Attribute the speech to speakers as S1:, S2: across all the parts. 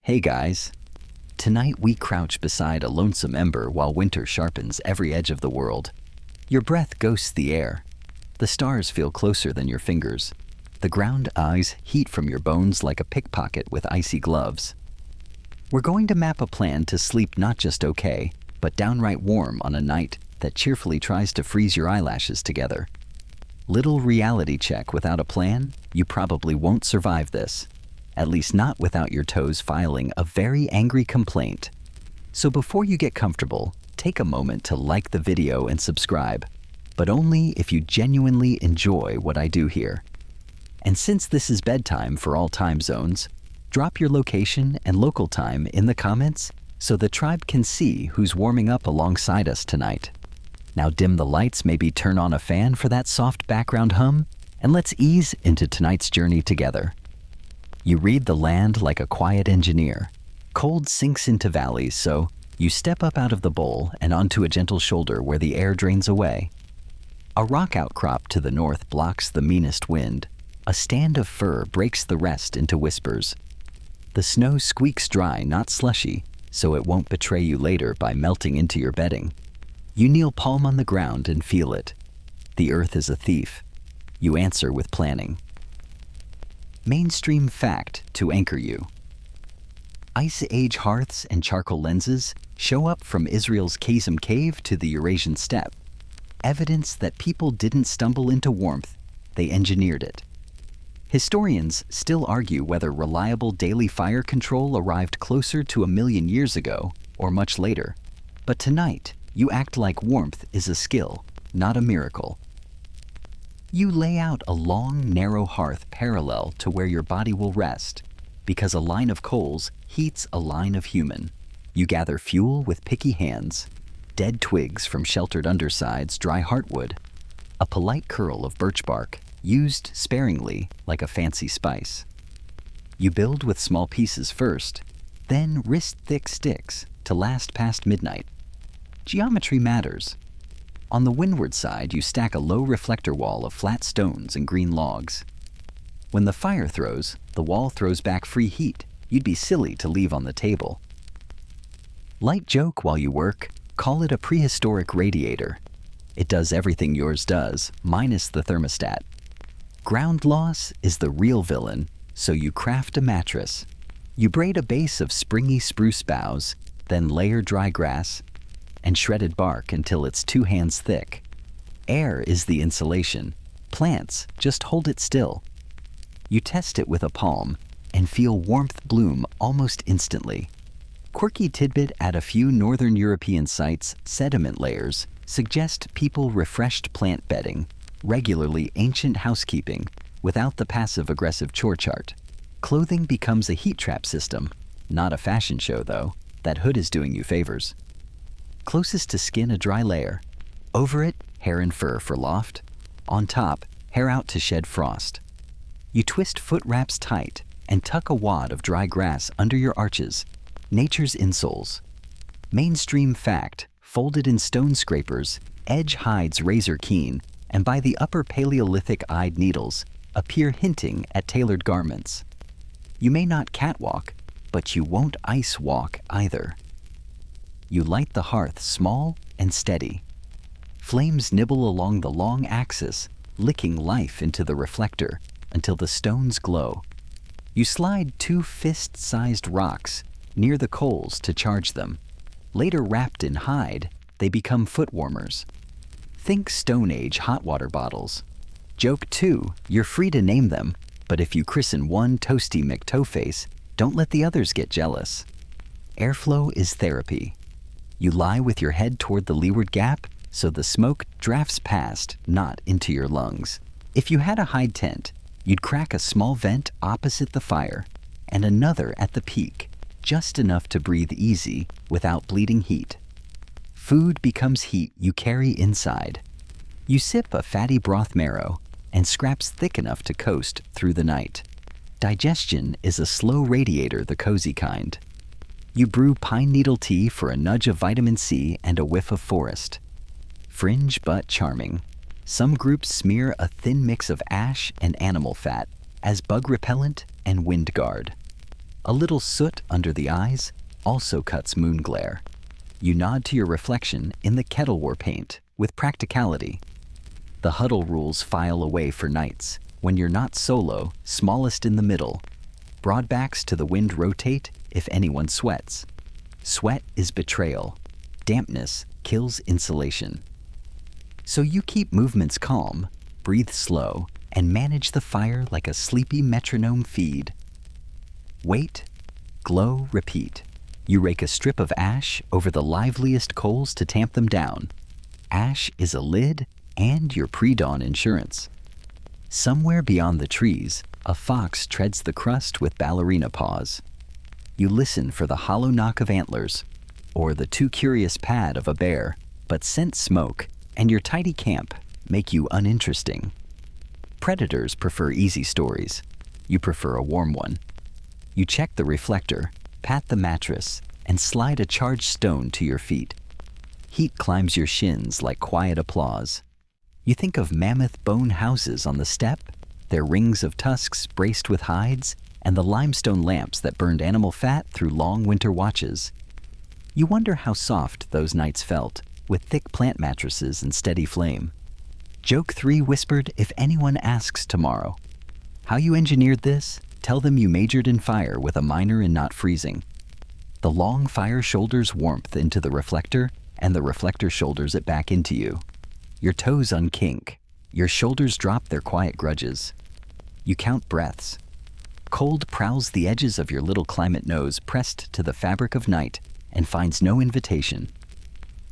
S1: Hey guys, tonight we crouch beside a lonesome ember while winter sharpens every edge of the world. Your breath ghosts the air. The stars feel closer than your fingers. The ground eyes heat from your bones like a pickpocket with icy gloves. We're going to map a plan to sleep not just okay, but downright warm on a night that cheerfully tries to freeze your eyelashes together. Little reality check without a plan, you probably won't survive this. At least not without your toes filing a very angry complaint. So before you get comfortable, take a moment to like the video and subscribe, but only if you genuinely enjoy what I do here. And since this is bedtime for all time zones, drop your location and local time in the comments so the tribe can see who's warming up alongside us tonight. Now dim the lights, maybe turn on a fan for that soft background hum, and let's ease into tonight's journey together. You read the land like a quiet engineer. Cold sinks into valleys, so you step up out of the bowl and onto a gentle shoulder where the air drains away. A rock outcrop to the north blocks the meanest wind. A stand of fir breaks the rest into whispers. The snow squeaks dry, not slushy, so it won't betray you later by melting into your bedding. You kneel palm on the ground and feel it. The earth is a thief. You answer with planning. Mainstream fact to anchor you. Ice Age hearths and charcoal lenses show up from Israel's Caveman cave to the Eurasian steppe. Evidence that people didn't stumble into warmth, they engineered it. Historians still argue whether reliable daily fire control arrived closer to 1 million years ago or much later. But tonight, you act like warmth is a skill, not a miracle. You lay out a long, narrow hearth parallel to where your body will rest, because a line of coals heats a line of human. You gather fuel with picky hands, dead twigs from sheltered undersides, dry heartwood, a polite curl of birch bark, used sparingly like a fancy spice. You build with small pieces first, then wrist-thick sticks to last past midnight. Geometry matters. On the windward side, you stack a low reflector wall of flat stones and green logs. When the fire throws, the wall throws back free heat you'd be silly to leave on the table. Light joke while you work, call it a prehistoric radiator. It does everything yours does, minus the thermostat. Ground loss is the real villain, so you craft a mattress. You braid a base of springy spruce boughs, then layer dry grass and shredded bark until it's 2 hands thick. Air is the insulation. Plants just hold it still. You test it with a palm and feel warmth bloom almost instantly. Quirky tidbit: at a few northern European sites, sediment layers suggest people refreshed plant bedding, regularly ancient housekeeping, without the passive-aggressive chore chart. Clothing becomes a heat trap system. Not a fashion show, though. That hood is doing you favors. Closest to skin, a dry layer. Over it, hair and fur for loft. On top, hair out to shed frost. You twist foot wraps tight and tuck a wad of dry grass under your arches. Nature's insoles. Mainstream fact: folded in stone scrapers, edge hides razor keen, and by the upper Paleolithic-eyed needles, appear hinting at tailored garments. You may not catwalk, but you won't ice walk either. You light the hearth small and steady. Flames nibble along the long axis, licking life into the reflector until the stones glow. You slide 2 fist-sized rocks near the coals to charge them. Later wrapped in hide, they become foot warmers. Think Stone Age hot water bottles. Joke 2, you're free to name them, but if you christen one Toasty McToeface, don't let the others get jealous. Airflow is therapy. You lie with your head toward the leeward gap so the smoke drafts past, not into your lungs. If you had a hide tent, you'd crack a small vent opposite the fire and another at the peak, just enough to breathe easy without bleeding heat. Food becomes heat you carry inside. You sip a fatty broth marrow and scraps thick enough to coast through the night. Digestion is a slow radiator, the cozy kind. You brew pine needle tea for a nudge of vitamin C and a whiff of forest. Fringe but charming. Some groups smear a thin mix of ash and animal fat as bug repellent and wind guard. A little soot under the eyes also cuts moon glare. You nod to your reflection in the kettle war paint with practicality. The huddle rules file away for nights when you're not solo, smallest in the middle. Broadbacks to the wind rotate if anyone sweats. Sweat is betrayal. Dampness kills insulation. So you keep movements calm, breathe slow, and manage the fire like a sleepy metronome feed. Wait, glow, repeat. You rake a strip of ash over the liveliest coals to tamp them down. Ash is a lid and your pre-dawn insurance. Somewhere beyond the trees, a fox treads the crust with ballerina paws. You listen for the hollow knock of antlers, or the too curious pad of a bear, but scent smoke and your tidy camp make you uninteresting. Predators prefer easy stories. You prefer a warm one. You check the reflector, pat the mattress, and slide a charged stone to your feet. Heat climbs your shins like quiet applause. You think of mammoth-bone houses on the steppe, their rings of tusks braced with hides, and the limestone lamps that burned animal fat through long winter watches. You wonder how soft those nights felt, with thick plant mattresses and steady flame. Joke 3 whispered if anyone asks tomorrow. How you engineered this? Tell them you majored in fire with a minor in not freezing. The long fire shoulders warmth into the reflector, and the reflector shoulders it back into you. Your toes unkink. Your shoulders drop their quiet grudges. You count breaths. Cold prowls the edges of your little climate nose pressed to the fabric of night and finds no invitation.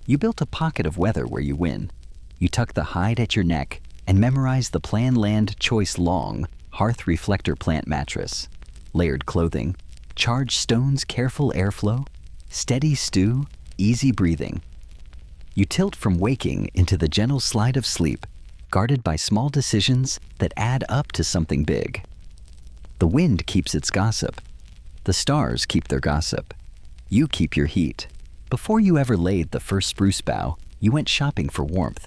S1: You built a pocket of weather where you win. You tuck the hide at your neck and memorize the Plan Land Choice Long hearth reflector plant mattress. Layered clothing, charged stones, careful airflow, steady stew, easy breathing. You tilt from waking into the gentle slide of sleep, guarded by small decisions that add up to something big. The wind keeps its gossip. The stars keep their gossip. You keep your heat. Before you ever laid the first spruce bough, you went shopping for warmth,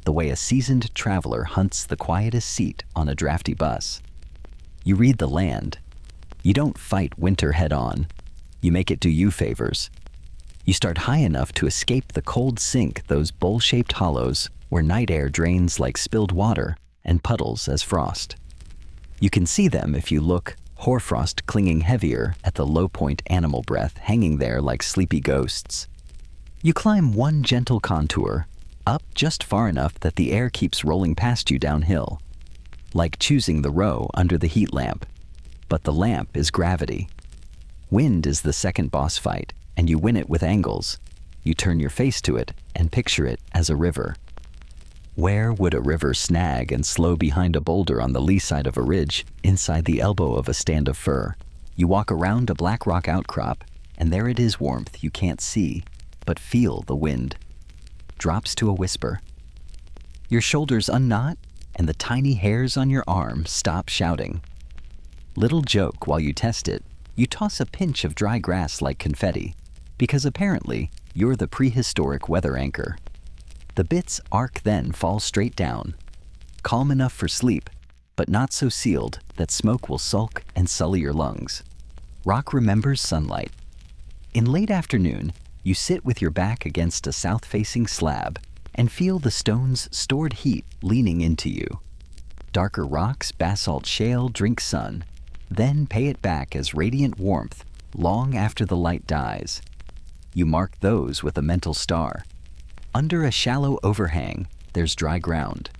S1: the way a seasoned traveler hunts the quietest seat on a drafty bus. You read the land. You don't fight winter head-on. You make it do you favors. You start high enough to escape the cold sink, those bowl-shaped hollows where night air drains like spilled water and puddles as frost. You can see them if you look, hoarfrost clinging heavier at the low-point animal breath hanging there like sleepy ghosts. You climb one gentle contour, up just far enough that the air keeps rolling past you downhill, like choosing the row under the heat lamp. But the lamp is gravity. Wind is the second boss fight, and you win it with angles. You turn your face to it and picture it as a river. Where would a river snag and slow behind a boulder on the lee side of a ridge, inside the elbow of a stand of fir? You walk around a black rock outcrop, and there it is, warmth you can't see, but feel the wind. Drops to a whisper. Your shoulders unknot, and the tiny hairs on your arm stop shouting. Little joke while you test it, you toss a pinch of dry grass like confetti, because apparently you're the prehistoric weather anchor. The bits arc then fall straight down, calm enough for sleep, but not so sealed that smoke will sulk and sully your lungs. Rock remembers sunlight. In late afternoon, you sit with your back against a south-facing slab and feel the stone's stored heat leaning into you. Darker rocks, basalt shale, drink sun, then pay it back as radiant warmth long after the light dies. You mark those with a mental star. Under a shallow overhang, there's dry ground.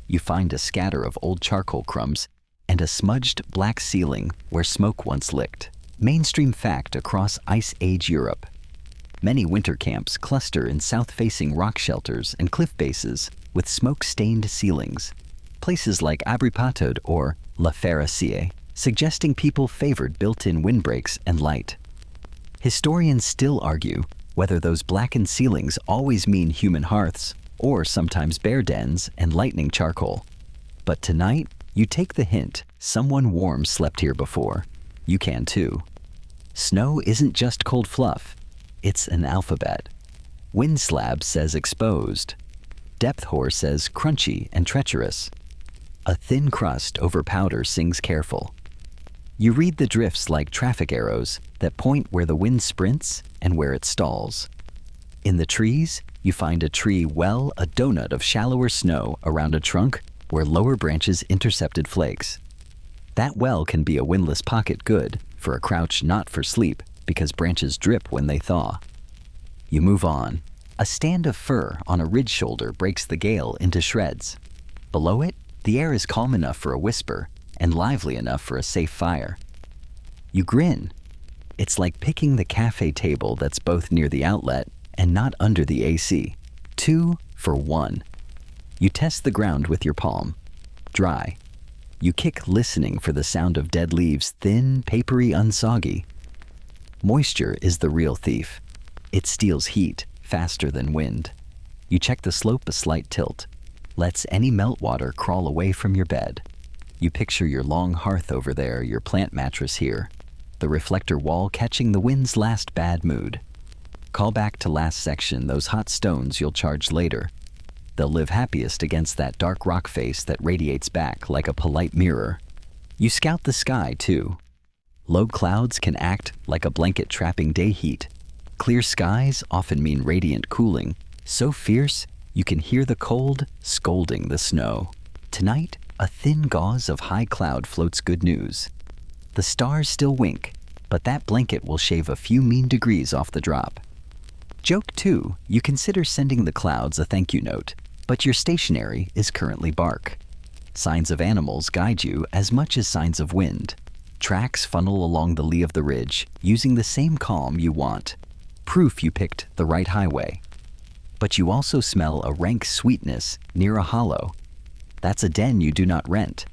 S1: You find a scatter of old charcoal crumbs and a smudged black ceiling where smoke once licked. Mainstream fact across Ice Age Europe. Many winter camps cluster in south-facing rock shelters and cliff bases with smoke-stained ceilings. Places like Abripatod or La Ferracie, suggesting people favored built-in windbreaks and light. Historians still argue whether those blackened ceilings always mean human hearths or sometimes bear dens and lightning charcoal. But tonight, you take the hint someone warm slept here before. You can too. Snow isn't just cold fluff, it's an alphabet. Wind slab says exposed. Depth hoar says crunchy and treacherous. A thin crust over powder sings careful. You read the drifts like traffic arrows that point where the wind sprints and where it stalls. In the trees, you find a tree well a donut of shallower snow around a trunk where lower branches intercepted flakes. That well can be a windless pocket good for a crouch not for sleep because branches drip when they thaw. You move on. A stand of fir on a ridge shoulder breaks the gale into shreds. Below it, the air is calm enough for a whisper and lively enough for a safe fire. You grin. It's like picking the cafe table that's both near the outlet and not under the AC. 2 for 1. You test the ground with your palm. Dry. You kick listening for the sound of dead leaves, thin, papery, unsoggy. Moisture is the real thief. It steals heat faster than wind. You check the slope a slight tilt. Lets any meltwater crawl away from your bed. You picture your long hearth over there, your plant mattress here. The reflector wall catching the wind's last bad mood. Call back to last section those hot stones you'll charge later. They'll live happiest against that dark rock face that radiates back like a polite mirror. You scout the sky, too. Low clouds can act like a blanket trapping day heat. Clear skies often mean radiant cooling, so fierce you can hear the cold scolding the snow. Tonight, a thin gauze of high cloud floats good news. The stars still wink, but that blanket will shave a few mean degrees off the drop. Joke 2, you consider sending the clouds a thank you note, but your stationery is currently bark. Signs of animals guide you as much as signs of wind. Tracks funnel along the lee of the ridge, using the same calm you want. Proof you picked the right highway. But you also smell a rank sweetness near a hollow. That's a den you do not rent.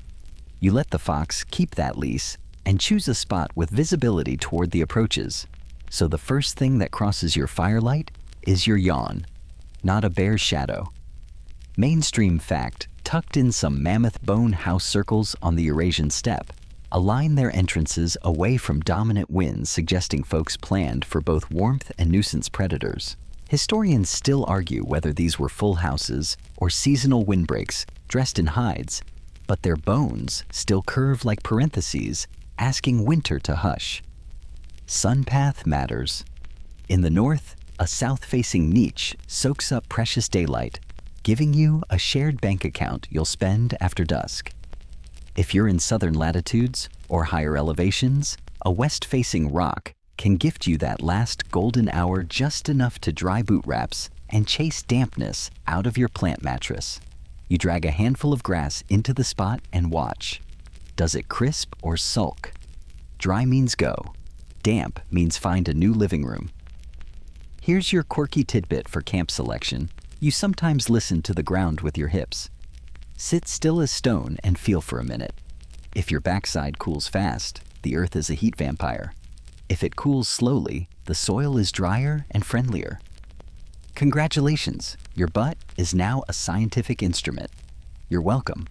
S1: You let the fox keep that lease and choose a spot with visibility toward the approaches. So the first thing that crosses your firelight is your yawn, not a bear's shadow. Mainstream fact, tucked in some mammoth-bone house circles on the Eurasian steppe, align their entrances away from dominant winds, suggesting folks planned for both warmth and nuisance predators. Historians still argue whether these were full houses or seasonal windbreaks dressed in hides, but their bones still curve like parentheses, asking winter to hush. Sun path matters. In the north, a south-facing niche soaks up precious daylight, giving you a shared bank account you'll spend after dusk. If you're in southern latitudes or higher elevations, a west-facing rock can gift you that last golden hour, just enough to dry boot wraps and chase dampness out of your plant mattress. You drag a handful of grass into the spot and watch. Does it crisp or sulk? Dry means go. Damp means find a new living room. Here's your quirky tidbit for camp selection. You sometimes listen to the ground with your hips. Sit still as stone and feel for a minute. If your backside cools fast, the earth is a heat vampire. If it cools slowly, the soil is drier and friendlier. Congratulations, your butt is now a scientific instrument. You're welcome.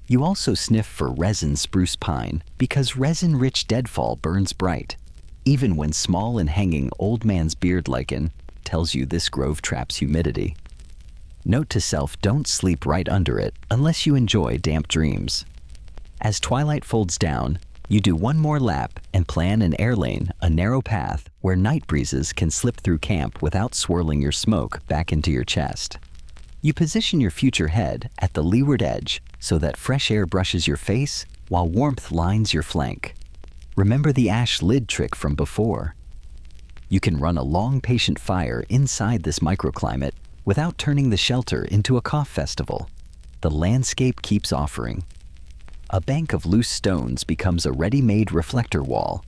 S1: You also sniff for resin spruce pine because resin-rich deadfall burns bright, even when small and hanging old man's beard lichen tells you this grove traps humidity. Note to self, don't sleep right under it unless you enjoy damp dreams. As twilight folds down, you do one more lap and plan an air lane, a narrow path where night breezes can slip through camp without swirling your smoke back into your chest. You position your future head at the leeward edge so that fresh air brushes your face while warmth lines your flank. Remember the ash lid trick from before. You can run a long, patient fire inside this microclimate without turning the shelter into a cough festival. The landscape keeps offering. A bank of loose stones becomes a ready-made reflector wall.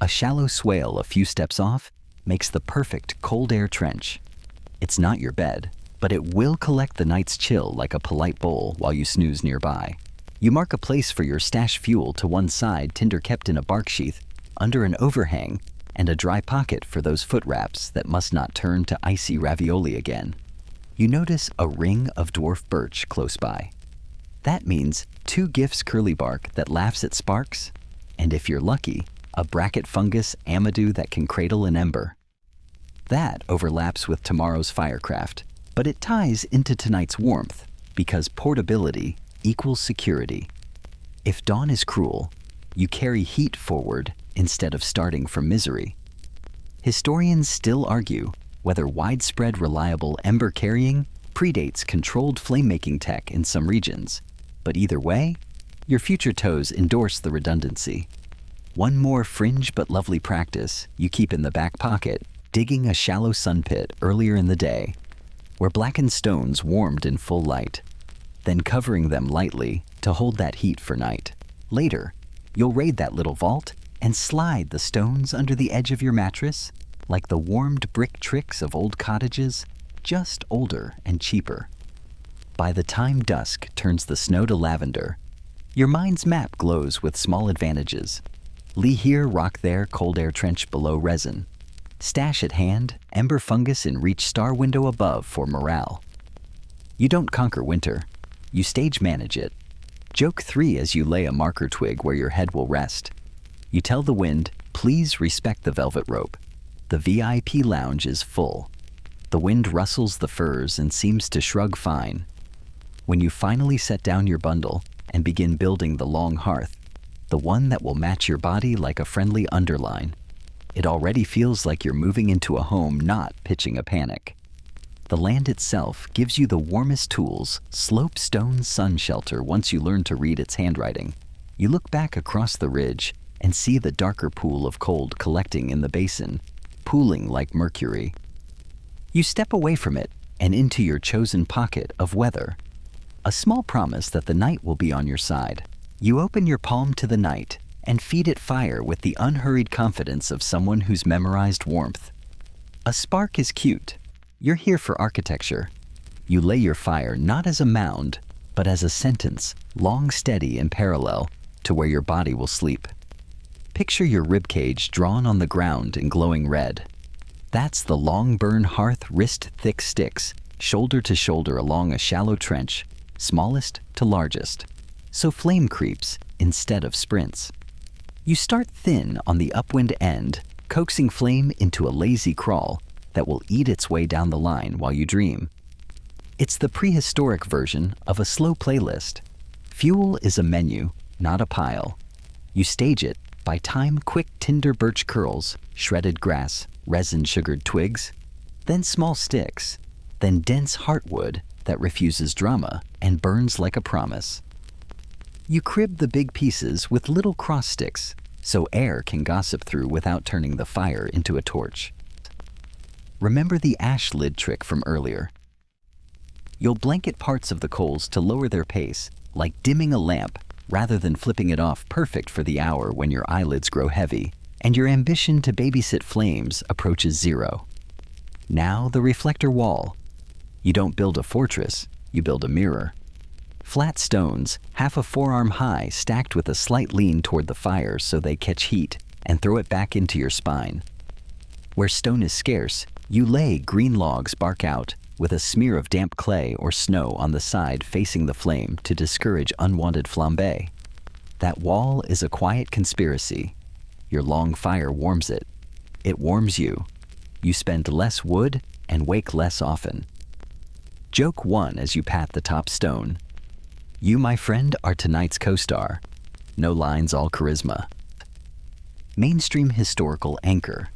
S1: A shallow swale a few steps off makes the perfect cold air trench. It's not your bed, but it will collect the night's chill like a polite bowl while you snooze nearby. You mark a place for your stash fuel to one side, tinder kept in a bark sheath, under an overhang, and a dry pocket for those foot wraps that must not turn to icy ravioli again. You notice a ring of dwarf birch close by. That means 2 gifts curly bark that laughs at sparks, and if you're lucky, a bracket fungus amadou that can cradle an ember. That overlaps with tomorrow's firecraft, but it ties into tonight's warmth because portability equals security. If dawn is cruel, You carry heat forward instead of starting from misery. Historians still argue whether widespread reliable ember carrying predates controlled flame-making tech in some regions. But either way, your future toes endorse the redundancy. One more fringe but lovely practice you keep in the back pocket: digging a shallow sun pit earlier in the day, where blackened stones warmed in full light, then covering them lightly to hold that heat for night. Later, you'll raid that little vault and slide the stones under the edge of your mattress, like the warmed brick tricks of old cottages, just older and cheaper. By the time dusk turns the snow to lavender, your mind's map glows with small advantages. Lee here, rock there, cold air trench below resin. Stash at hand, ember fungus in reach star window above for morale. You don't conquer winter, you stage manage it. Joke 3 as you lay a marker twig where your head will rest. You tell the wind, please respect the velvet rope. The VIP lounge is full. The wind rustles the furs and seems to shrug fine. When you finally set down your bundle and begin building the long hearth, the one that will match your body like a friendly underline, it already feels like you're moving into a home, not pitching a panic. The land itself gives you the warmest tools, slope stone sun shelter once you learn to read its handwriting. You look back across the ridge and see the darker pool of cold collecting in the basin, pooling like mercury. You step away from it and into your chosen pocket of weather, a small promise that the night will be on your side. You open your palm to the night and feed it fire with the unhurried confidence of someone who's memorized warmth. A spark is cute. You're here for architecture. You lay your fire not as a mound, but as a sentence, long, steady, and parallel to where your body will sleep. Picture your ribcage drawn on the ground in glowing red. That's the long burn hearth, wrist-thick sticks, shoulder to shoulder along a shallow trench, smallest to largest. So flame creeps instead of sprints. You start thin on the upwind end, coaxing flame into a lazy crawl that will eat its way down the line while you dream. It's the prehistoric version of a slow playlist. Fuel is a menu, not a pile. You stage it by time: quick tinder birch curls, shredded grass, resin-sugared twigs, then small sticks, then dense heartwood that refuses drama and burns like a promise. You crib the big pieces with little cross sticks so air can gossip through without turning the fire into a torch. Remember the ash lid trick from earlier? You'll blanket parts of the coals to lower their pace, like dimming a lamp rather than flipping it off, perfect for the hour when your eyelids grow heavy and your ambition to babysit flames approaches zero. Now the reflector wall. You don't build a fortress, you build a mirror. Flat stones, half a forearm high, stacked with a slight lean toward the fire so they catch heat and throw it back into your spine. Where stone is scarce, you lay green logs bark out with a smear of damp clay or snow on the side facing the flame to discourage unwanted flambe. That wall is a quiet conspiracy. Your long fire warms it. It warms you. You spend less wood and wake less often. Joke 1 as you pat the top stone. You, my friend, are tonight's co-star. No lines, all charisma. Mainstream historical anchor.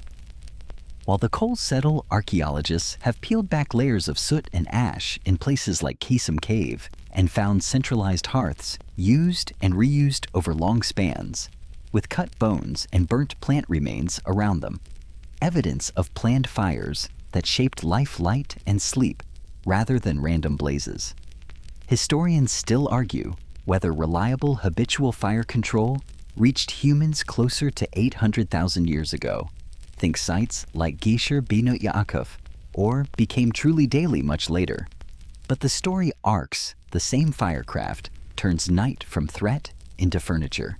S1: While the coals settle, archaeologists have peeled back layers of soot and ash in places like Caveman Cave and found centralized hearths used and reused over long spans, with cut bones and burnt plant remains around them. Evidence of planned fires that shaped life, light, and sleep rather than random blazes. Historians still argue whether reliable habitual fire control reached humans closer to 800,000 years ago. Think sites like Gesher Binu Yaakov, or became truly daily much later. But the story arcs the same firecraft, turns night from threat into furniture.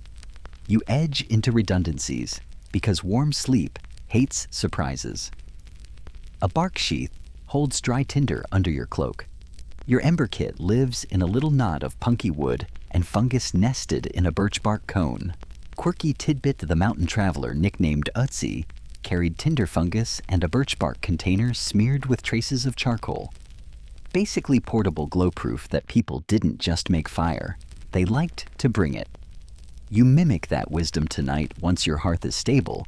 S1: You edge into redundancies because warm sleep hates surprises. A bark sheath holds dry tinder under your cloak. Your ember kit lives in a little knot of punky wood and fungus nested in a birch bark cone. Quirky Tidbit the mountain traveler, nicknamed Utsi, carried tinder fungus and a birch bark container smeared with traces of charcoal. Basically portable glow proof that people didn't just make fire, they liked to bring it. You mimic that wisdom tonight once your hearth is stable.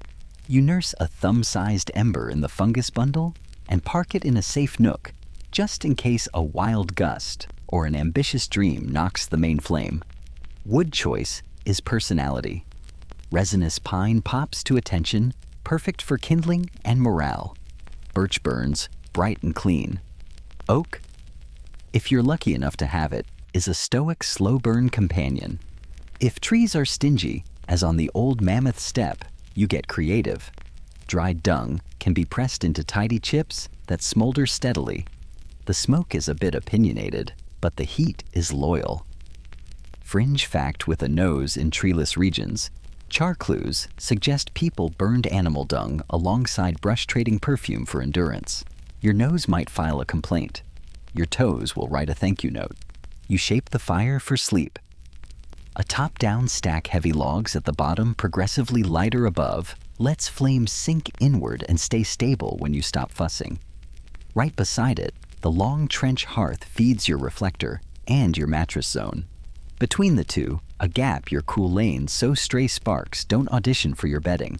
S1: You nurse a thumb-sized ember in the fungus bundle and park it in a safe nook, just in case a wild gust or an ambitious dream knocks the main flame. Wood choice is personality. Resinous pine pops to attention, perfect for kindling and morale. Birch burns, bright and clean. Oak, if you're lucky enough to have it, is a stoic slow burn companion. If trees are stingy, as on the old mammoth step, you get creative. Dried dung can be pressed into tidy chips that smolder steadily. The smoke is a bit opinionated, but the heat is loyal. Fringe fact with a nose in treeless regions, char clues suggest people burned animal dung alongside brush trading perfume for endurance. Your nose might file a complaint. Your toes will write a thank you note. You shape the fire for sleep. A top-down stack heavy logs at the bottom, progressively lighter above, lets flames sink inward and stay stable when you stop fussing. Right beside it, the long trench hearth feeds your reflector and your mattress zone. Between the two, a gap your cool lanes so stray sparks don't audition for your bedding.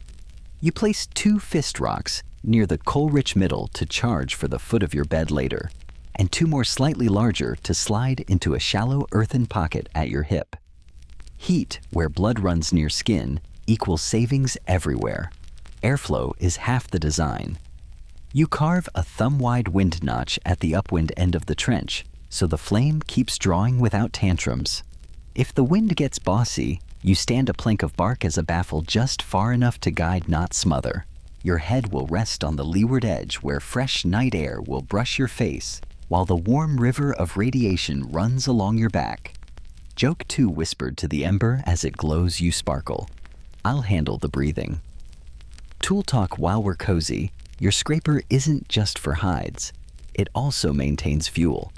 S1: You place 2 fist rocks near the coal-rich middle to charge for the foot of your bed later, and 2 more slightly larger to slide into a shallow earthen pocket at your hip. Heat, where blood runs near skin, equals savings everywhere. Airflow is half the design. You carve a thumb-wide wind notch at the upwind end of the trench, so the flame keeps drawing without tantrums. If the wind gets bossy, you stand a plank of bark as a baffle just far enough to guide, not smother. Your head will rest on the leeward edge where fresh night air will brush your face, while the warm river of radiation runs along your back. Joke 2 whispered to the ember as it glows you sparkle. I'll handle the breathing. Tool talk while we're cozy. Your scraper isn't just for hides. It also maintains fuel.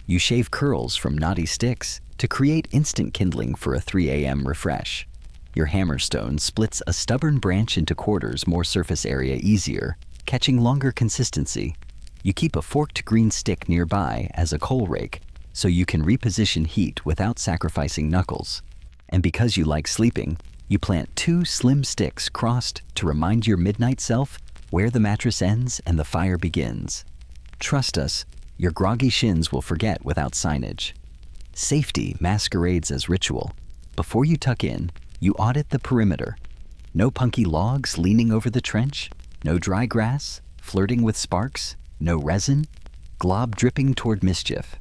S1: You shave curls from knotty sticks to create instant kindling for a 3 a.m. refresh. Your hammerstone splits a stubborn branch into quarters, more surface area easier, catching longer consistency. You keep a forked green stick nearby as a coal rake, so you can reposition heat without sacrificing knuckles. And because you like sleeping, you plant 2 slim sticks crossed to remind your midnight self where the mattress ends and the fire begins. Trust us, your groggy shins will forget without signage. Safety masquerades as ritual. Before you tuck in, you audit the perimeter. No punky logs leaning over the trench, no dry grass flirting with sparks, no resin, glob dripping toward mischief.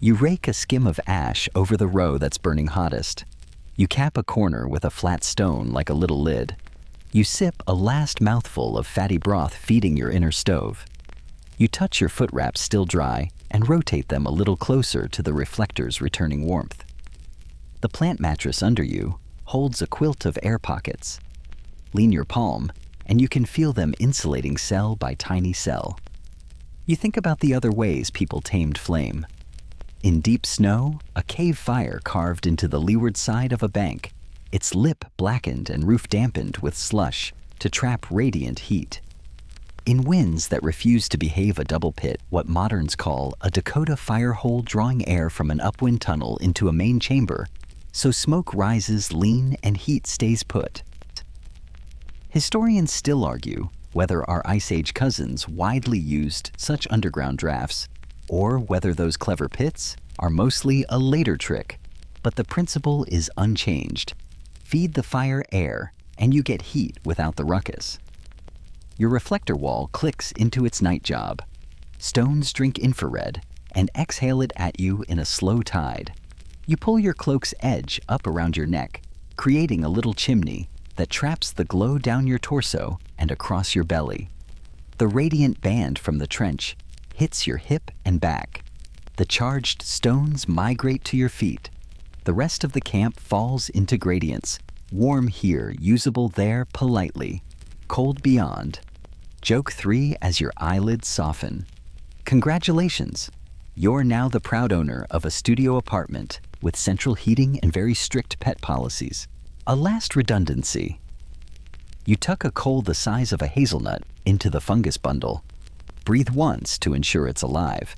S1: You rake a skim of ash over the row that's burning hottest. You cap a corner with a flat stone like a little lid. You sip a last mouthful of fatty broth feeding your inner stove. You touch your foot wraps still dry and rotate them a little closer to the reflectors returning warmth. The plant mattress under you holds a quilt of air pockets. Lean your palm, and you can feel them insulating cell by tiny cell. You think about the other ways people tamed flame. In deep snow, a cave fire carved into the leeward side of a bank, its lip blackened and roof dampened with slush to trap radiant heat. In winds that refuse to behave a double pit, what moderns call a Dakota fire hole drawing air from an upwind tunnel into a main chamber, so smoke rises lean and heat stays put. Historians still argue whether our Ice Age cousins widely used such underground drafts, or whether those clever pits are mostly a later trick, but the principle is unchanged. Feed the fire air, and you get heat without the ruckus. Your reflector wall clicks into its night job. Stones drink infrared and exhale it at you in a slow tide. You pull your cloak's edge up around your neck, creating a little chimney that traps the glow down your torso and across your belly. The radiant band from the trench hits your hip and back. The charged stones migrate to your feet. The rest of the camp falls into gradients. Warm here, usable there politely. Cold beyond. Joke 3 as your eyelids soften. Congratulations! You're now the proud owner of a studio apartment with central heating and very strict pet policies. A last redundancy. You tuck a coal the size of a hazelnut into the fungus bundle. Breathe once to ensure it's alive.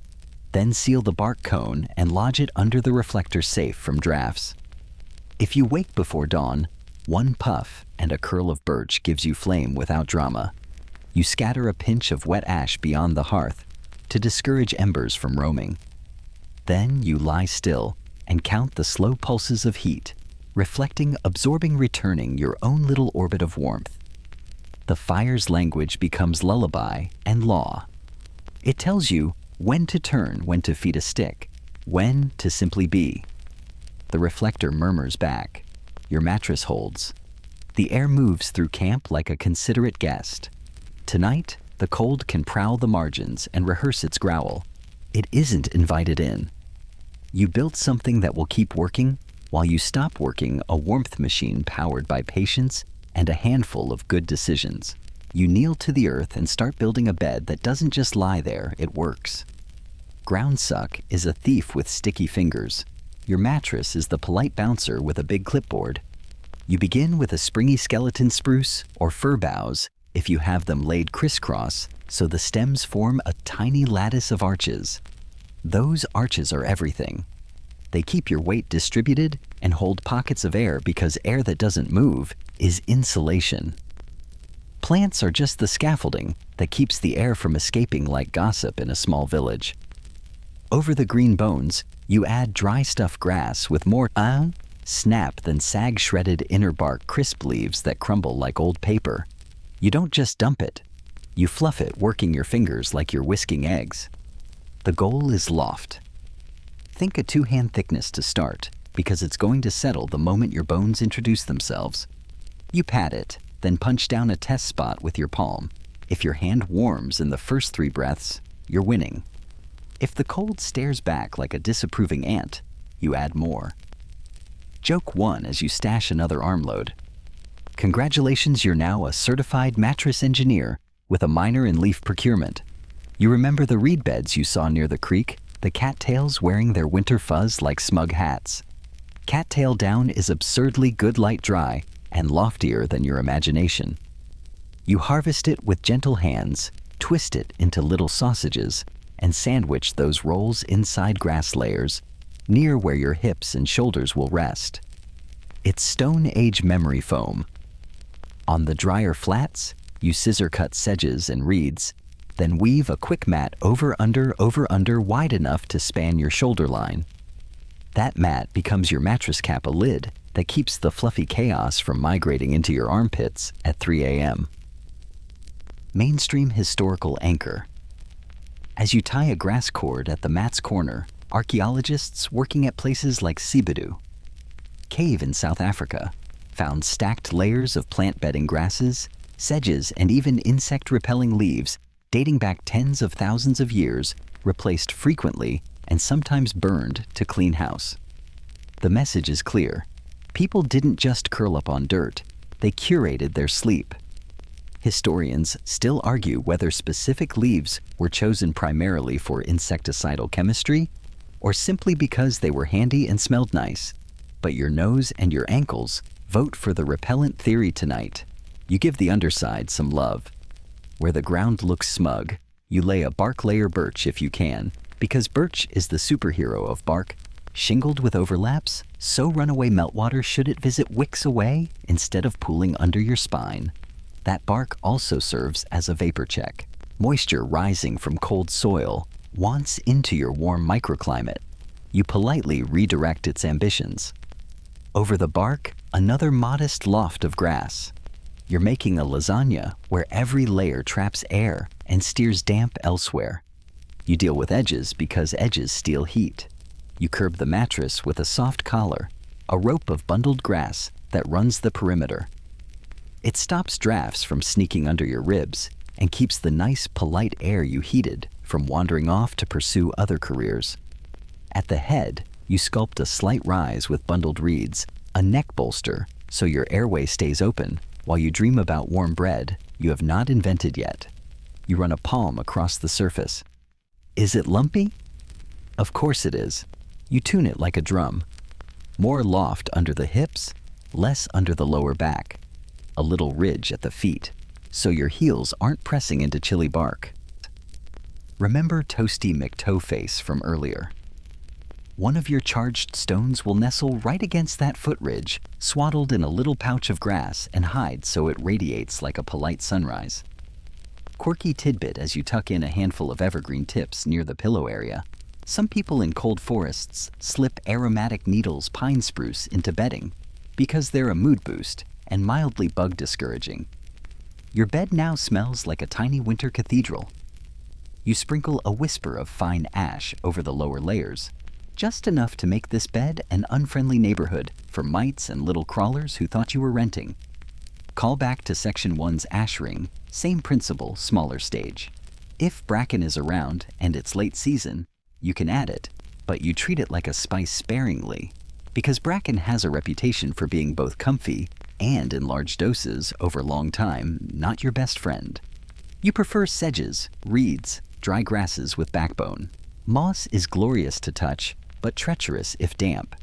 S1: Then seal the bark cone and lodge it under the reflector safe from drafts. If you wake before dawn, one puff and a curl of birch gives you flame without drama. You scatter a pinch of wet ash beyond the hearth to discourage embers from roaming. Then you lie still and count the slow pulses of heat, reflecting, absorbing, returning your own little orbit of warmth. The fire's language becomes lullaby and law. It tells you when to turn, when to feed a stick, when to simply be. The reflector murmurs back. Your mattress holds. The air moves through camp like a considerate guest. Tonight, the cold can prowl the margins and rehearse its growl. It isn't invited in. You built something that will keep working while you stop working, a warmth machine powered by patience and a handful of good decisions. You kneel to the earth and start building a bed that doesn't just lie there, it works. Groundsuck is a thief with sticky fingers. Your mattress is the polite bouncer with a big clipboard. You begin with a springy skeleton spruce or fir boughs if you have them laid crisscross so the stems form a tiny lattice of arches. Those arches are everything. They keep your weight distributed and hold pockets of air because air that doesn't move is insulation. Plants are just the scaffolding that keeps the air from escaping like gossip in a small village. Over the green bones, you add dry stuff grass with more snap than sag-shredded inner bark crisp leaves that crumble like old paper. You don't just dump it. You fluff it, working your fingers like you're whisking eggs. The goal is loft. Think a 2-hand thickness to start, because it's going to settle the moment your bones introduce themselves. You pat it, then punch down a test spot with your palm. If your hand warms in the first 3 breaths, you're winning. If the cold stares back like a disapproving ant, you add more. Joke 1 as you stash another armload. Congratulations, you're now a certified mattress engineer with a minor in leaf procurement. You remember the reed beds you saw near the creek, the cattails wearing their winter fuzz like smug hats. Cattail down is absurdly good light dry and loftier than your imagination. You harvest it with gentle hands, twist it into little sausages, and sandwich those rolls inside grass layers, near where your hips and shoulders will rest. It's Stone Age memory foam. On the drier flats, you scissor cut sedges and reeds, then weave a quick mat over under wide enough to span your shoulder line. That mat becomes your mattress cap, a lid that keeps the fluffy chaos from migrating into your armpits at 3 a.m. Mainstream historical anchor. As you tie a grass cord at the mat's corner, archaeologists working at places like Sibidu Cave in South Africa found stacked layers of plant-bedding grasses, sedges, and even insect-repelling leaves dating back tens of thousands of years, replaced frequently and sometimes burned to clean house. The message is clear. People didn't just curl up on dirt, they curated their sleep. Historians still argue whether specific leaves were chosen primarily for insecticidal chemistry or simply because they were handy and smelled nice. But your nose and your ankles vote for the repellent theory tonight. You give the underside some love. Where the ground looks smug, you lay a bark layer birch if you can, because birch is the superhero of bark. Shingled with overlaps, so runaway meltwater should it visit wicks away instead of pooling under your spine. That bark also serves as a vapor check. Moisture rising from cold soil wants into your warm microclimate. You politely redirect its ambitions. Over the bark, another modest loft of grass. You're making a lasagna where every layer traps air and steers damp elsewhere. You deal with edges because edges steal heat. You curb the mattress with a soft collar, a rope of bundled grass that runs the perimeter. It stops drafts from sneaking under your ribs and keeps the nice, polite air you heated from wandering off to pursue other careers. At the head, you sculpt a slight rise with bundled reeds, a neck bolster so your airway stays open while you dream about warm bread you have not invented yet. You run a palm across the surface. Is it lumpy? Of course it is. You tune it like a drum. More loft under the hips, less under the lower back. A little ridge at the feet, so your heels aren't pressing into chilly bark. Remember Toasty McToeface from earlier? One of your charged stones will nestle right against that footridge, swaddled in a little pouch of grass, and hide so it radiates like a polite sunrise. Quirky tidbit as you tuck in a handful of evergreen tips near the pillow area. Some people in cold forests slip aromatic needles pine spruce into bedding because they're a mood boost and mildly bug discouraging. Your bed now smells like a tiny winter cathedral. You sprinkle a whisper of fine ash over the lower layers, just enough to make this bed an unfriendly neighborhood for mites and little crawlers who thought you were renting. Call back to Section 1's ash ring, same principle, smaller stage. If bracken is around and it's late season, you can add it, but you treat it like a spice sparingly, because bracken has a reputation for being both comfy and, in large doses over long time, not your best friend. You prefer sedges, reeds, dry grasses with backbone. Moss is glorious to touch, but treacherous if damp.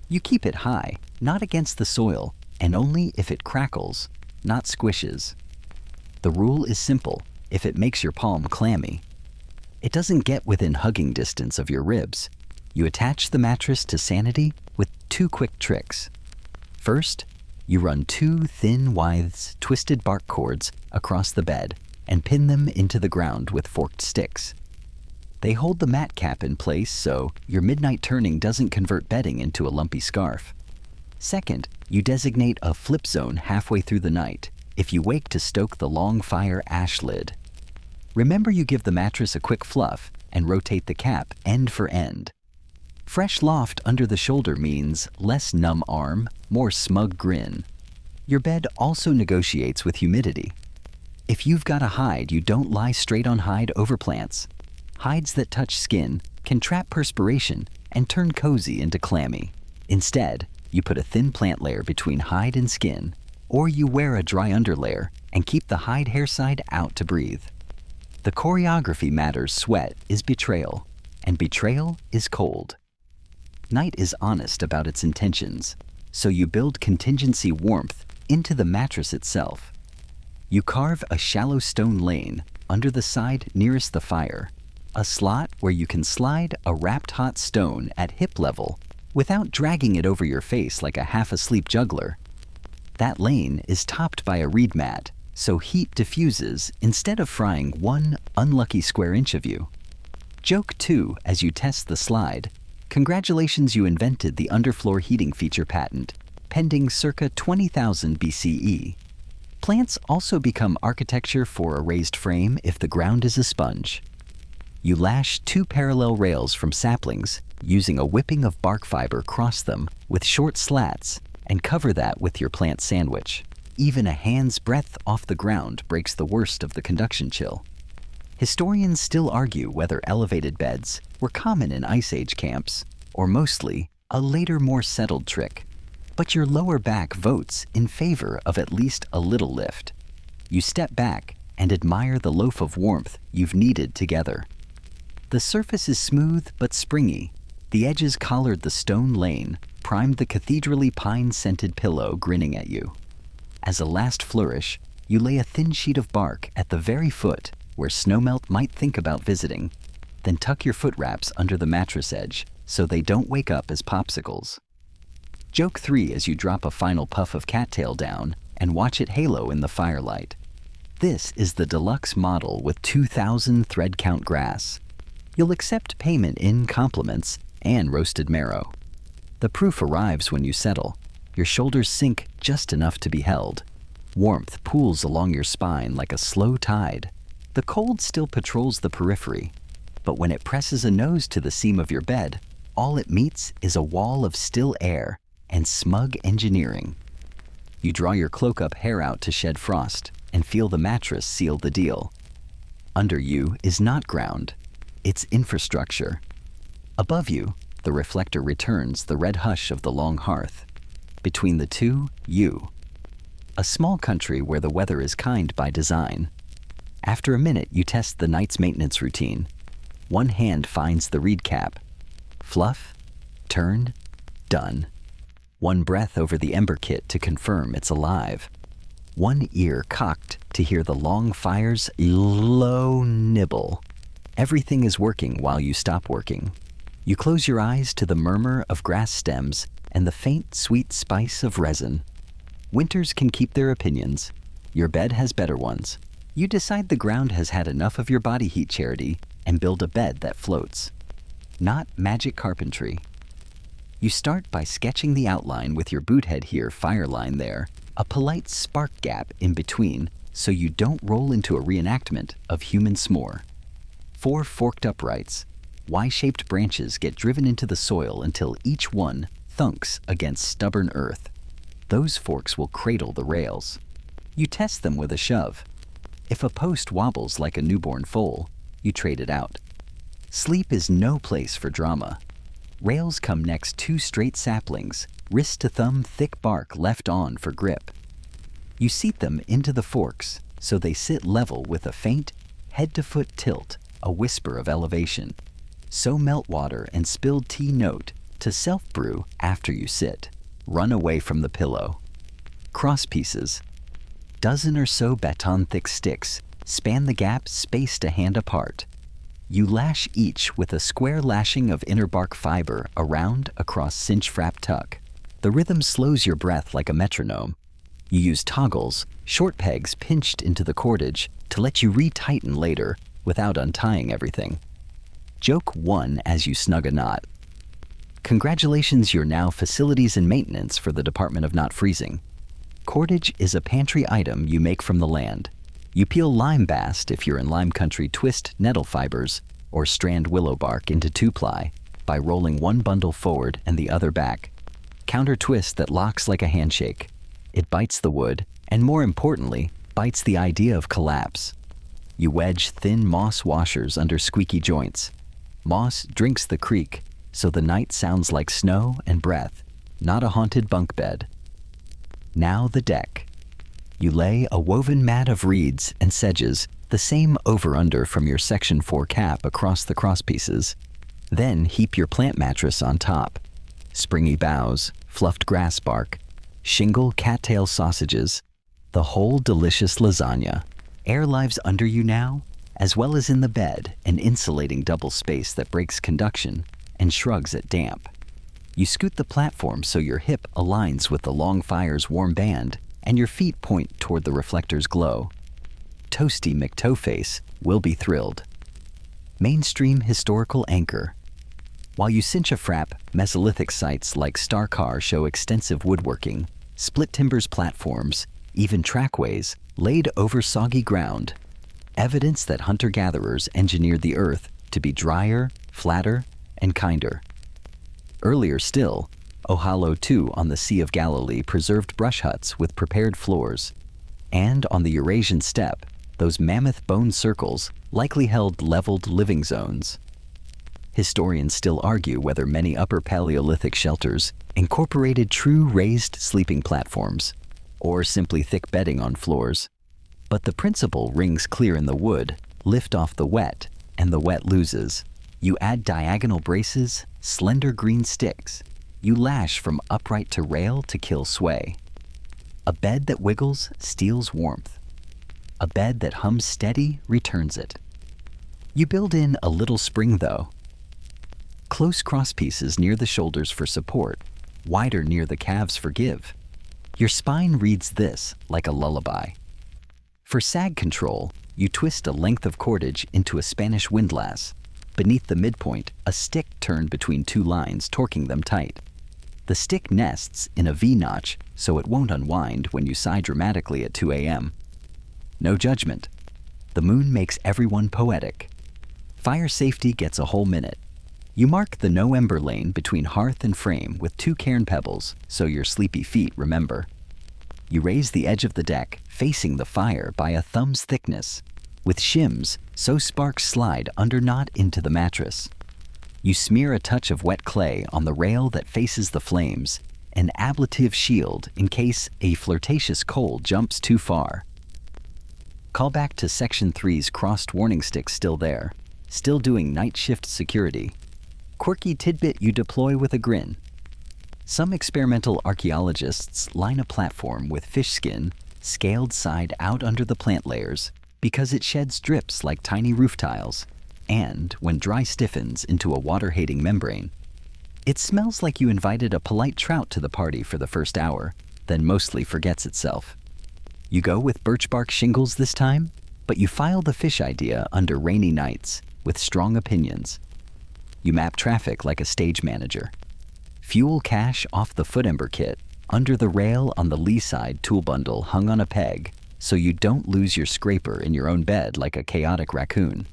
S1: You keep it high, not against the soil, and only if it crackles, not squishes. The rule is simple: if it makes your palm clammy. It doesn't get within hugging distance of your ribs. You attach the mattress to sanity with 2 quick tricks. First, you run 2 thin withes, twisted bark cords across the bed and pin them into the ground with forked sticks. They hold the mat cap in place so your midnight turning doesn't convert bedding into a lumpy scarf. Second, you designate a flip zone halfway through the night if you wake to stoke the long fire ash lid. Remember, you give the mattress a quick fluff and rotate the cap end for end. Fresh loft under the shoulder means less numb arm, more smug grin. Your bed also negotiates with humidity. If you've got a hide, you don't lie straight on hide over plants. Hides that touch skin can trap perspiration and turn cozy into clammy. Instead, you put a thin plant layer between hide and skin, or you wear a dry underlayer and keep the hide hair side out to breathe. The choreography matters. Sweat is betrayal, and betrayal is cold. Night is honest about its intentions, so you build contingency warmth into the mattress itself. You carve a shallow stone lane under the side nearest the fire, a slot where you can slide a wrapped hot stone at hip level without dragging it over your face like a half-asleep juggler. That lane is topped by a reed mat, so heat diffuses instead of frying 1 unlucky square inch of you. Joke 2 as you test the slide: congratulations, you invented the underfloor heating feature patent, pending circa 20,000 BCE. Plants also become architecture for a raised frame if the ground is a sponge. You lash 2 parallel rails from saplings, using a whipping of bark fiber cross them with short slats, and cover that with your plant sandwich. Even a hand's breadth off the ground breaks the worst of the conduction chill. Historians still argue whether elevated beds were common in Ice Age camps, or mostly a later, more settled trick. But your lower back votes in favor of at least a little lift. You step back and admire the loaf of warmth you've kneaded together. The surface is smooth but springy. The edges collared the stone lane, primed the cathedraly pine-scented pillow grinning at you. As a last flourish, you lay a thin sheet of bark at the very foot where snowmelt might think about visiting, then tuck your foot wraps under the mattress edge so they don't wake up as popsicles. Joke 3 as you drop a final puff of cattail down and watch it halo in the firelight. This is the deluxe model with 2,000 thread count grass. You'll accept payment in compliments and roasted marrow. The proof arrives when you settle. Your shoulders sink just enough to be held. Warmth pools along your spine like a slow tide. The cold still patrols the periphery, but when it presses a nose to the seam of your bed, all it meets is a wall of still air and smug engineering. You draw your cloak-up hair out to shed frost and feel the mattress seal the deal. Under you is not ground, it's infrastructure. Above you, the reflector returns the red hush of the long hearth. Between the two, you. A small country where the weather is kind by design. After a minute, you test the night's maintenance routine. One hand finds the reed cap. Fluff, turn, done. One breath over the ember kit to confirm it's alive. One ear cocked to hear the long fire's low nibble. Everything is working while you stop working. You close your eyes to the murmur of grass stems and the faint, sweet spice of resin. Winters can keep their opinions. Your bed has better ones. You decide the ground has had enough of your body heat charity and build a bed that floats. Not magic carpentry. You start by sketching the outline with your boot head here, fire line there, a polite spark gap in between so you don't roll into a reenactment of human s'more. 4 forked uprights. Y-shaped branches get driven into the soil until each one thunks against stubborn earth. Those forks will cradle the rails. You test them with a shove. If a post wobbles like a newborn foal, you trade it out. Sleep is no place for drama. Rails come next 2 straight saplings, wrist to thumb thick bark left on for grip. You seat them into the forks so they sit level with a faint, head-to-foot tilt, a whisper of elevation. So meltwater and spilled tea note to self-brew after you sit. Run away from the pillow. Cross pieces. Dozen or so baton-thick sticks span the gap spaced a hand apart. You lash each with a square lashing of inner bark fiber around across cinch frap tuck. The rhythm slows your breath like a metronome. You use toggles, short pegs pinched into the cordage to let you retighten later without untying everything. Joke 1 as you snug a knot. Congratulations, you're now facilities and maintenance for the Department of Not Freezing. Cordage is a pantry item you make from the land. You peel lime bast if you're in lime country, twist nettle fibers or strand willow bark into 2-ply by rolling one bundle forward and the other back. Counter twist that locks like a handshake. It bites the wood and, more importantly, bites the idea of collapse. You wedge thin moss washers under squeaky joints. Moss drinks the creak, so the night sounds like snow and breath, not a haunted bunk bed. Now the deck. You lay a woven mat of reeds and sedges, the same over-under from your Section 4 cap across the crosspieces. Then heap your plant mattress on top. Springy boughs, fluffed grass bark, shingle cattail sausages, the whole delicious lasagna. Air lives under you now, as well as in the bed, an insulating double space that breaks conduction and shrugs at damp. You scoot the platform so your hip aligns with the long fire's warm band and your feet point toward the reflector's glow. Toasty McToeface will be thrilled. Mainstream historical anchor. While you cinch a frap, Mesolithic sites like Starcar show extensive woodworking, split timbers platforms, even trackways laid over soggy ground. Evidence that hunter-gatherers engineered the earth to be drier, flatter, and kinder. Earlier still, Ohalo II on the Sea of Galilee preserved brush huts with prepared floors. And on the Eurasian steppe, those mammoth-bone circles likely held leveled living zones. Historians still argue whether many Upper Paleolithic shelters incorporated true raised sleeping platforms, or simply thick bedding on floors. But the principle rings clear in the wood: lift off the wet, and the wet loses. You add diagonal braces, slender green sticks. You lash from upright to rail to kill sway. A bed that wiggles steals warmth. A bed that hums steady returns it. You build in a little spring though. Close crosspieces near the shoulders for support, wider near the calves for give. Your spine reads this like a lullaby. For sag control, you twist a length of cordage into a Spanish windlass. Beneath the midpoint, a stick turned between 2 lines, torquing them tight. The stick nests in a V-notch, so it won't unwind when you sigh dramatically at 2 a.m. No judgment. The moon makes everyone poetic. Fire safety gets a whole minute. You mark the no-ember lane between hearth and frame with 2 cairn pebbles, so your sleepy feet remember. You raise the edge of the deck, facing the fire by a thumb's thickness, with shims so sparks slide under knot into the mattress. You smear a touch of wet clay on the rail that faces the flames, an ablative shield in case a flirtatious coal jumps too far. Call back to Section 3's crossed warning stick still there, still doing night shift security. Quirky tidbit you deploy with a grin. Some experimental archaeologists line a platform with fish skin, scaled side out under the plant layers, because it sheds drips like tiny roof tiles. and, when dry stiffens into a water-hating membrane, it smells like you invited a polite trout to the party for the first hour, then mostly forgets itself. You go with birch bark shingles this time, but you file the fish idea under rainy nights with strong opinions. You map traffic like a stage manager. Fuel cache off the foot ember kit under the rail on the lee side tool bundle hung on a peg so you don't lose your scraper in your own bed like a chaotic raccoon.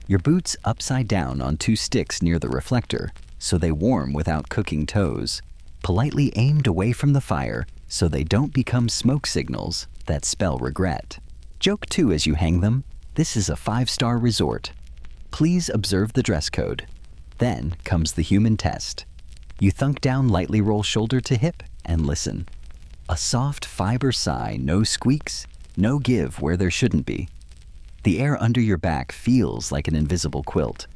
S1: Your boots upside down on 2 sticks near the reflector so they warm without cooking toes, politely aimed away from the fire so they don't become smoke signals that spell regret. Joke too as you hang them, this is a 5-star resort. Please observe the dress code. Then comes the human test. You thunk down, lightly roll shoulder to hip, and listen. A soft fiber sigh, no squeaks, no give where there shouldn't be. The air under your back feels like an invisible quilt.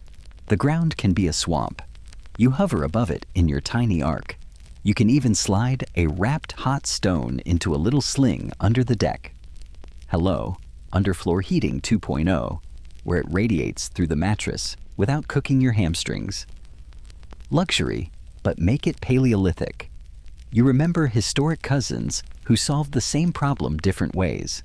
S1: The ground can be a swamp. You hover above it in your tiny arc. You can even slide a wrapped hot stone into a little sling under the deck. Hello, underfloor heating 2.0, where it radiates through the mattress without cooking your hamstrings. Luxury, but make it Paleolithic. You remember historic cousins who solved the same problem different ways.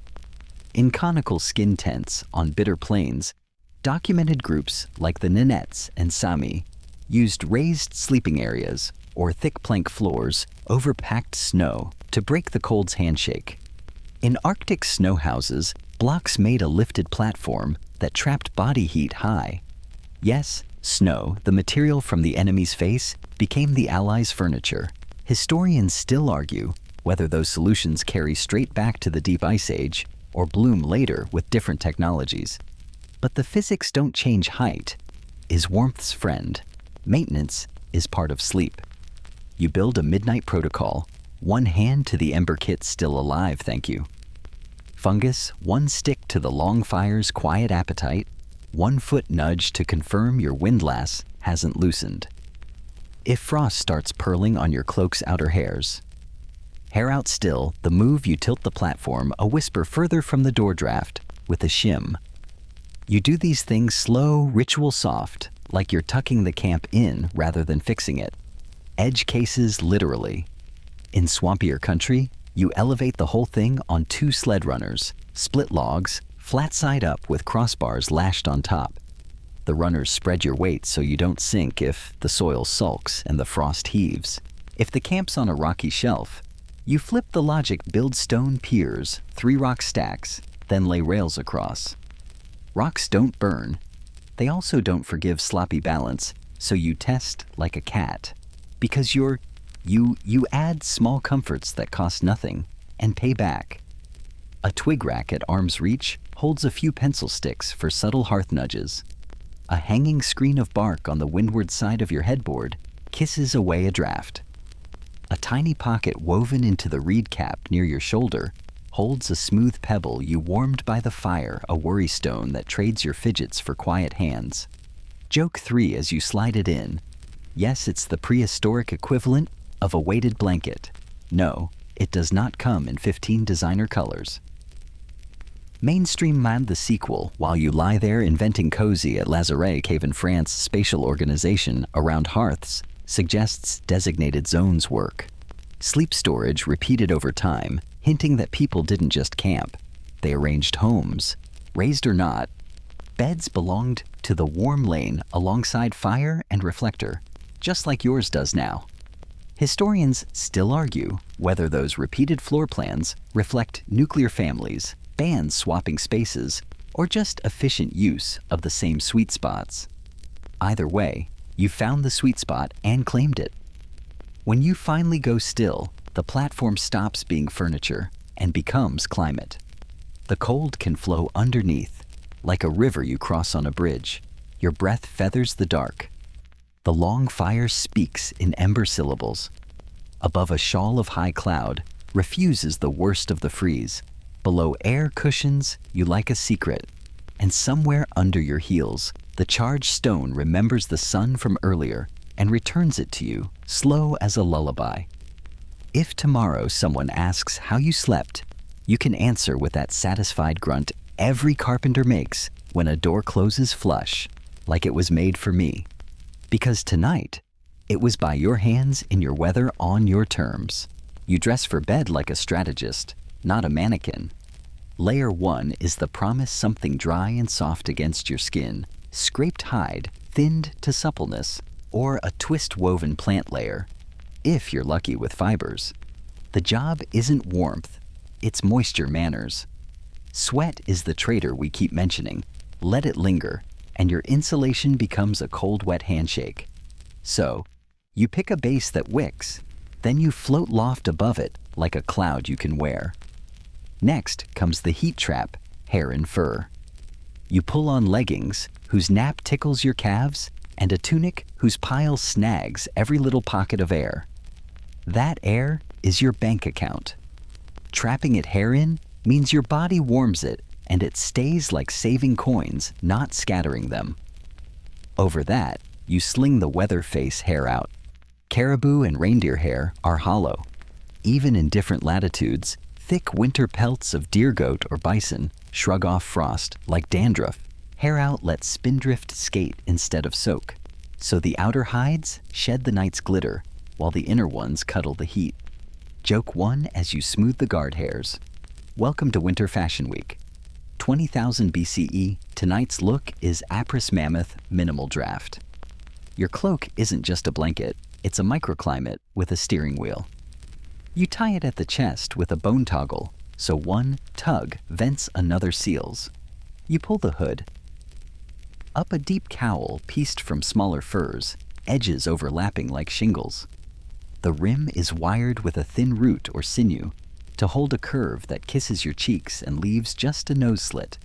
S1: In conical skin tents on bitter plains, documented groups like the Ninettes and Sami used raised sleeping areas or thick plank floors over packed snow to break the cold's handshake. In Arctic snow houses, blocks made a lifted platform that trapped body heat high. Yes, snow, the material from the enemy's face, became the Allies' furniture. Historians still argue whether those solutions carry straight back to the Deep Ice Age or bloom later with different technologies. But the physics don't change. Height is warmth's friend. Maintenance is part of sleep. You build a midnight protocol, one hand to the ember kit still alive, thank you. Fungus, one stick to the long fire's quiet appetite, 1 foot nudge to confirm your windlass hasn't loosened. If frost starts purling on your cloak's outer hairs, hair out still, the move you tilt the platform a whisper further from the door draft with a shim. You do these things slow, ritual soft, like you're tucking the camp in rather than fixing it. Edge cases literally. In swampier country, you elevate the whole thing on 2 sled runners, split logs, flat side up with crossbars lashed on top. The runners spread your weight so you don't sink if the soil sulks and the frost heaves. If the camp's on a rocky shelf, you flip the logic, build stone piers, 3 rock stacks, then lay rails across. Rocks don't burn. They also don't forgive sloppy balance, so you test like a cat. Because you add small comforts that cost nothing and pay back. A twig rack at arm's reach holds a few pencil sticks for subtle hearth nudges. A hanging screen of bark on the windward side of your headboard kisses away a draft. A tiny pocket woven into the reed cap near your shoulder holds a smooth pebble you warmed by the fire, a worry stone that trades your fidgets for quiet hands. Joke 3 as you slide it in. Yes, it's the prehistoric equivalent of a weighted blanket. No, it does not come in 15 designer colors. Mainstream Man the sequel, while you lie there inventing cozy at Lazare Cave in France spatial organization around hearths, suggests designated zones work. Sleep storage repeated over time, hinting that people didn't just camp. They arranged homes. Raised or not, beds belonged to the warm lane alongside fire and reflector, just like yours does now. Historians still argue whether those repeated floor plans reflect nuclear families, bands swapping spaces, or just efficient use of the same sweet spots. Either way, you found the sweet spot and claimed it. When you finally go still, the platform stops being furniture and becomes climate. The cold can flow underneath, like a river you cross on a bridge. Your breath feathers the dark. The long fire speaks in ember syllables. Above a shawl of high cloud, refuses the worst of the freeze. Below air cushions, you like a secret. And somewhere under your heels, the charged stone remembers the sun from earlier and returns it to you, slow as a lullaby. If tomorrow someone asks how you slept, you can answer with that satisfied grunt every carpenter makes when a door closes flush, like it was made for me. Because tonight, it was by your hands in your weather on your terms. You dress for bed like a strategist, not a mannequin. Layer 1 is the promise something dry and soft against your skin, scraped hide, thinned to suppleness, or a twist-woven plant layer, if you're lucky with fibers. The job isn't warmth, it's moisture manners. Sweat is the traitor we keep mentioning. Let it linger, and your insulation becomes a cold, wet handshake. So, you pick a base that wicks, then you float loft above it like a cloud you can wear. Next comes the heat trap, hair and fur. You pull on leggings whose nap tickles your calves and a tunic whose pile snags every little pocket of air. That air is your bank account. Trapping it hair in means your body warms it and it stays like saving coins, not scattering them. Over that, you sling the weather face hair out. Caribou and reindeer hair are hollow. Even in different latitudes, thick winter pelts of deer, goat, or bison shrug off frost like dandruff. Hair out lets spindrift skate instead of soak. So the outer hides shed the night's glitter, while the inner ones cuddle the heat. Joke 1 as you smooth the guard hairs. Welcome to Winter Fashion Week. 20,000 BCE, tonight's look is Apris Mammoth Minimal Draft. Your cloak isn't just a blanket, it's a microclimate with a steering wheel. You tie it at the chest with a bone toggle, so one tug vents another seals. You pull the hood. Up a deep cowl pieced from smaller furs, edges overlapping like shingles. The rim is wired with a thin root or sinew to hold a curve that kisses your cheeks and leaves just a nose slit.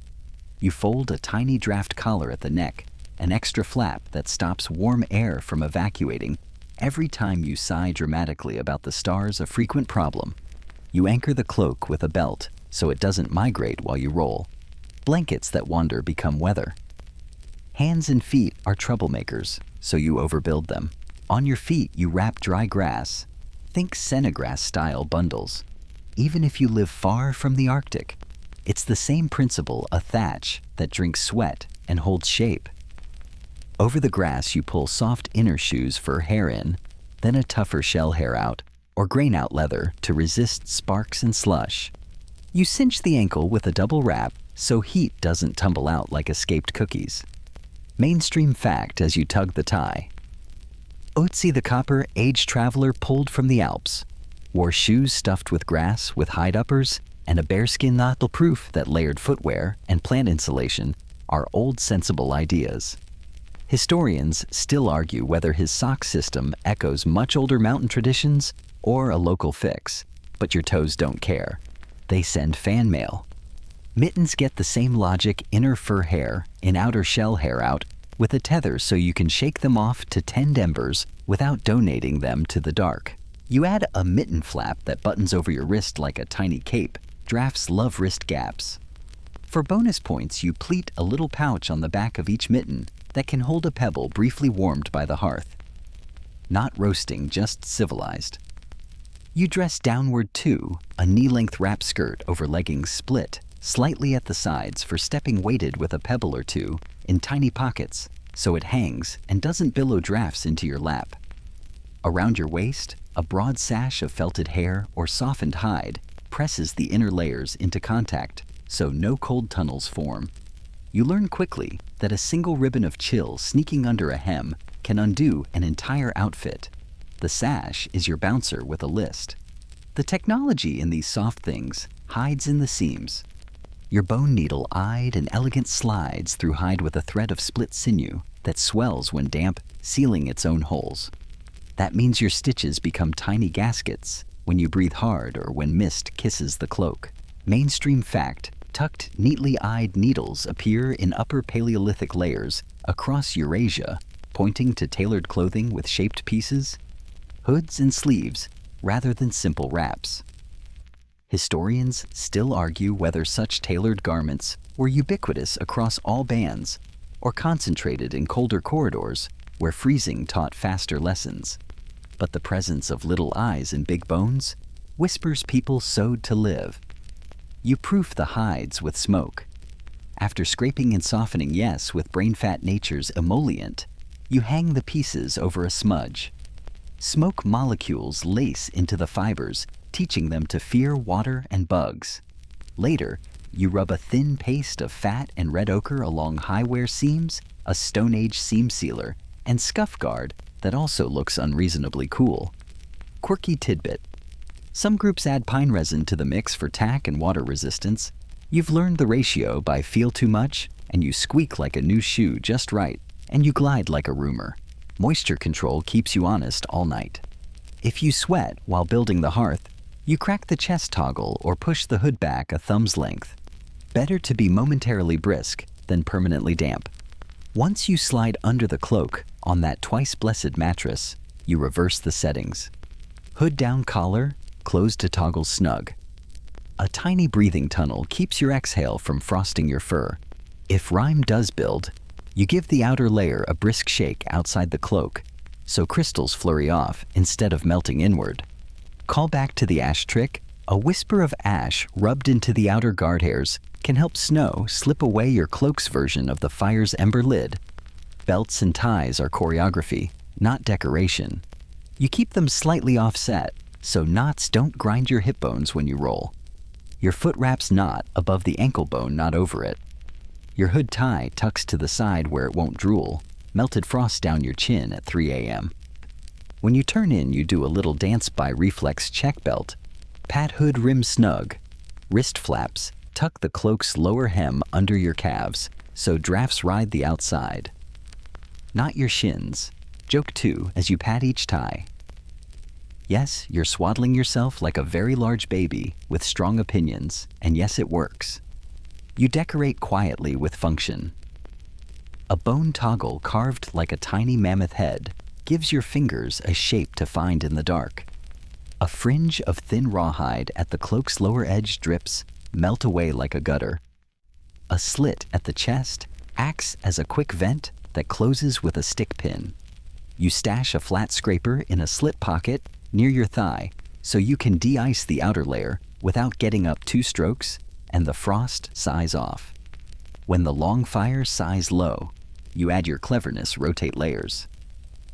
S1: You fold a tiny draft collar at the neck, an extra flap that stops warm air from evacuating. Every time you sigh dramatically about the stars, a frequent problem. You anchor the cloak with a belt so it doesn't migrate while you roll. Blankets that wander become weather. Hands and feet are troublemakers, so you overbuild them. On your feet, you wrap dry grass. Think Senegrass-style bundles. Even if you live far from the Arctic, it's the same principle, a thatch that drinks sweat and holds shape. Over the grass, you pull soft inner shoes for hair in, then a tougher shell hair out, or grain out leather to resist sparks and slush. You cinch the ankle with a double wrap so heat doesn't tumble out like escaped cookies. Mainstream fact as you tug the tie. Otzi the copper, aged traveler pulled from the Alps, wore shoes stuffed with grass with hide uppers and a bearskin knottle, proof that layered footwear and plant insulation are old sensible ideas. Historians still argue whether his sock system echoes much older mountain traditions or a local fix, but your toes don't care. They send fan mail. Mittens get the same logic, inner fur hair in outer shell hair out with a tether so you can shake them off to tend embers without donating them to the dark. You add a mitten flap that buttons over your wrist like a tiny cape. Drafts love wrist gaps. For bonus points, you pleat a little pouch on the back of each mitten that can hold a pebble briefly warmed by the hearth. Not roasting, just civilized. You dress downward too, a knee-length wrap skirt over leggings split slightly at the sides for stepping weighted with a pebble or two in tiny pockets so it hangs and doesn't billow drafts into your lap. Around your waist, a broad sash of felted hair or softened hide presses the inner layers into contact so no cold tunnels form. You learn quickly that a single ribbon of chill sneaking under a hem can undo an entire outfit. The sash is your bouncer with a list. The technology in these soft things hides in the seams. Your bone needle eyed and elegant slides through hide with a thread of split sinew that swells when damp, sealing its own holes. That means your stitches become tiny gaskets when you breathe hard or when mist kisses the cloak. Mainstream fact, tucked, neatly eyed needles appear in upper Paleolithic layers across Eurasia, pointing to tailored clothing with shaped pieces, hoods and sleeves, rather than simple wraps. Historians still argue whether such tailored garments were ubiquitous across all bands or concentrated in colder corridors where freezing taught faster lessons. But the presence of little eyes and big bones whispers people sewed to live. You proof the hides with smoke. After scraping and softening yes with brain fat nature's emollient, you hang the pieces over a smudge. Smoke molecules lace into the fibers, teaching them to fear water and bugs. Later, you rub a thin paste of fat and red ochre along high-wear seams, a Stone Age seam sealer, and scuff guard that also looks unreasonably cool. Quirky tidbit. Some groups add pine resin to the mix for tack and water resistance. You've learned the ratio by feel too much, and you squeak like a new shoe just right, and you glide like a rumor. Moisture control keeps you honest all night. If you sweat while building the hearth, you crack the chest toggle or push the hood back a thumb's length. Better to be momentarily brisk than permanently damp. Once you slide under the cloak on that twice-blessed mattress, you reverse the settings. Hood down collar, closed to toggle snug. A tiny breathing tunnel keeps your exhale from frosting your fur. If rime does build, you give the outer layer a brisk shake outside the cloak, so crystals flurry off instead of melting inward. Call back to the ash trick. A whisper of ash rubbed into the outer guard hairs can help snow slip away your cloak's version of the fire's ember lid. Belts and ties are choreography, not decoration. You keep them slightly offset, so knots don't grind your hip bones when you roll. Your foot wraps knot above the ankle bone, not over it. Your hood tie tucks to the side where it won't drool, melted frost down your chin at 3 a.m. When you turn in, you do a little dance by reflex check belt. Pat hood rim snug. Wrist flaps tuck the cloak's lower hem under your calves, so drafts ride the outside. Not your shins. Joke 2 as you pat each tie. Yes, you're swaddling yourself like a very large baby with strong opinions, and yes, it works. You decorate quietly with function. A bone toggle carved like a tiny mammoth head gives your fingers a shape to find in the dark. A fringe of thin rawhide at the cloak's lower edge drips, melt away like a gutter. A slit at the chest acts as a quick vent that closes with a stick pin. You stash a flat scraper in a slit pocket near your thigh so you can de-ice the outer layer without getting up 2 strokes and the frost sighs off. When the long fire sighs low, you add your cleverness, rotate layers.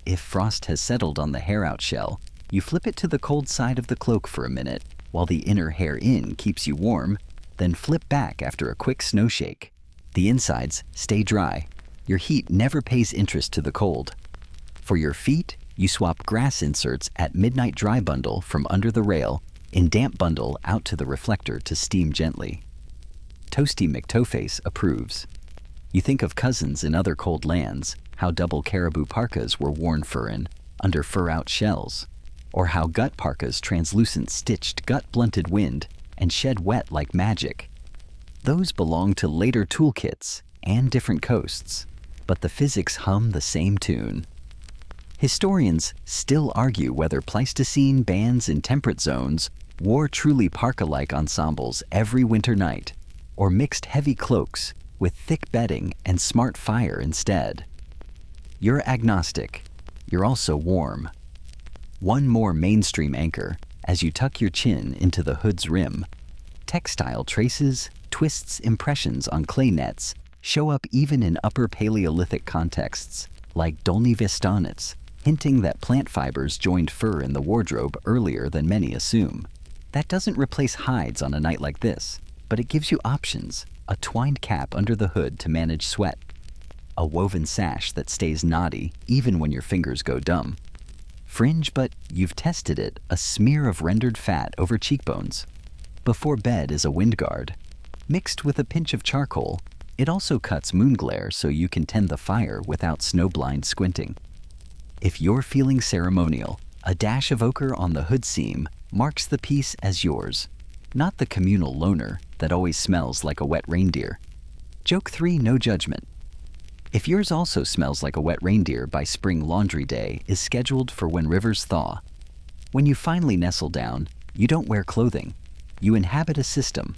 S1: If frost has settled on the hair out shell, you flip it to the cold side of the cloak for a minute while the inner hair in keeps you warm, then flip back after a quick snow shake. The insides stay dry. Your heat never pays interest to the cold. For your feet, you swap grass inserts at midnight dry bundle from under the rail in damp bundle out to the reflector to steam gently. Toasty McToeface approves. You think of cousins in other cold lands, how double caribou parkas were worn fur-in under fur-out shells, or how gut parkas translucent stitched gut-blunted wind and shed wet like magic. Those belong to later toolkits and different coasts, but the physics hum the same tune. Historians still argue whether Pleistocene bands in temperate zones wore truly parka-like ensembles every winter night, or mixed heavy cloaks with thick bedding and smart fire instead. You're agnostic. You're also warm. One more mainstream anchor as you tuck your chin into the hood's rim. Textile traces, twists, impressions on clay nets show up even in upper Paleolithic contexts, like Dolny Vistonets, hinting that plant fibers joined fur in the wardrobe earlier than many assume. That doesn't replace hides on a night like this, but it gives you options. A twined cap under the hood to manage sweat. A woven sash that stays knotty even when your fingers go dumb. Fringe, but you've tested it, a smear of rendered fat over cheekbones. Before bed is a wind guard. Mixed with a pinch of charcoal, it also cuts moon glare so you can tend the fire without snowblind squinting. If you're feeling ceremonial, a dash of ochre on the hood seam marks the piece as yours, not the communal loner that always smells like a wet reindeer. Joke 3, no judgment. If yours also smells like a wet reindeer by spring laundry day is scheduled for when rivers thaw. When you finally nestle down, you don't wear clothing. You inhabit a system.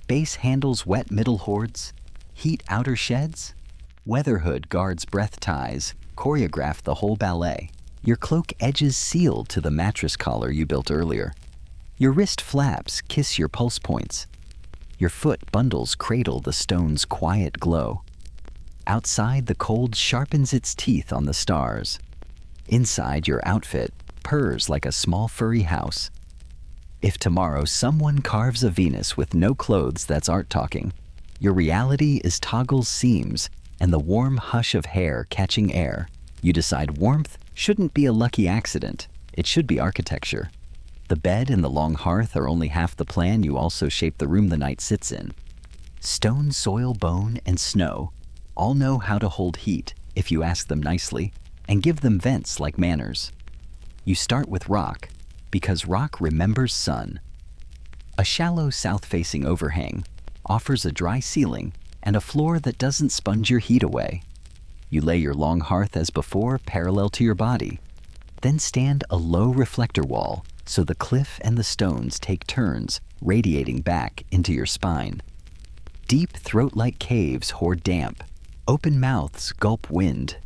S1: Base handles wet middle hordes, heat outer sheds. Weatherhood guards breath ties, choreograph the whole ballet. Your cloak edges sealed to the mattress collar you built earlier. Your wrist flaps kiss your pulse points. Your foot bundles cradle the stone's quiet glow. Outside, the cold sharpens its teeth on the stars. Inside, your outfit purrs like a small furry house. If tomorrow someone carves a Venus with no clothes, that's art talking. Your reality is toggles seams and the warm hush of hair catching air. You decide warmth shouldn't be a lucky accident. It should be architecture. The bed and the long hearth are only half the plan. You also shape the room the night sits in. Stone, soil, bone, and snow all know how to hold heat if you ask them nicely and give them vents like manners. You start with rock because rock remembers sun. A shallow south-facing overhang offers a dry ceiling and a floor that doesn't sponge your heat away. You lay your long hearth as before, parallel to your body. Then stand a low reflector wall so the cliff and the stones take turns radiating back into your spine. Deep throat-like caves hoard damp. Open mouths gulp wind.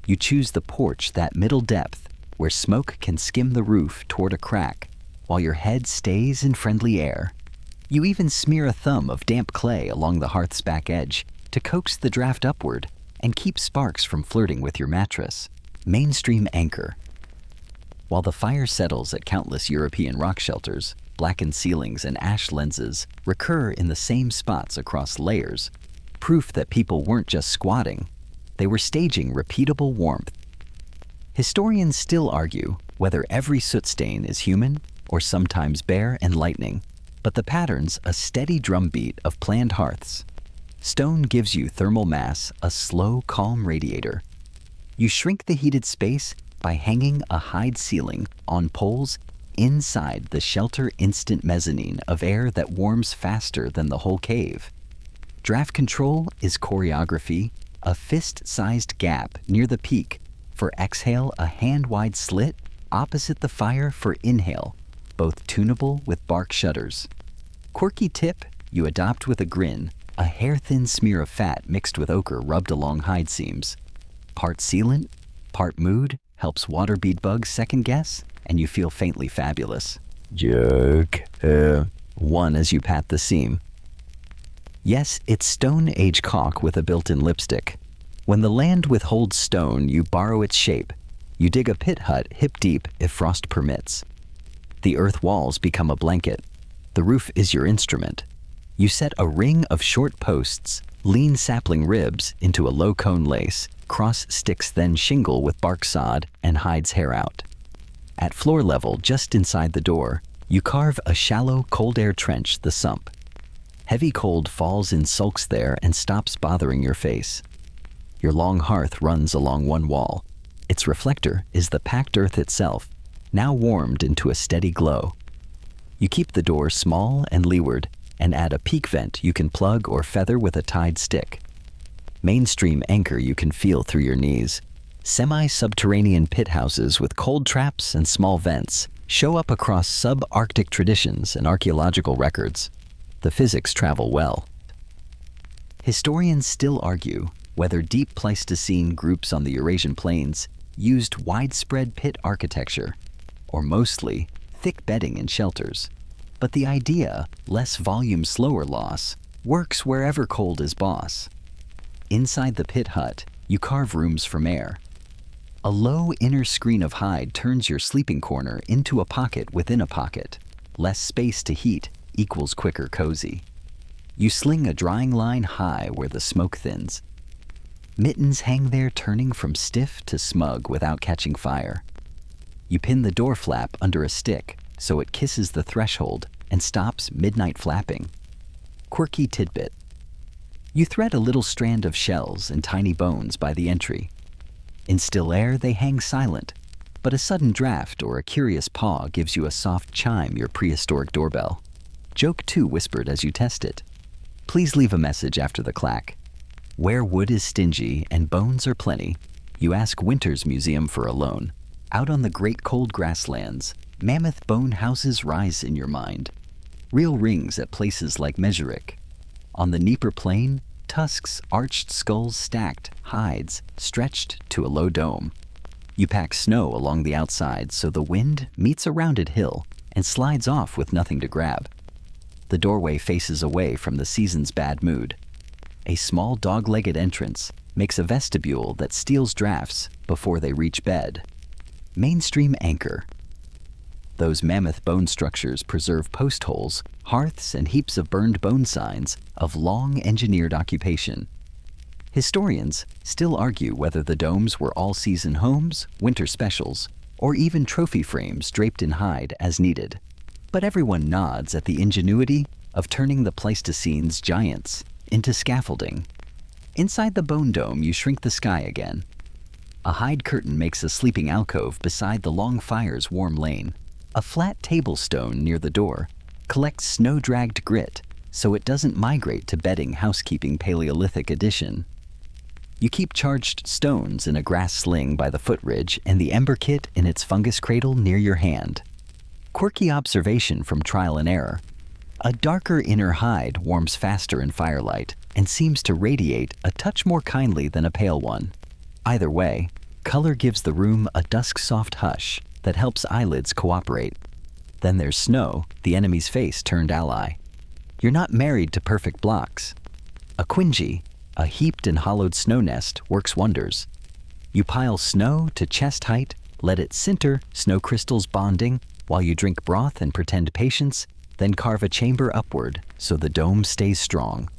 S1: You choose the porch, that middle depth where smoke can skim the roof toward a crack while your head stays in friendly air. You even smear a thumb of damp clay along the hearth's back edge to coax the draft upward and keep sparks from flirting with your mattress. Mainstream anchor. While the fire settles at countless European rock shelters, blackened ceilings and ash lenses recur in the same spots across layers, proof that people weren't just squatting, they were staging repeatable warmth. Historians still argue whether every soot stain is human or sometimes bear and lightning, but the pattern's a steady drumbeat of planned hearths. Stone gives you thermal mass, a slow, calm radiator. You shrink the heated space by hanging a hide ceiling on poles inside the shelter instant mezzanine of air that warms faster than the whole cave. Draft control is choreography, a fist-sized gap near the peak. For exhale, a hand-wide slit opposite the fire for inhale, both tunable with bark shutters. Quirky tip you adopt with a grin, a hair-thin smear of fat mixed with ochre rubbed along hide seams. Part sealant, part mood, helps water bead bugs second guess, and you feel faintly fabulous. Joke. One as you pat the seam. Yes, it's Stone Age caulk with a built-in lipstick. When the land withholds stone, you borrow its shape. You dig a pit hut hip-deep if frost permits. The earth walls become a blanket. The roof is your instrument. You set a ring of short posts, lean sapling ribs into a low cone lace, cross sticks then shingle with bark sod and hides hair out. At floor level, just inside the door, you carve a shallow cold air trench, the sump. Heavy cold falls in sulks there and stops bothering your face. Your long hearth runs along one wall. Its reflector is the packed earth itself, now warmed into a steady glow. You keep the door small and leeward and add a peak vent you can plug or feather with a tied stick. Mainstream anchor you can feel through your knees. Semi-subterranean pit houses with cold traps and small vents show up across sub-Arctic traditions and archaeological records. The physics travel well. Historians still argue whether deep Pleistocene groups on the Eurasian plains used widespread pit architecture, or mostly thick bedding and shelters. But the idea, less volume, slower loss, works wherever cold is boss. Inside the pit hut, you carve rooms from air. A low inner screen of hide turns your sleeping corner into a pocket within a pocket. Less space to heat equals quicker cozy. You sling a drying line high where the smoke thins. Mittens hang there turning from stiff to smug without catching fire. You pin the door flap under a stick so it kisses the threshold and stops midnight flapping. Quirky tidbit. You thread a little strand of shells and tiny bones by the entry. In still air, they hang silent, but a sudden draft or a curious paw gives you a soft chime, your prehistoric doorbell. Joke 2 whispered as you test it. Please leave a message after the clack. Where wood is stingy and bones are plenty, you ask Winter's Museum for a loan. Out on the great cold grasslands, mammoth-bone houses rise in your mind. Real rings at places like Mezherik. On the Dnieper plain, tusks, arched skulls stacked, hides stretched to a low dome. You pack snow along the outside so the wind meets a rounded hill and slides off with nothing to grab. the doorway faces away from the season's bad mood. A small dog-legged entrance makes a vestibule that steals drafts before they reach bed. Mainstream anchor. Those mammoth bone structures preserve post holes, hearths, and heaps of burned bone signs of long engineered occupation. Historians still argue whether the domes were all-season homes, winter specials, or even trophy frames draped in hide as needed. But everyone nods at the ingenuity of turning the Pleistocene's giants into scaffolding. Inside the bone dome, you shrink the sky again. A hide curtain makes a sleeping alcove beside the long fire's warm lane. A flat table stone near the door collects snow-dragged grit so it doesn't migrate to bedding housekeeping Paleolithic edition. You keep charged stones in a grass sling by the footridge and the ember kit in its fungus cradle near your hand. Quirky observation from trial and error. A darker inner hide warms faster in firelight and seems to radiate a touch more kindly than a pale one. Either way, color gives the room a dusk-soft hush that helps eyelids cooperate. Then there's snow, the enemy's face-turned ally. You're not married to perfect blocks. A quingy, a heaped and hollowed snow nest, works wonders. You pile snow to chest height, let it sinter, snow crystals bonding, while you drink broth and pretend patience, then carve a chamber upward so the dome stays strong.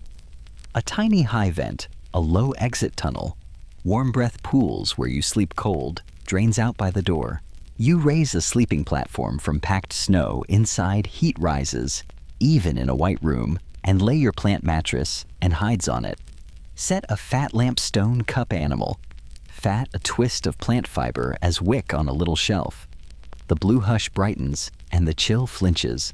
S1: A tiny high vent, a low exit tunnel, warm breath pools where you sleep cold, drains out by the door. You raise a sleeping platform from packed snow inside heat rises, even in a white room, and lay your plant mattress and hides on it. Set a fat lamp stone cup animal, fat a twist of plant fiber as wick on a little shelf. The blue hush brightens and the chill flinches.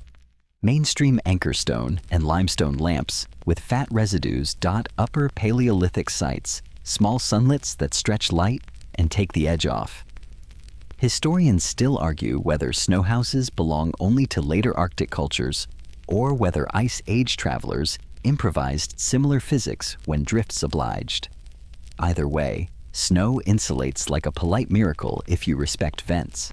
S1: Mainstream anchor stone and limestone lamps with fat residues dot upper Paleolithic sites, small sunlets that stretch light and take the edge off. Historians still argue whether snow houses belong only to later Arctic cultures or whether Ice Age travelers improvised similar physics when drifts obliged. Either way, snow insulates like a polite miracle if you respect vents.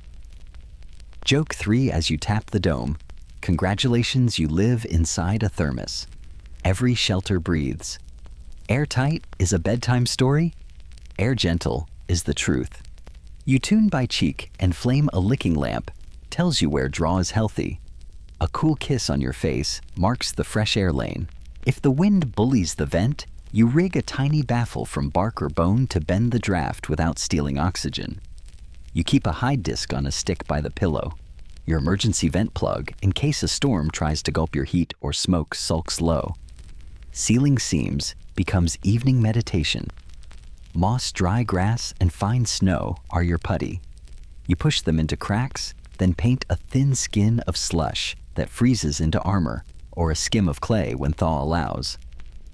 S1: Joke 3 as you tap the dome. Congratulations, you live inside a thermos. Every shelter breathes. Airtight is a bedtime story. Air gentle is the truth. You tune by cheek and flame a licking lamp tells you where draw is healthy. A cool kiss on your face marks the fresh air lane. If the wind bullies the vent, you rig a tiny baffle from bark or bone to bend the draft without stealing oxygen. You keep a hide disc on a stick by the pillow, your emergency vent plug in case a storm tries to gulp your heat or smoke sulks low. Sealing seams becomes evening meditation. Moss, dry grass, and fine snow are your putty. You push them into cracks, then paint a thin skin of slush that freezes into armor, or a skim of clay when thaw allows.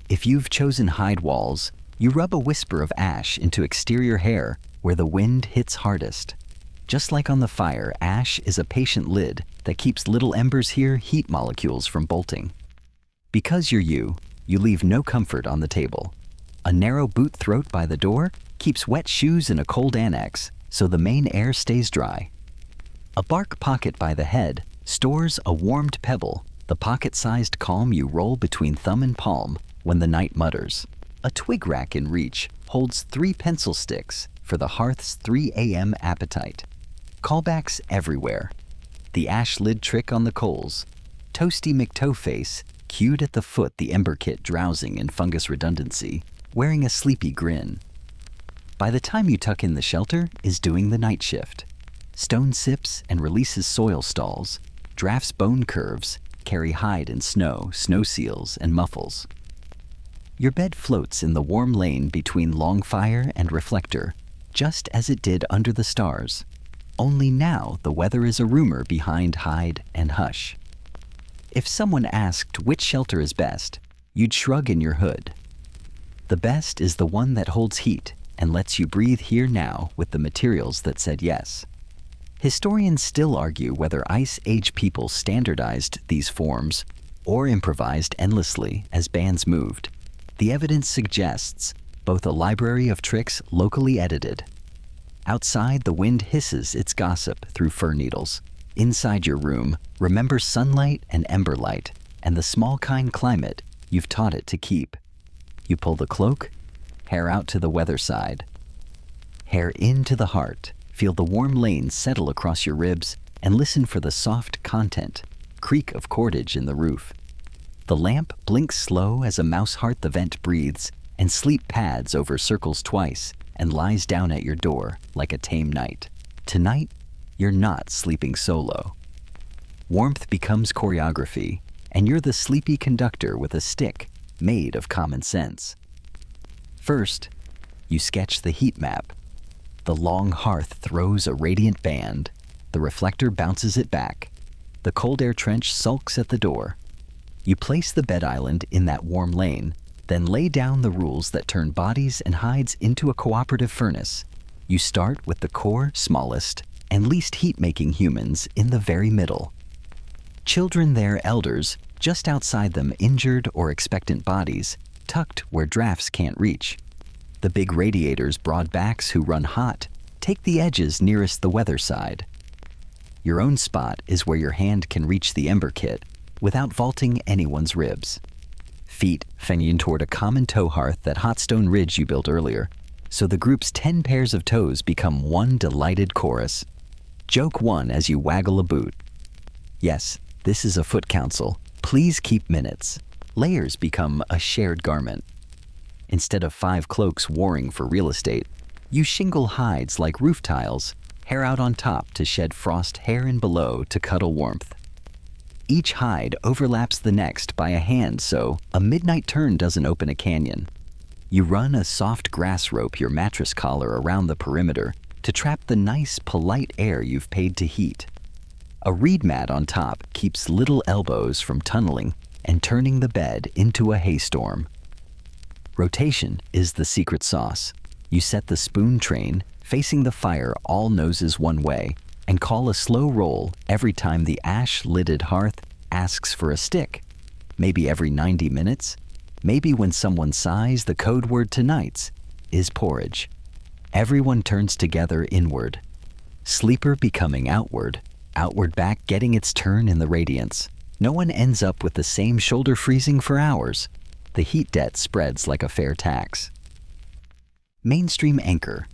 S1: If you've chosen hide walls, you rub a whisper of ash into exterior hair where the wind hits hardest. Just like on the fire, ash is a patient lid that keeps little embers here heat molecules from bolting. Because you're you leave no comfort on the table. A narrow boot throat by the door keeps wet shoes in a cold annex so the main air stays dry. A bark pocket by the head stores a warmed pebble, the pocket-sized calm you roll between thumb and palm when the night mutters. A twig rack in reach holds 3 pencil sticks for the hearth's 3 a.m. appetite. Callbacks everywhere. The ash lid trick on the coals. Toasty McToeface cued at the foot the ember kit drowsing in fungus redundancy, wearing a sleepy grin. By the time you tuck in the shelter is doing the night shift. Stone sips and releases soil stalls. Drafts bone curves, carry hide and snow seals, and muffles. Your bed floats in the warm lane between long fire and reflector, just as it did under the stars. Only now the weather is a rumor behind hide and hush. If someone asked which shelter is best, you'd shrug in your hood. The best is the one that holds heat and lets you breathe here now with the materials that said yes. Historians still argue whether Ice Age people standardized these forms or improvised endlessly as bands moved. The evidence suggests both a library of tricks locally edited. Outside, the wind hisses its gossip through fir needles. Inside your room, remember sunlight and ember light. and the small kind climate you've taught it to keep. You pull the cloak, hair out to the weather side. Hair into the heart, feel the warm lanes settle across your ribs, and listen for the soft content, creak of cordage in the roof. The lamp blinks slow as a mouse heart the vent breathes, and sleep pads over circles twice and lies down at your door like a tame knight. Tonight, you're not sleeping solo. Warmth becomes choreography, and you're the sleepy conductor with a stick made of common sense. First, you sketch the heat map. The long hearth throws a radiant band. The reflector bounces it back. The cold air trench sulks at the door. You place the bed island in that warm lane, then lay down the rules that turn bodies and hides into a cooperative furnace. You start with the core, smallest, and least heat-making humans in the very middle. Children, their elders, just outside them injured or expectant bodies, tucked where drafts can't reach. The big radiators' broad backs who run hot take the edges nearest the weather side. Your own spot is where your hand can reach the ember kit without vaulting anyone's ribs. Feet fingering toward a common toe hearth that hot stone ridge you built earlier, so the group's 10 pairs of toes become one delighted chorus. Joke one as you waggle a boot. Yes, this is a foot council. Please keep minutes. Layers become a shared garment. Instead of 5 cloaks warring for real estate, you shingle hides like roof tiles, hair out on top to shed frost, hair in below to cuddle warmth. Each hide overlaps the next by a hand so a midnight turn doesn't open a canyon. You run a soft grass rope your mattress collar around the perimeter to trap the nice, polite air you've paid to heat. A reed mat on top keeps little elbows from tunneling and turning the bed into a haystorm. Rotation is the secret sauce. You set the spoon train facing the fire all noses one way and call a slow roll every time the ash-lidded hearth asks for a stick. Maybe every 90 minutes. Maybe when someone sighs the code word to nights is porridge. Everyone turns together inward. Sleeper becoming outward. Outward back getting its turn in the radiance. No one ends up with the same shoulder freezing for hours. The heat debt spreads like a fair tax. Mainstream anchor.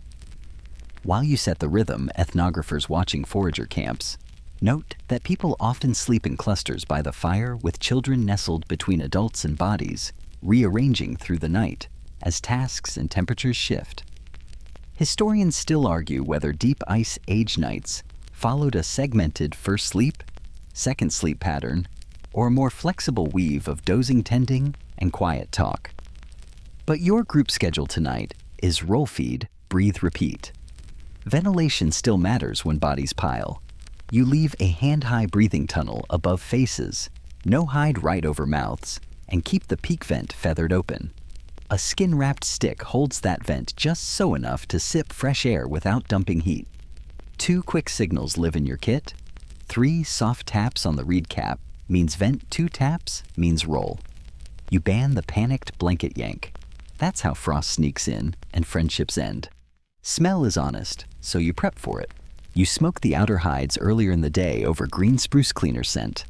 S1: While you set the rhythm, ethnographers watching forager camps note that people often sleep in clusters by the fire with children nestled between adults and bodies, rearranging through the night as tasks and temperatures shift. Historians still argue whether deep ice age nights followed a segmented first sleep, second sleep pattern, or a more flexible weave of dozing tending and quiet talk. But your group schedule tonight is roll feed, breathe, repeat. Ventilation still matters when bodies pile. You leave a hand-high breathing tunnel above faces, no hide right over mouths, and keep the peak vent feathered open. A skin-wrapped stick holds that vent just so enough to sip fresh air without dumping heat. 2 quick signals live in your kit. 3 soft taps on the reed cap means vent, 2 taps means roll. You ban the panicked blanket yank. That's how frost sneaks in and friendships end. Smell is honest, so you prep for it. You smoke the outer hides earlier in the day over green spruce cleaner scent.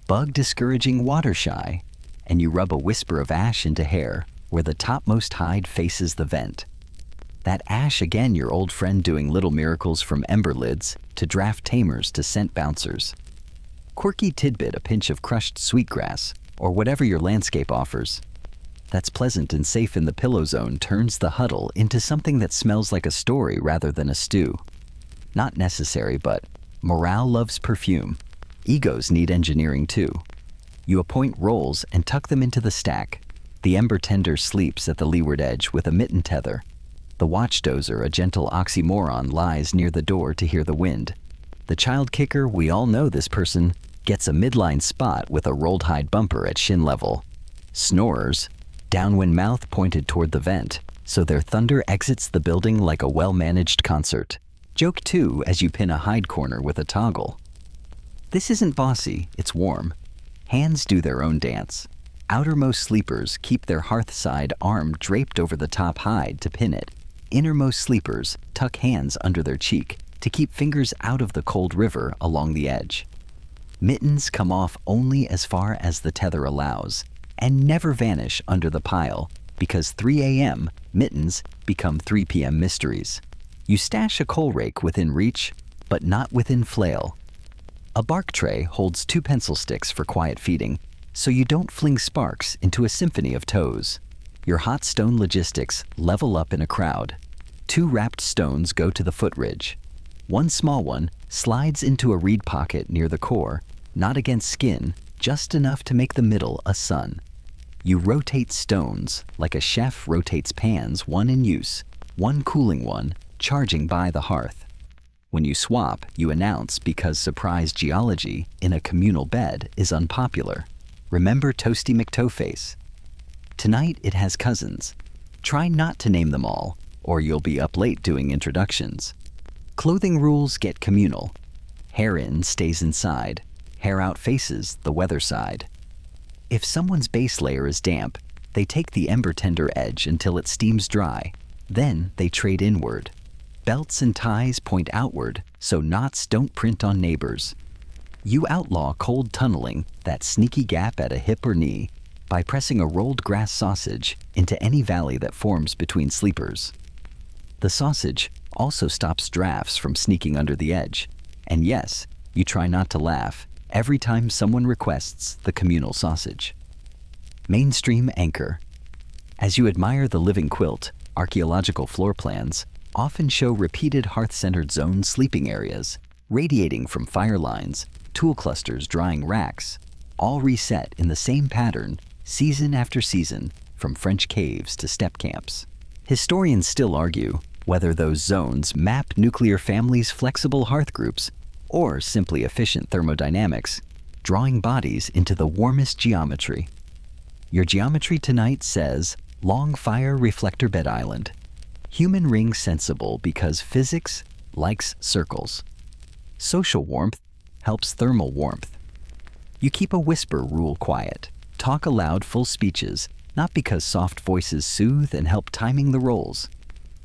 S1: Bug discouraging water shy, and you rub a whisper of ash into hair where the topmost hide faces the vent. That ash again your old friend doing little miracles from ember lids to draft tamers to scent bouncers. Quirky tidbit a pinch of crushed sweetgrass or whatever your landscape offers. That's pleasant and safe in the pillow zone turns the huddle into something that smells like a story rather than a stew. Not necessary, but morale loves perfume. Egos need engineering too. You appoint roles and tuck them into the stack. The ember tender sleeps at the leeward edge with a mitten tether. The watch dozer, a gentle oxymoron, lies near the door to hear the wind. The child kicker, we all know this person, gets a midline spot with a rolled hide bumper at shin level. Snorers, downwind mouth pointed toward the vent, so their thunder exits the building like a well-managed concert. Joke 2 as you pin a hide corner with a toggle. This isn't bossy, it's warm. Hands do their own dance. Outermost sleepers keep their hearthside arm draped over the top hide to pin it. Innermost sleepers tuck hands under their cheek to keep fingers out of the cold river along the edge. Mittens come off only as far as the tether allows and never vanish under the pile because 3 a.m. mittens become 3 p.m. mysteries. You stash a coal rake within reach, but not within flail. A bark tray holds 2 pencil sticks for quiet feeding, so you don't fling sparks into a symphony of toes. Your hot stone logistics level up in a crowd. 2 wrapped stones go to the footridge. 1 small one slides into a reed pocket near the core, not against skin, just enough to make the middle a sun. You rotate stones like a chef rotates pans, 1 in use, 1 cooling one, charging by the hearth. When you swap, you announce because surprise geology in a communal bed is unpopular. Remember Toasty McToeface? Tonight it has cousins. Try not to name them all, or you'll be up late doing introductions. Clothing rules get communal. Hair in stays inside. Hair out faces the weather side. If someone's base layer is damp, they take the ember tender edge until it steams dry. Then they trade inward. Belts and ties point outward so knots don't print on neighbors. You outlaw cold tunneling, that sneaky gap at a hip or knee, by pressing a rolled grass sausage into any valley that forms between sleepers. The sausage also stops drafts from sneaking under the edge. And yes, you try not to laugh every time someone requests the communal sausage. Mainstream anchor. As you admire the living quilt, archaeological floor plans often show repeated hearth-centered zone sleeping areas, radiating from fire lines, tool clusters drying racks, all reset in the same pattern, season after season, from French caves to step camps. Historians still argue whether those zones map nuclear families' flexible hearth groups or simply efficient thermodynamics, drawing bodies into the warmest geometry. Your geometry tonight says, long fire reflector bed island. Human ring sensible because physics likes circles. Social warmth helps thermal warmth. You keep a whisper rule quiet. Talk aloud full speeches, not because soft voices soothe and help timing the roles.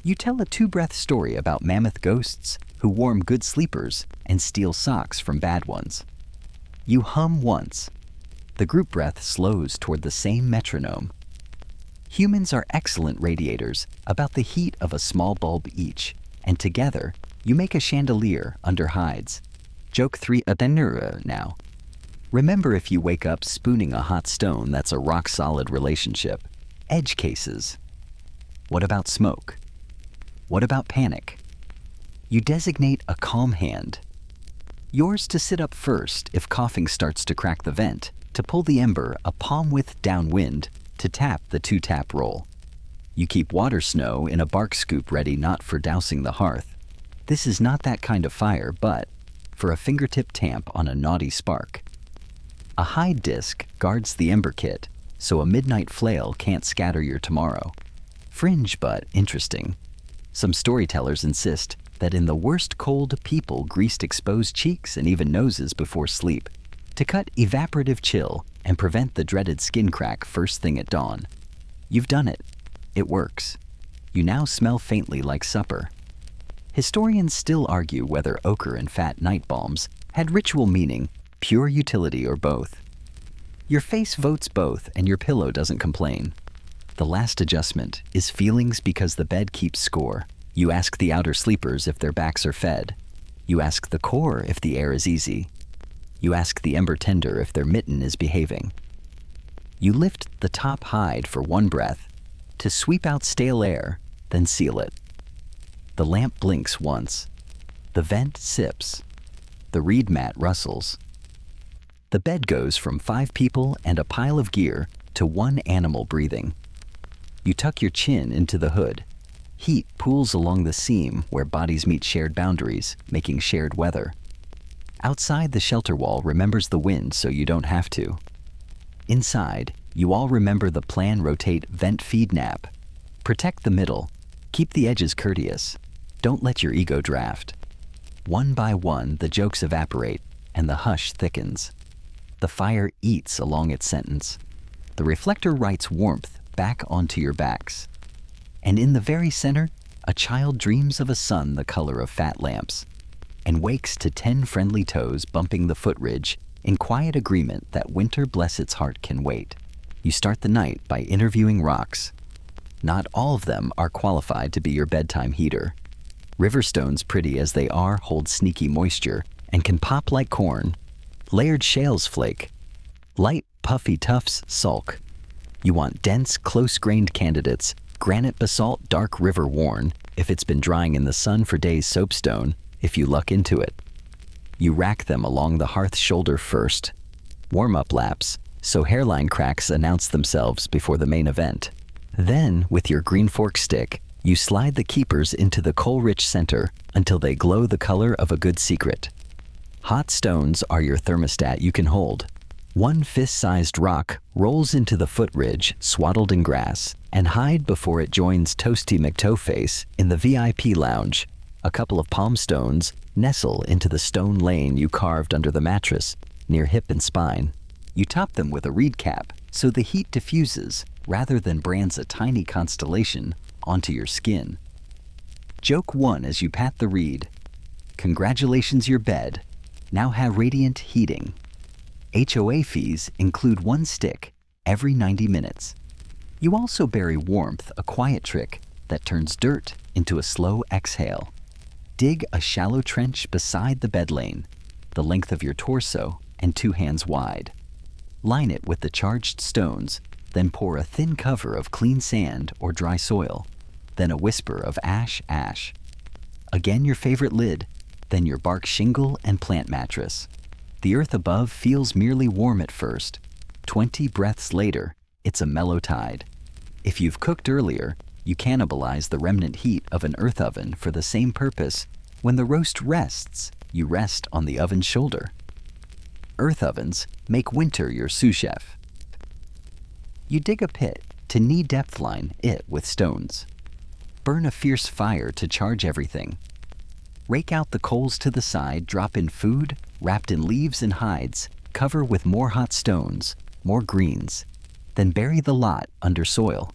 S1: You tell a 2-breath story about mammoth ghosts who warm good sleepers and steal socks from bad ones. You hum once. The group breath slows toward the same metronome. Humans are excellent radiators, about the heat of a small bulb each, and together you make a chandelier under hides. Joke 3 now. Remember, if you wake up spooning a hot stone, that's a rock-solid relationship. Edge cases. What about smoke? What about panic? You designate a calm hand. Yours to sit up first if coughing starts to crack the vent, to pull the ember a palm-width downwind, to tap the 2-tap roll. You keep water snow in a bark scoop ready not for dousing the hearth. This is not that kind of fire, but for a fingertip tamp on a naughty spark. A hide disc guards the ember kit, so a midnight flail can't scatter your tomorrow. Fringe but interesting. Some storytellers insist that in the worst cold, people greased exposed cheeks and even noses before sleep, to cut evaporative chill and prevent the dreaded skin crack first thing at dawn. You've done it. It works. You now smell faintly like supper. Historians still argue whether ochre and fat night balms had ritual meaning, pure utility, or both. Your face votes both and your pillow doesn't complain. The last adjustment is feelings because the bed keeps score. You ask the outer sleepers if their backs are fed. You ask the core if the air is easy. You ask the ember tender if their mitten is behaving. You lift the top hide for 1 breath to sweep out stale air, then seal it. The lamp blinks once. The vent sips. The reed mat rustles. The bed goes from 5 people and a pile of gear to 1 animal breathing. You tuck your chin into the hood. Heat pools along the seam where bodies meet shared boundaries, making shared weather. Outside, the shelter wall remembers the wind so you don't have to. Inside, you all remember the plan rotate vent feed nap. Protect the middle. Keep the edges courteous. Don't let your ego draft. 1 by 1, the jokes evaporate and the hush thickens. The fire eats along its sentence. The reflector writes warmth back onto your backs. And in the very center, a child dreams of a sun the color of fat lamps and wakes to 10 friendly toes bumping the footridge in quiet agreement that winter, bless its heart, can wait. You start the night by interviewing rocks. Not all of them are qualified to be your bedtime heater. River stones, pretty as they are, hold sneaky moisture and can pop like corn. Layered shales flake. Light, puffy tufts sulk. You want dense, close-grained candidates, granite basalt, dark river worn, if it's been drying in the sun for days, soapstone, if you luck into it. You rack them along the hearth shoulder first. Warm-up laps, so hairline cracks announce themselves before the main event. Then, with your green fork stick, you slide the keepers into the coal-rich center until they glow the color of a good secret. Hot stones are your thermostat you can hold. One fist-sized rock rolls into the footridge swaddled in grass and hide before it joins Toasty McToeface in the VIP lounge. A couple of palm stones nestle into the stone lane you carved under the mattress, near hip and spine. You top them with a reed cap so the heat diffuses rather than brands a tiny constellation onto your skin. Joke 1 as you pat the reed. Congratulations, your bed now have radiant heating. HOA fees include 1 stick every 90 minutes. You also bury warmth, a quiet trick that turns dirt into a slow exhale. Dig a shallow trench beside the bed lane, the length of your torso and 2 hands wide. Line it with the charged stones, then pour a thin cover of clean sand or dry soil, then a whisper of ash, ash. Again your favorite lid, then your bark shingle and plant mattress. The earth above feels merely warm at first. 20 breaths later, it's a mellow tide. If you've cooked earlier, you cannibalize the remnant heat of an earth oven for the same purpose. When the roast rests, you rest on the oven's shoulder. Earth ovens make winter your sous chef. You dig a pit to knee-depth line it with stones. Burn a fierce fire to charge everything. Rake out the coals to the side, drop in food, wrapped in leaves and hides, cover with more hot stones, more greens, then bury the lot under soil.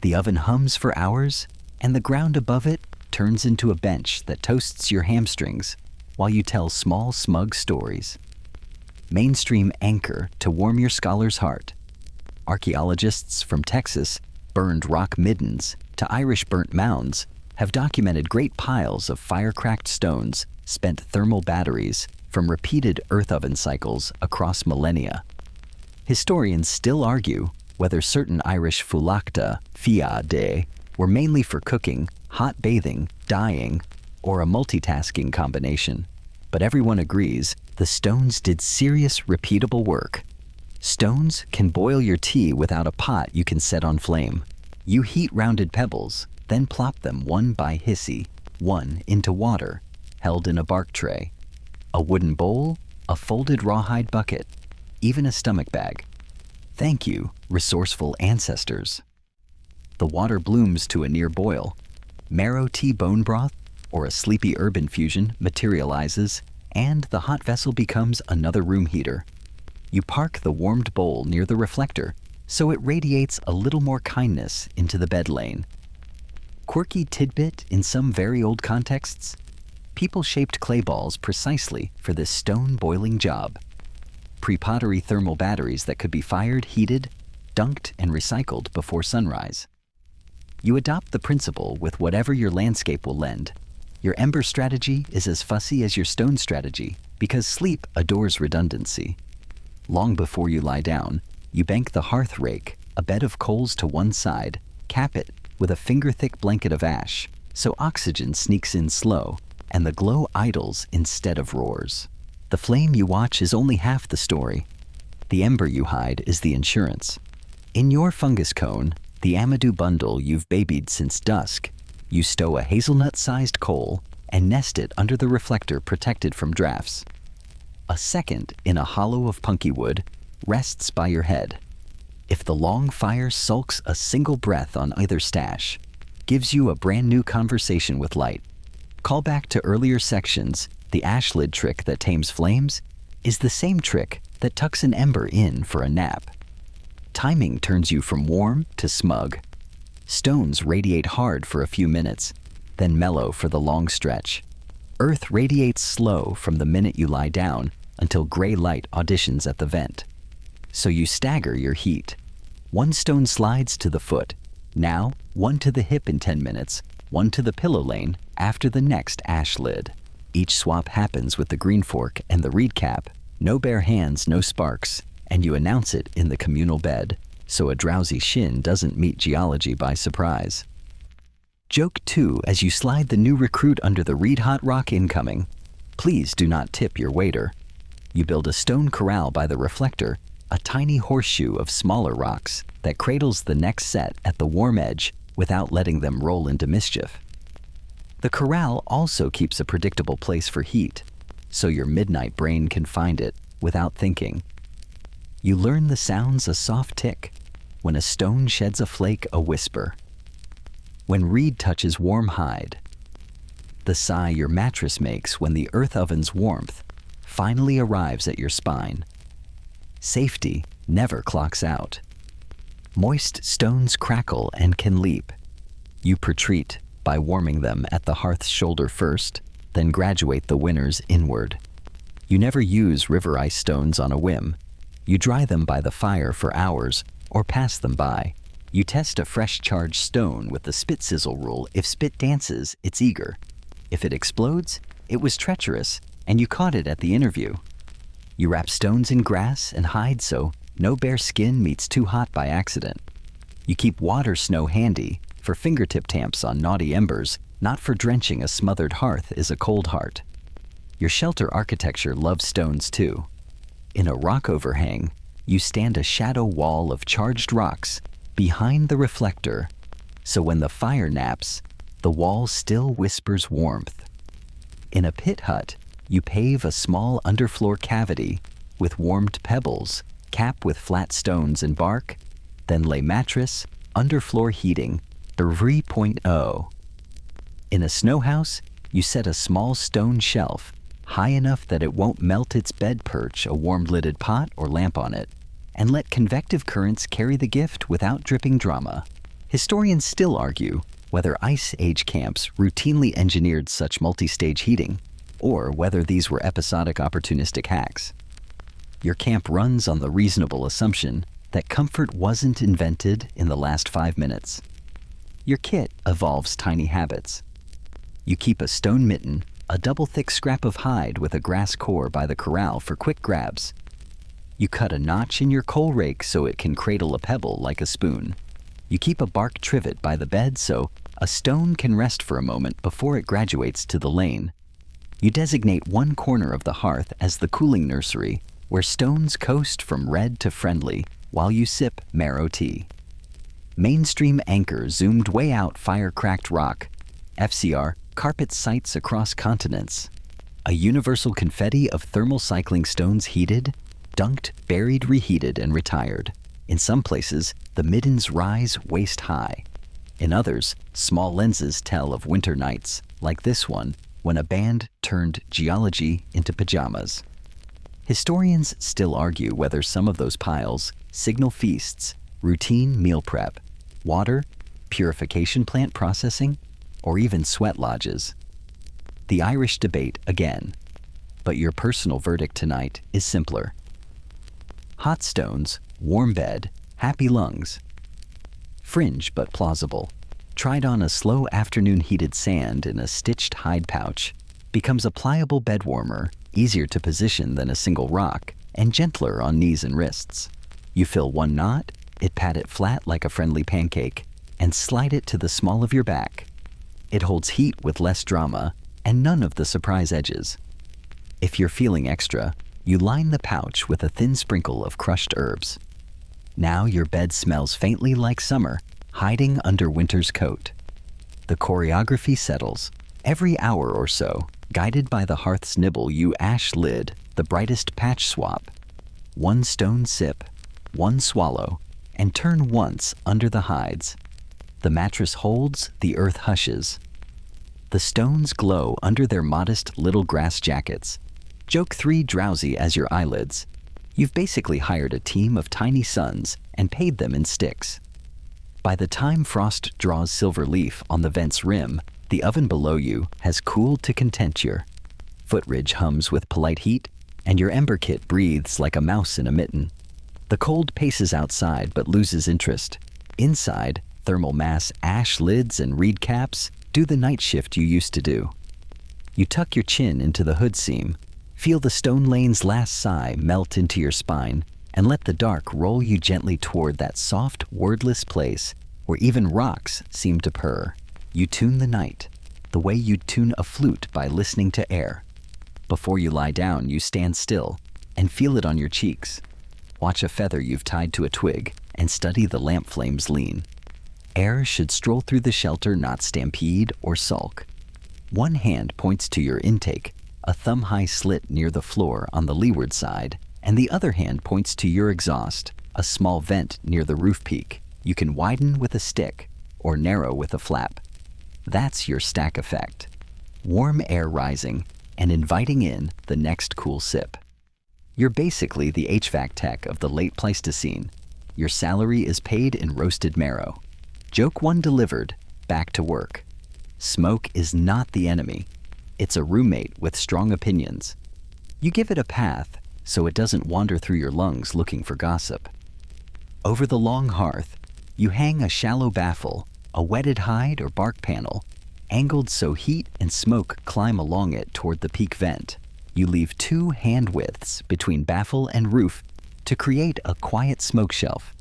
S1: The oven hums for hours, and the ground above it turns into a bench that toasts your hamstrings while you tell small, smug stories. Mainstream anchor to warm your scholar's heart. Archaeologists from Texas burned rock middens to Irish burnt mounds have documented great piles of fire-cracked stones, spent thermal batteries from repeated earth oven cycles across millennia. Historians still argue whether certain Irish phylacta, fiade, were mainly for cooking, hot bathing, dyeing, or a multitasking combination. But everyone agrees the stones did serious, repeatable work. Stones can boil your tea without a pot you can set on flame. You heat rounded pebbles, then plop them one by hissy, one into water, held in a bark tray. A wooden bowl, a folded rawhide bucket, even a stomach bag. Thank you, resourceful ancestors. The water blooms to a near boil. Marrow tea bone broth or a sleepy herb infusion materializes, and the hot vessel becomes another room heater. You park the warmed bowl near the reflector so it radiates a little more kindness into the bed lane. Quirky tidbit in some very old contexts? People shaped clay balls precisely for this stone boiling job. Pre-pottery thermal batteries that could be fired, heated, dunked, and recycled before sunrise. You adopt the principle with whatever your landscape will lend. Your ember strategy is as fussy as your stone strategy because sleep adores redundancy. Long before you lie down, you bank the hearth rake, a bed of coals to one side, cap it with a finger-thick blanket of ash, so oxygen sneaks in slow and the glow idles instead of roars. The flame you watch is only half the story. The ember you hide is the insurance. In your fungus cone, the Amadou bundle you've babied since dusk, you stow a hazelnut-sized coal and nest it under the reflector protected from drafts. A second, in a hollow of punky wood, rests by your head. If the long fire sulks a single breath on either stash, gives you a brand new conversation with light. Call back to earlier sections. The ash lid trick that tames flames is the same trick that tucks an ember in for a nap. Timing turns you from warm to smug. Stones radiate hard for a few minutes, then mellow for the long stretch. Earth radiates slow from the minute you lie down until gray light auditions at the vent. So you stagger your heat. One stone slides to the foot. Now, one to the hip in 10 minutes, one to the pillow lane after the next ash lid. Each swap happens with the green fork and the reed cap. No bare hands, no sparks, and you announce it in the communal bed, so a drowsy shin doesn't meet geology by surprise. Joke 2 as you slide the new recruit under the reed hot rock incoming. Please do not tip your waiter. You build a stone corral by the reflector, a tiny horseshoe of smaller rocks that cradles the next set at the warm edge without letting them roll into mischief. The corral also keeps a predictable place for heat, so your midnight brain can find it without thinking. You learn the sounds a soft tick, when a stone sheds a flake a whisper, when reed touches warm hide, the sigh your mattress makes when the earth oven's warmth finally arrives at your spine. Safety never clocks out. Moist stones crackle and can leap. You retreat by warming them at the hearth's shoulder first, then graduate the winners inward. You never use river ice stones on a whim. You dry them by the fire for hours or pass them by. You test a fresh charged stone with the spit sizzle rule. If spit dances, it's eager. If it explodes, it was treacherous, and you caught it at the interview. You wrap stones in grass and hide so no bare skin meets too hot by accident. You keep water snow handy for fingertip tamps on naughty embers, not for drenching a smothered hearth is a cold heart. Your shelter architecture loves stones too. In a rock overhang, you stand a shadow wall of charged rocks behind the reflector, so when the fire naps, the wall still whispers warmth. In a pit hut, you pave a small underfloor cavity with warmed pebbles, cap with flat stones and bark, then lay mattress, underfloor heating, 3.0. In a snow house, you set a small stone shelf, high enough that it won't melt its bed perch a warm-lidded pot or lamp on it, and let convective currents carry the gift without dripping drama. Historians still argue whether Ice Age camps routinely engineered such multi-stage heating, or whether these were episodic opportunistic hacks. Your camp runs on the reasonable assumption that comfort wasn't invented in the last 5 minutes. Your kit evolves tiny habits. You keep a stone mitten, a double-thick scrap of hide with a grass core by the corral for quick grabs. You cut a notch in your coal rake so it can cradle a pebble like a spoon. You keep a bark trivet by the bed so a stone can rest for a moment before it graduates to the lane. You designate one corner of the hearth as the cooling nursery, where stones coast from red to friendly while you sip marrow tea. Mainstream anchor zoomed way out fire-cracked rock. FCR carpet sites across continents. A universal confetti of thermal cycling stones heated, dunked, buried, reheated, and retired. In some places, the middens rise waist high. In others, small lenses tell of winter nights, like this one, when a band turned geology into pajamas. Historians still argue whether some of those piles signal feasts, routine meal prep, water, purification plant processing, or even sweat lodges. The Irish debate again, but your personal verdict tonight is simpler. Hot stones, warm bed, happy lungs. Fringe but plausible. Tried on a slow afternoon heated sand in a stitched hide pouch, becomes a pliable bed warmer, easier to position than a single rock, and gentler on knees and wrists. You fill one knot, it pat it flat like a friendly pancake, and slide it to the small of your back. It holds heat with less drama and none of the surprise edges. If you're feeling extra, you line the pouch with a thin sprinkle of crushed herbs. Now your bed smells faintly like summer, hiding under winter's coat. The choreography settles. Every hour or so, guided by the hearth's nibble, you ash lid the brightest patch swap. One stone sip, one swallow, and turn once under the hides. The mattress holds, the earth hushes. The stones glow under their modest little grass jackets. Joke 3 drowsy as your eyelids. You've basically hired a team of tiny suns and paid them in sticks. By the time frost draws silver leaf on the vent's rim, the oven below you has cooled to contenture. Footridge hums with polite heat, and your ember kit breathes like a mouse in a mitten. The cold paces outside but loses interest. Inside, thermal mass ash lids and reed caps do the night shift you used to do. You tuck your chin into the hood seam, feel the stone lane's last sigh melt into your spine, and let the dark roll you gently toward that soft, wordless place where even rocks seem to purr. You tune the night, the way you'd tune a flute by listening to air. Before you lie down, you stand still and feel it on your cheeks. Watch a feather you've tied to a twig and study the lamp flames lean. Air should stroll through the shelter, not stampede or sulk. One hand points to your intake, a thumb-high slit near the floor on the leeward side, and the other hand points to your exhaust, a small vent near the roof peak. You can widen with a stick or narrow with a flap. That's your stack effect. Warm air rising and inviting in the next cool sip. You're basically the HVAC tech of the late Pleistocene. Your salary is paid in roasted marrow. Joke one delivered, back to work. Smoke is not the enemy. It's a roommate with strong opinions. You give it a path so it doesn't wander through your lungs looking for gossip. Over the long hearth, you hang a shallow baffle, a wetted hide or bark panel, angled so heat and smoke climb along it toward the peak vent. You leave 2 hand widths between baffle and roof to create a quiet smoke shelf.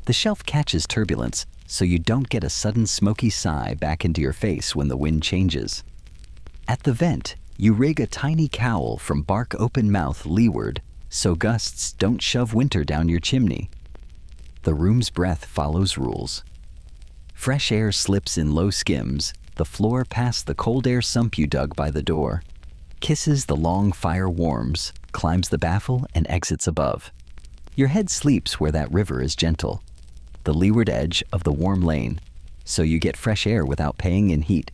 S1: The shelf catches turbulence so you don't get a sudden smoky sigh back into your face when the wind changes. At the vent, you rig a tiny cowl from bark open mouth leeward so gusts don't shove winter down your chimney. The room's breath follows rules. Fresh air slips in low skims, the floor past the cold air sump you dug by the door, kisses the long fire warms, climbs the baffle and exits above. Your head sleeps where that river is gentle, the leeward edge of the warm lane, so you get fresh air without paying in heat.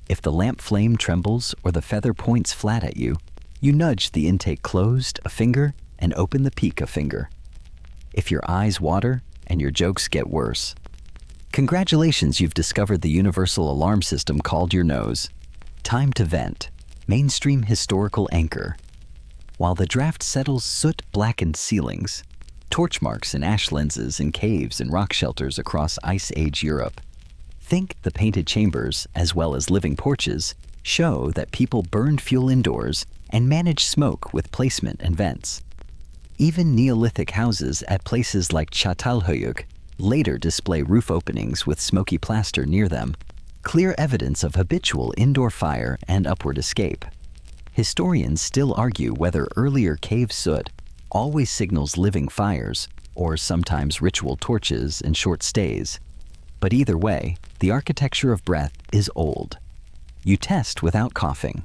S1: If the lamp flame trembles or the feather points flat at you, you nudge the intake closed a finger and open the peak a finger. If your eyes water and your jokes get worse, congratulations, you've discovered the universal alarm system called your nose. Time to vent, mainstream historical anchor. While the draft settles soot-blackened ceilings, torch marks and ash lenses in caves and rock shelters across Ice Age Europe. Think the painted chambers, as well as living porches, show that people burned fuel indoors and managed smoke with placement and vents. Even Neolithic houses at places like Çatalhöyük later display roof openings with smoky plaster near them, clear evidence of habitual indoor fire and upward escape. Historians still argue whether earlier cave soot always signals living fires or sometimes ritual torches and short stays. But either way, the architecture of breath is old. You test without coughing.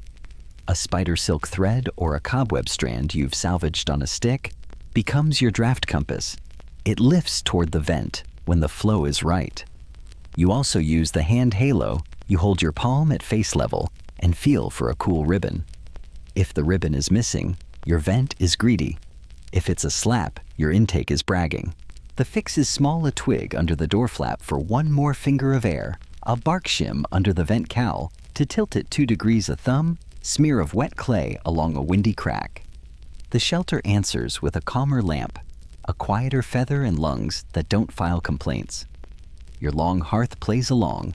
S1: A spider silk thread or a cobweb strand you've salvaged on a stick becomes your draft compass. It lifts toward the vent when the flow is right. You also use the hand halo. You hold your palm at face level and feel for a cool ribbon. If the ribbon is missing, your vent is greedy. If it's a slap, your intake is bragging. The fix is small a twig under the door flap for one more finger of air, a bark shim under the vent cowl to tilt it 2 degrees a thumb, smear of wet clay along a windy crack. The shelter answers with a calmer lamp, a quieter feather and lungs that don't file complaints. Your long hearth plays along.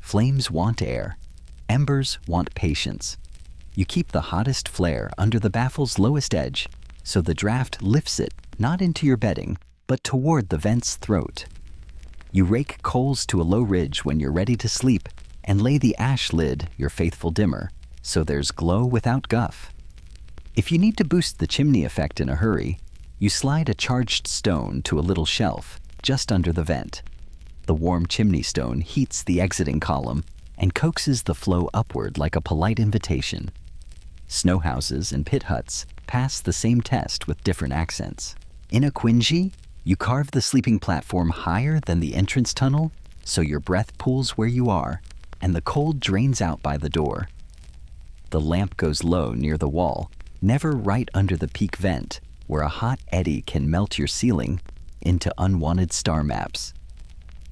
S1: Flames want air. Embers want patience. You keep the hottest flare under the baffle's lowest edge, so the draft lifts it not into your bedding, but toward the vent's throat. You rake coals to a low ridge when you're ready to sleep and lay the ash lid, your faithful dimmer, so there's glow without guff. If you need to boost the chimney effect in a hurry, you slide a charged stone to a little shelf just under the vent. The warm chimney stone heats the exiting column and coaxes the flow upward like a polite invitation. Snow houses and pit huts pass the same test with different accents. In a quingy, you carve the sleeping platform higher than the entrance tunnel so your breath pools where you are and the cold drains out by the door. The lamp goes low near the wall, never right under the peak vent where a hot eddy can melt your ceiling into unwanted star maps.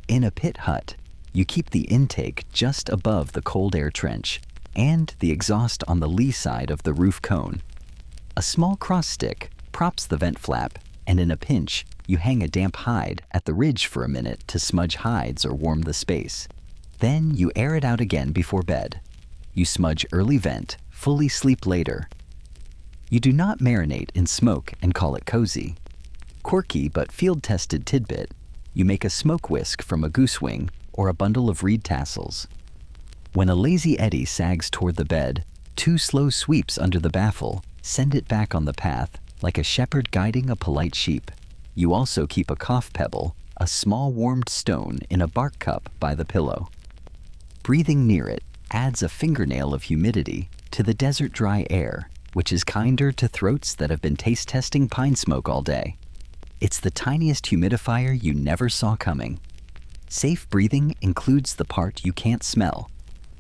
S1: In a pit hut, you keep the intake just above the cold air trench and the exhaust on the lee side of the roof cone. A A small cross stick props the vent flap, and in a pinch, you hang a damp hide at the ridge for a minute to smudge hides or warm the space. Then you air it out again before bed. You smudge early vent, fully sleep later. You do not marinate in smoke and call it cozy. Quirky but field-tested tidbit, you make a smoke whisk from a goose wing or a bundle of reed tassels. When a lazy eddy sags toward the bed, 2 slow sweeps under the baffle send it back on the path like a shepherd guiding a polite sheep. You also keep a cough pebble, a small warmed stone in a bark cup by the pillow. Breathing near it adds a fingernail of humidity to the desert dry air, which is kinder to throats that have been taste testing pine smoke all day. It's the tiniest humidifier you never saw coming. Safe breathing includes the part you can't smell.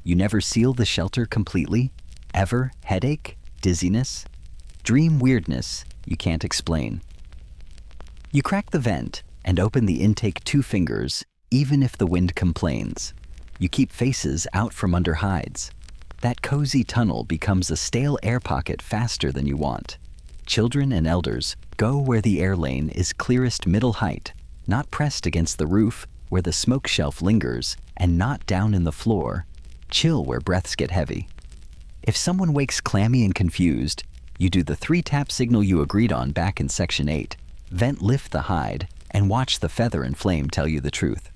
S1: You never seal the shelter completely. Ever headache, dizziness, dream weirdness you can't explain. You crack the vent and open the intake 2 fingers, even if the wind complains. You keep faces out from under hides. That cozy tunnel becomes a stale air pocket faster than you want. Children and elders go where the air lane is clearest middle height, not pressed against the roof where the smoke shelf lingers, and not down in the floor. Chill where breaths get heavy. If someone wakes clammy and confused, you do the 3-tap signal you agreed on back in Section 8, vent lift the hide, and watch the feather and flame tell you the truth.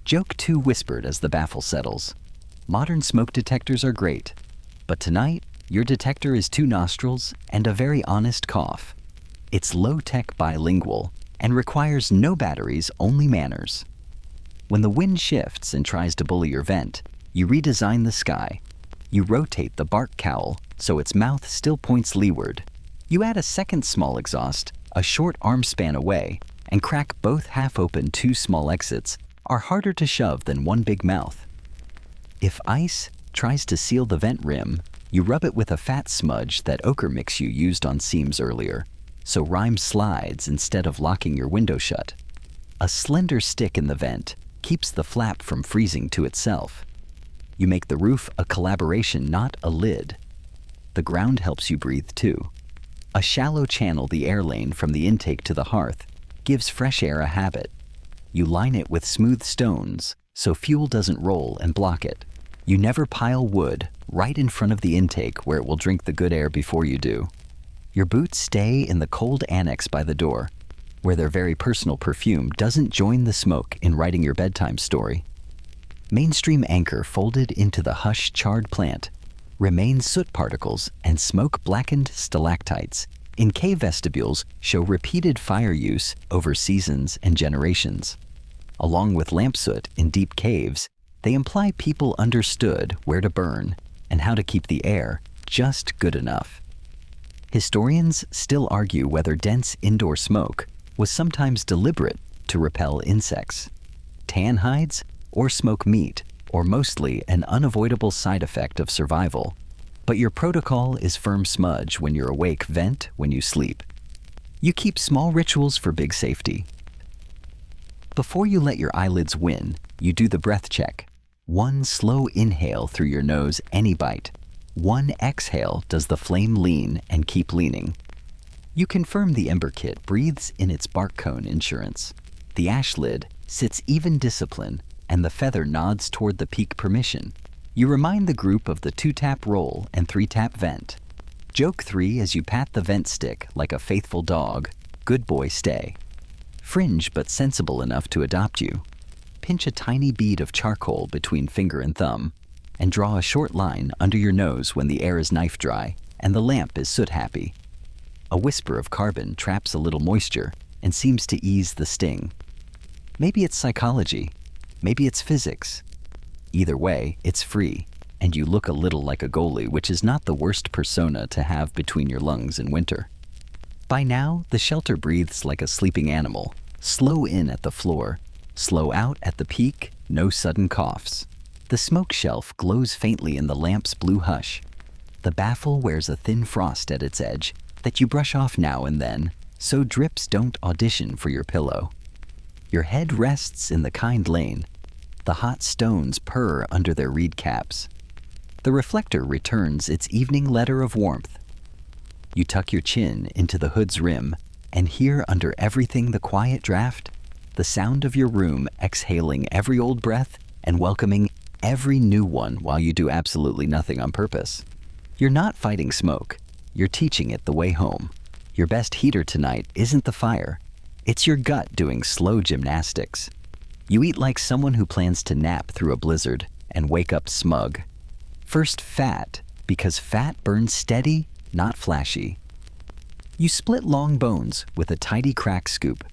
S1: Joke 2 whispered as the baffle settles. Modern smoke detectors are great, but tonight, your detector is 2 nostrils and a very honest cough. It's low-tech bilingual and requires no batteries, only manners. When the wind shifts and tries to bully your vent, you redesign the sky. You rotate the bark cowl so its mouth still points leeward. You add a second small exhaust, a short arm span away, and crack both half-open 2 small exits are harder to shove than 1 big mouth. If ice tries to seal the vent rim, you rub it with a fat smudge that ochre mix you used on seams earlier, so rime slides instead of locking your window shut. A slender stick in the vent keeps the flap from freezing to itself. You make the roof a collaboration, not a lid. The ground helps you breathe too. A shallow channel the air lane from the intake to the hearth gives fresh air a habit. You line it with smooth stones so fuel doesn't roll and block it. You never pile wood right in front of the intake where it will drink the good air before you do. Your boots stay in the cold annex by the door, where their very personal perfume doesn't join the smoke in writing your bedtime story. Mainstream anchor folded into the hush charred plant remain soot particles and smoke-blackened stalactites in cave vestibules show repeated fire use over seasons and generations. Along with lamp soot in deep caves, they imply people understood where to burn and how to keep the air just good enough. Historians still argue whether dense indoor smoke was sometimes deliberate to repel insects, tan hides, or smoke meat, or mostly an unavoidable side effect of survival. But your protocol is firm smudge when you're awake, vent when you sleep. You keep small rituals for big safety. Before you let your eyelids win, you do the breath check. 1 slow inhale through your nose, any bite. 1 exhale does the flame lean and keep leaning. You confirm the ember kit breathes in its bark cone insurance. The ash lid sits even discipline, and the feather nods toward the peak permission. You remind the group of the 2-tap roll and 3-tap vent. Joke 3 as you pat the vent stick like a faithful dog. Good boy, stay. Fringe but sensible enough to adopt you. Pinch a tiny bead of charcoal between finger and thumb, and draw a short line under your nose when the air is knife dry and the lamp is soot happy. A whisper of carbon traps a little moisture and seems to ease the sting. Maybe it's psychology, maybe it's physics. Either way, it's free, and you look a little like a goalie, which is not the worst persona to have between your lungs in winter. By now, the shelter breathes like a sleeping animal, slow in at the floor, slow out at the peak, no sudden coughs. The smoke shelf glows faintly in the lamp's blue hush. The baffle wears a thin frost at its edge that you brush off now and then, so drips don't audition for your pillow. Your head rests in the kind lane. The hot stones purr under their reed caps. The reflector returns its evening letter of warmth. You tuck your chin into the hood's rim and hear under everything the quiet draft, the sound of your room exhaling every old breath and welcoming every new one while you do absolutely nothing on purpose. You're not fighting smoke. You're teaching it the way home. Your best heater tonight isn't the fire. It's your gut doing slow gymnastics. You eat like someone who plans to nap through a blizzard and wake up smug. First, fat, because fat burns steady, not flashy. You split long bones with a tidy crack scoop,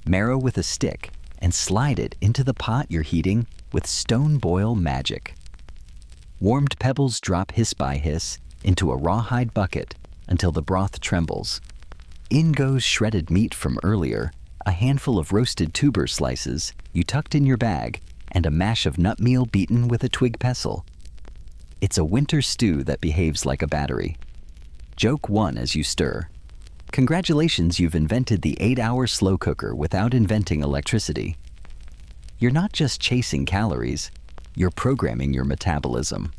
S1: marrow with a stick, and slide it into the pot you're heating with stone boil magic. Warmed pebbles drop hiss by hiss into a rawhide bucket until the broth trembles. In goes shredded meat from earlier, a handful of roasted tuber slices you tucked in your bag, and a mash of nut meal beaten with a twig pestle. It's a winter stew that behaves like a battery. Joke 1 as you stir. Congratulations, you've invented the 8-hour slow cooker without inventing electricity. You're not just chasing calories, you're programming your metabolism.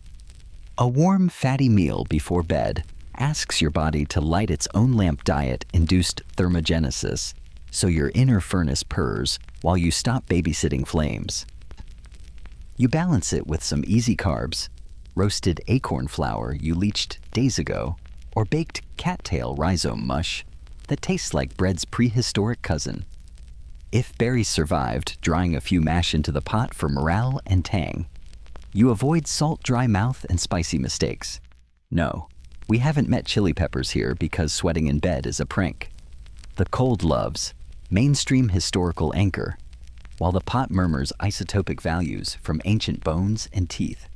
S1: A warm, fatty meal before bed asks your body to light its own lamp diet-induced thermogenesis, so your inner furnace purrs while you stop babysitting flames. You balance it with some easy carbs, roasted acorn flour you leached days ago, or baked cattail rhizome mush that tastes like bread's prehistoric cousin. If berries survived, drying a few mash into the pot for morale and tang. You avoid salt, dry mouth, and spicy mistakes. No, we haven't met chili peppers here because sweating in bed is a prank. The cold loves, mainstream historical anchor, while the pot murmurs isotopic values from ancient bones and teeth.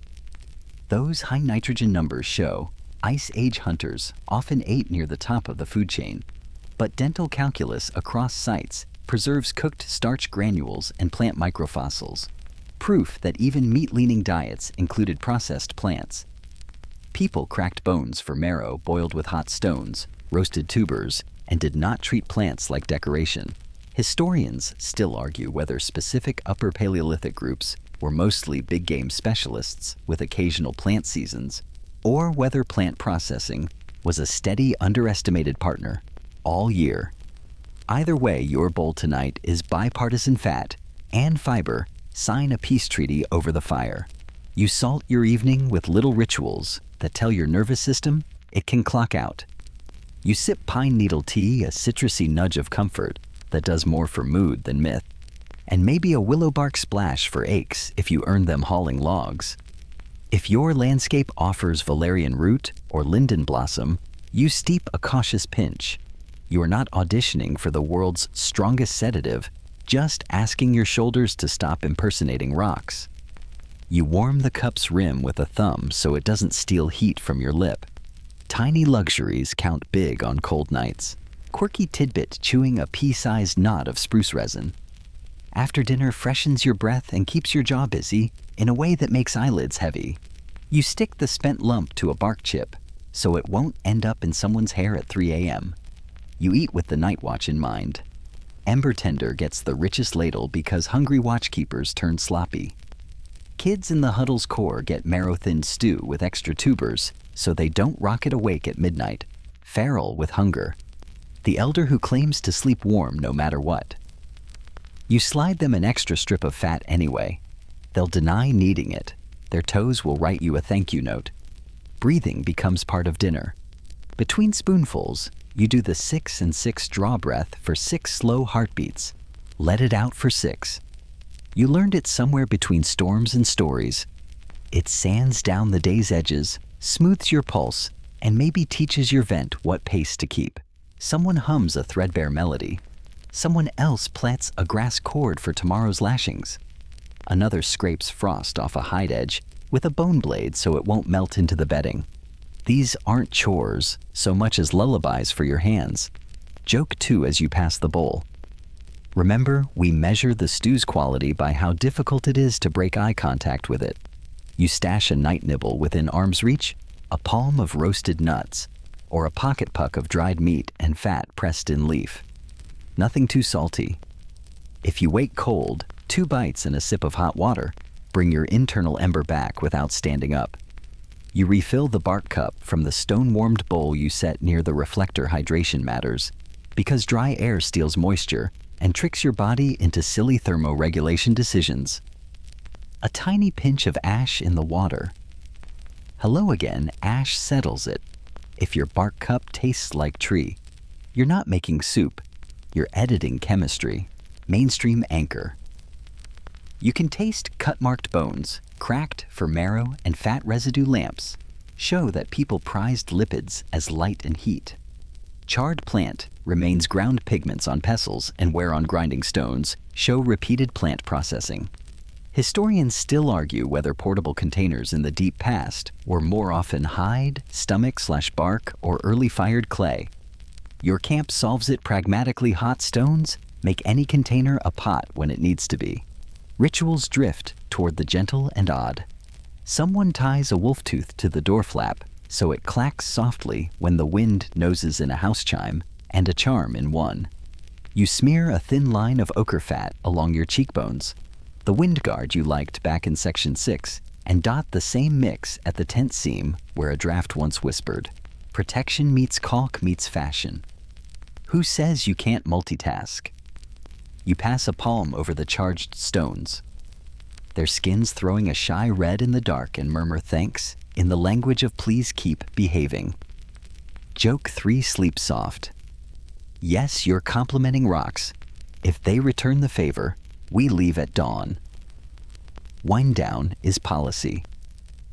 S1: Those high nitrogen numbers show Ice Age hunters often ate near the top of the food chain, but dental calculus across sites preserves cooked starch granules and plant microfossils, proof that even meat-leaning diets included processed plants. People cracked bones for marrow boiled with hot stones, roasted tubers, and did not treat plants like decoration. Historians still argue whether specific Upper Paleolithic groups were mostly big game specialists with occasional plant seasons, or whether plant processing was a steady, underestimated partner all year. Either way, your bowl tonight is bipartisan fat and fiber. Sign a peace treaty over the fire. You salt your evening with little rituals that tell your nervous system it can clock out. You sip pine needle tea, a citrusy nudge of comfort that does more for mood than myth, and maybe a willow bark splash for aches if you earn them hauling logs. If your landscape offers valerian root or linden blossom, you steep a cautious pinch. You are not auditioning for the world's strongest sedative, just asking your shoulders to stop impersonating rocks. You warm the cup's rim with a thumb so it doesn't steal heat from your lip. Tiny luxuries count big on cold nights. Quirky tidbit chewing a pea-sized knot of spruce resin. After dinner freshens your breath and keeps your jaw busy in a way that makes eyelids heavy. You stick the spent lump to a bark chip so it won't end up in someone's hair at 3 a.m. You eat with the night watch in mind. Ember Tender gets the richest ladle because hungry watchkeepers turn sloppy. Kids in the huddle's core get marrow-thin stew with extra tubers so they don't rocket awake at midnight, feral with hunger. The elder who claims to sleep warm no matter what. You slide them an extra strip of fat anyway. They'll deny needing it. Their toes will write you a thank you note. Breathing becomes part of dinner. Between spoonfuls, you do the 6 and 6 draw breath for 6 slow heartbeats. Let it out for 6. You learned it somewhere between storms and stories. It sands down the day's edges, smooths your pulse, and maybe teaches your vent what pace to keep. Someone hums a threadbare melody. Someone else plats a grass cord for tomorrow's lashings. Another scrapes frost off a hide edge with a bone blade so it won't melt into the bedding. These aren't chores so much as lullabies for your hands. Joke 2 as you pass the bowl. Remember, we measure the stew's quality by how difficult it is to break eye contact with it. You stash a night nibble within arm's reach, a palm of roasted nuts, or a pocket puck of dried meat and fat pressed in leaf. Nothing too salty. If you wake cold, 2 bites and a sip of hot water bring your internal ember back without standing up. You refill the bark cup from the stone-warmed bowl you set near the reflector. Hydration matters, because dry air steals moisture and tricks your body into silly thermoregulation decisions. A tiny pinch of ash in the water. Hello again, ash settles it. If your bark cup tastes like tree, you're not making soup, you're editing chemistry. Mainstream anchor. You can taste cut-marked bones, cracked for marrow and fat residue lamps, show that people prized lipids as light and heat. Charred plant remains ground pigments on pestles and wear on grinding stones, show repeated plant processing. Historians still argue whether portable containers in the deep past were more often hide, stomach/bark, or early fired clay. Your camp solves it pragmatically. Hot stones make any container a pot when it needs to be. Rituals drift toward the gentle and odd. Someone ties a wolf tooth to the door flap so it clacks softly when the wind noses in a house chime, and a charm in one. You smear a thin line of ochre fat along your cheekbones, the wind guard you liked back in Section 6, and dot the same mix at the tent seam where a draft once whispered. Protection meets caulk meets fashion. Who says you can't multitask? You pass a palm over the charged stones, their skins throwing a shy red in the dark, and murmur thanks in the language of please keep behaving. Joke 3. Sleep soft. Yes, you're complimenting rocks. If they return the favor, we leave at dawn. Wind down is policy.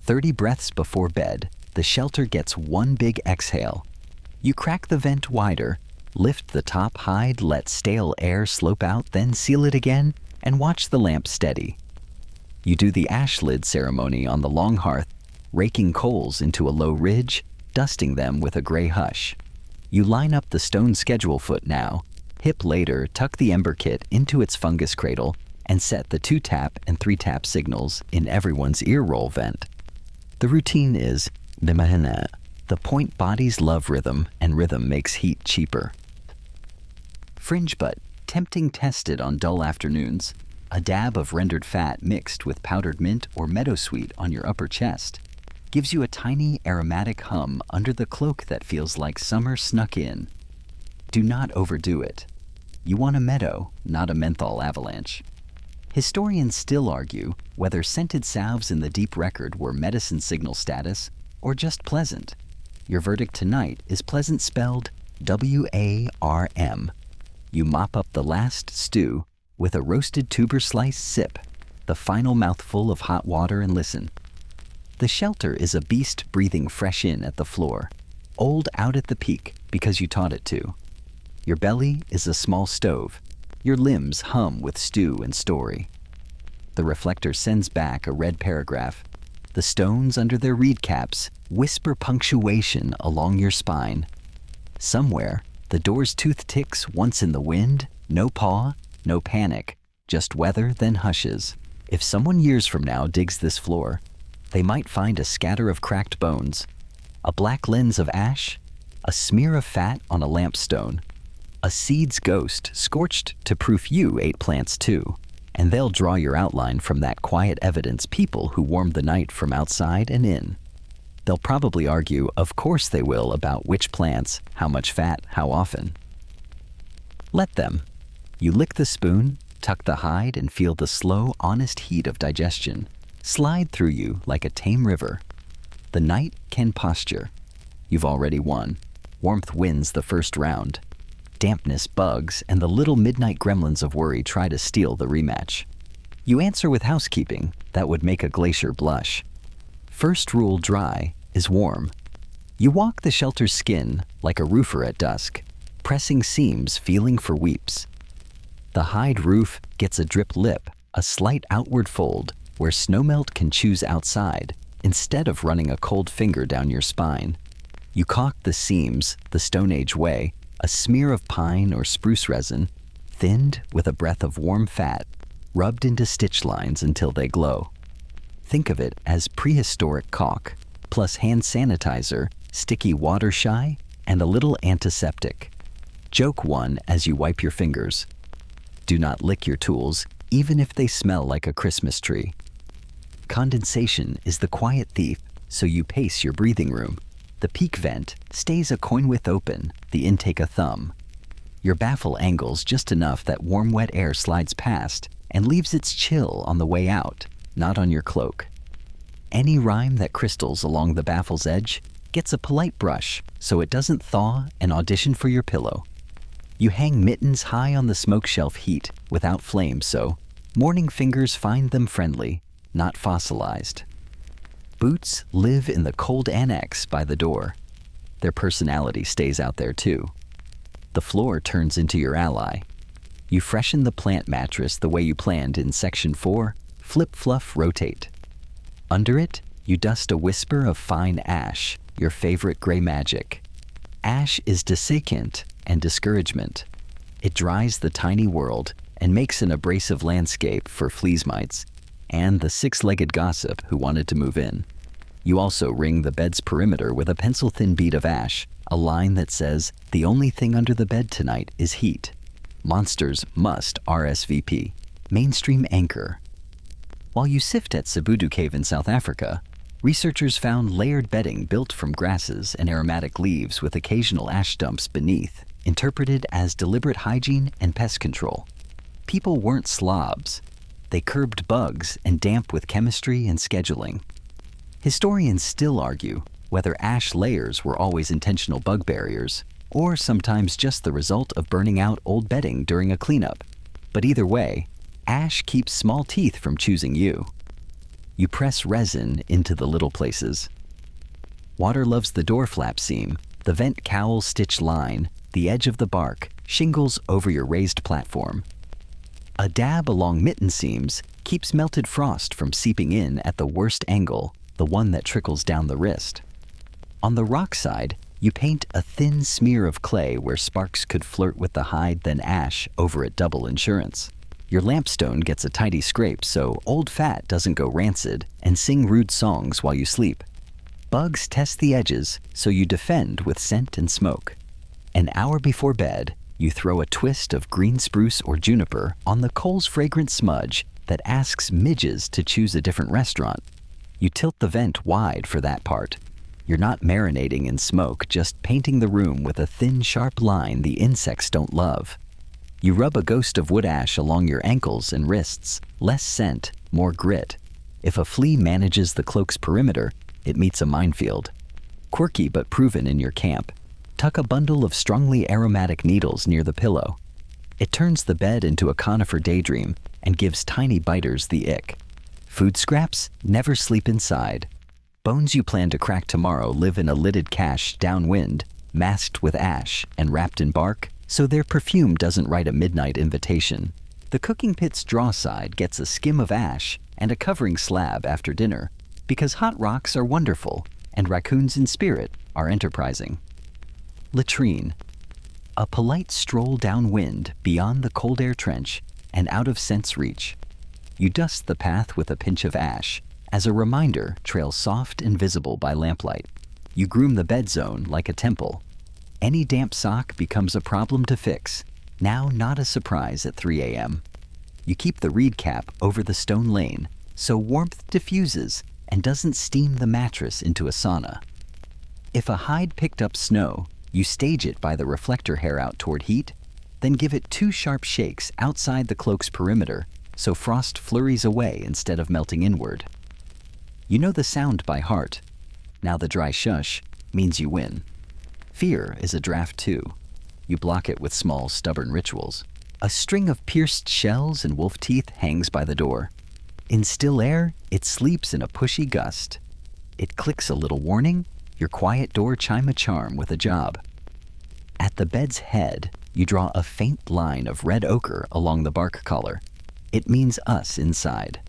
S1: 30 breaths before bed, the shelter gets one big exhale. You crack the vent wider, lift the top hide, let stale air slope out, then seal it again, and watch the lamp steady. You do the ash lid ceremony on the long hearth, raking coals into a low ridge, dusting them with a gray hush. You line up the stone schedule foot now, hip later, tuck the ember kit into its fungus cradle, and set the 2-tap and 3-tap signals in everyone's ear roll vent. The routine is the point bodies love rhythm, and rhythm makes heat cheaper. Fringe butt, tempting tested on dull afternoons. A dab of rendered fat mixed with powdered mint or meadowsweet on your upper chest gives you a tiny aromatic hum under the cloak that feels like summer snuck in. Do not overdo it. You want a meadow, not a menthol avalanche. Historians still argue whether scented salves in the deep record were medicine signal status or just pleasant. Your verdict tonight is pleasant, spelled W-A-R-M. You mop up the last stew with a roasted tuber slice, sip the final mouthful of hot water, and listen. The shelter is a beast breathing fresh in at the floor, old out at the peak because you taught it to. Your belly is a small stove. Your limbs hum with stew and story. The reflector sends back a red paragraph. The stones under their reed caps whisper punctuation along your spine. Somewhere, the door's tooth ticks once in the wind, no paw, no panic, just weather, then hushes. If someone years from now digs this floor, they might find a scatter of cracked bones, a black lens of ash, a smear of fat on a lampstone, a seed's ghost scorched to proof you ate plants too, and they'll draw your outline from that quiet evidence, people who warmed the night from outside and in. They'll probably argue, of course they will, about which plants, how much fat, how often. Let them. You lick the spoon, tuck the hide, and feel the slow, honest heat of digestion slide through you like a tame river. The night can posture. You've already won. Warmth wins the first round. Dampness, bugs, and the little midnight gremlins of worry try to steal the rematch. You answer with housekeeping that would make a glacier blush. First rule, dry, is warm. You walk the shelter's skin like a roofer at dusk, pressing seams, feeling for weeps. The hide roof gets a drip lip, a slight outward fold where snowmelt can choose outside instead of running a cold finger down your spine. You caulk the seams the Stone Age way, a smear of pine or spruce resin, thinned with a breath of warm fat, rubbed into stitch lines until they glow. Think of it as prehistoric caulk, plus hand sanitizer, sticky water shy, and a little antiseptic. Joke 1 as you wipe your fingers. Do not lick your tools, even if they smell like a Christmas tree. Condensation is the quiet thief, so you pace your breathing room. The peak vent stays a coin width open, the intake a thumb. Your baffle angles just enough that warm wet air slides past and leaves its chill on the way out, not on your cloak. Any rime that crystals along the baffle's edge gets a polite brush so it doesn't thaw and audition for your pillow. You hang mittens high on the smoke shelf heat without flame so morning fingers find them friendly, not fossilized. Boots live in the cold annex by the door. Their personality stays out there too. The floor turns into your ally. You freshen the plant mattress the way you planned in Section 4, flip fluff rotate. Under it, you dust a whisper of fine ash, your favorite gray magic. Ash is dissecant and discouragement. It dries the tiny world and makes an abrasive landscape for fleas mites and the six-legged gossip who wanted to move in. You also ring the bed's perimeter with a pencil-thin bead of ash, a line that says, "The only thing under the bed tonight is heat. Monsters must RSVP." Mainstream anchor. While you sift at Sabudu Cave in South Africa, researchers found layered bedding built from grasses and aromatic leaves with occasional ash dumps beneath, interpreted as deliberate hygiene and pest control. People weren't slobs. They curbed bugs and damp with chemistry and scheduling. Historians still argue whether ash layers were always intentional bug barriers, or sometimes just the result of burning out old bedding during a cleanup. But either way, ash keeps small teeth from choosing you. You press resin into the little places. Water loves the door flap seam, the vent cowl stitch line, the edge of the bark, shingles over your raised platform. A dab along mitten seams keeps melted frost from seeping in at the worst angle, the one that trickles down the wrist. On the rock side, you paint a thin smear of clay where sparks could flirt with the hide, then ash over at double insurance. Your lampstone gets a tidy scrape so old fat doesn't go rancid and sing rude songs while you sleep. Bugs test the edges so you defend with scent and smoke. An hour before bed, you throw a twist of green spruce or juniper on the coal's fragrant smudge that asks midges to choose a different restaurant. You tilt the vent wide for that part. You're not marinating in smoke, just painting the room with a thin, sharp line the insects don't love. You rub a ghost of wood ash along your ankles and wrists. Less scent, more grit. If a flea manages the cloak's perimeter, it meets a minefield. Quirky but proven in your camp. Tuck a bundle of strongly aromatic needles near the pillow. It turns the bed into a conifer daydream and gives tiny biters the ick. Food scraps never sleep inside. Bones you plan to crack tomorrow live in a lidded cache downwind, masked with ash and wrapped in bark, so their perfume doesn't write a midnight invitation. The cooking pit's draw side gets a skim of ash and a covering slab after dinner, because hot rocks are wonderful and raccoons in spirit are enterprising. Latrine. A polite stroll downwind beyond the cold air trench and out of scent's reach. You dust the path with a pinch of ash, as a reminder trails soft and visible by lamplight. You groom the bed zone like a temple. Any damp sock becomes a problem to fix, now not a surprise at 3 a.m. You keep the reed cap over the stone lane, so warmth diffuses and doesn't steam the mattress into a sauna. If a hide picked up snow, you stage it by the reflector hair out toward heat, then give it 2 sharp shakes outside the cloak's perimeter so frost flurries away instead of melting inward. You know the sound by heart. Now the dry shush means you win. Fear is a draft too. You block it with small, stubborn rituals. A string of pierced shells and wolf teeth hangs by the door. In still air, it sleeps in a pushy gust. It clicks a little warning, your quiet door chime a charm with a job. At the bed's head, you draw a faint line of red ochre along the bark collar. It means us inside.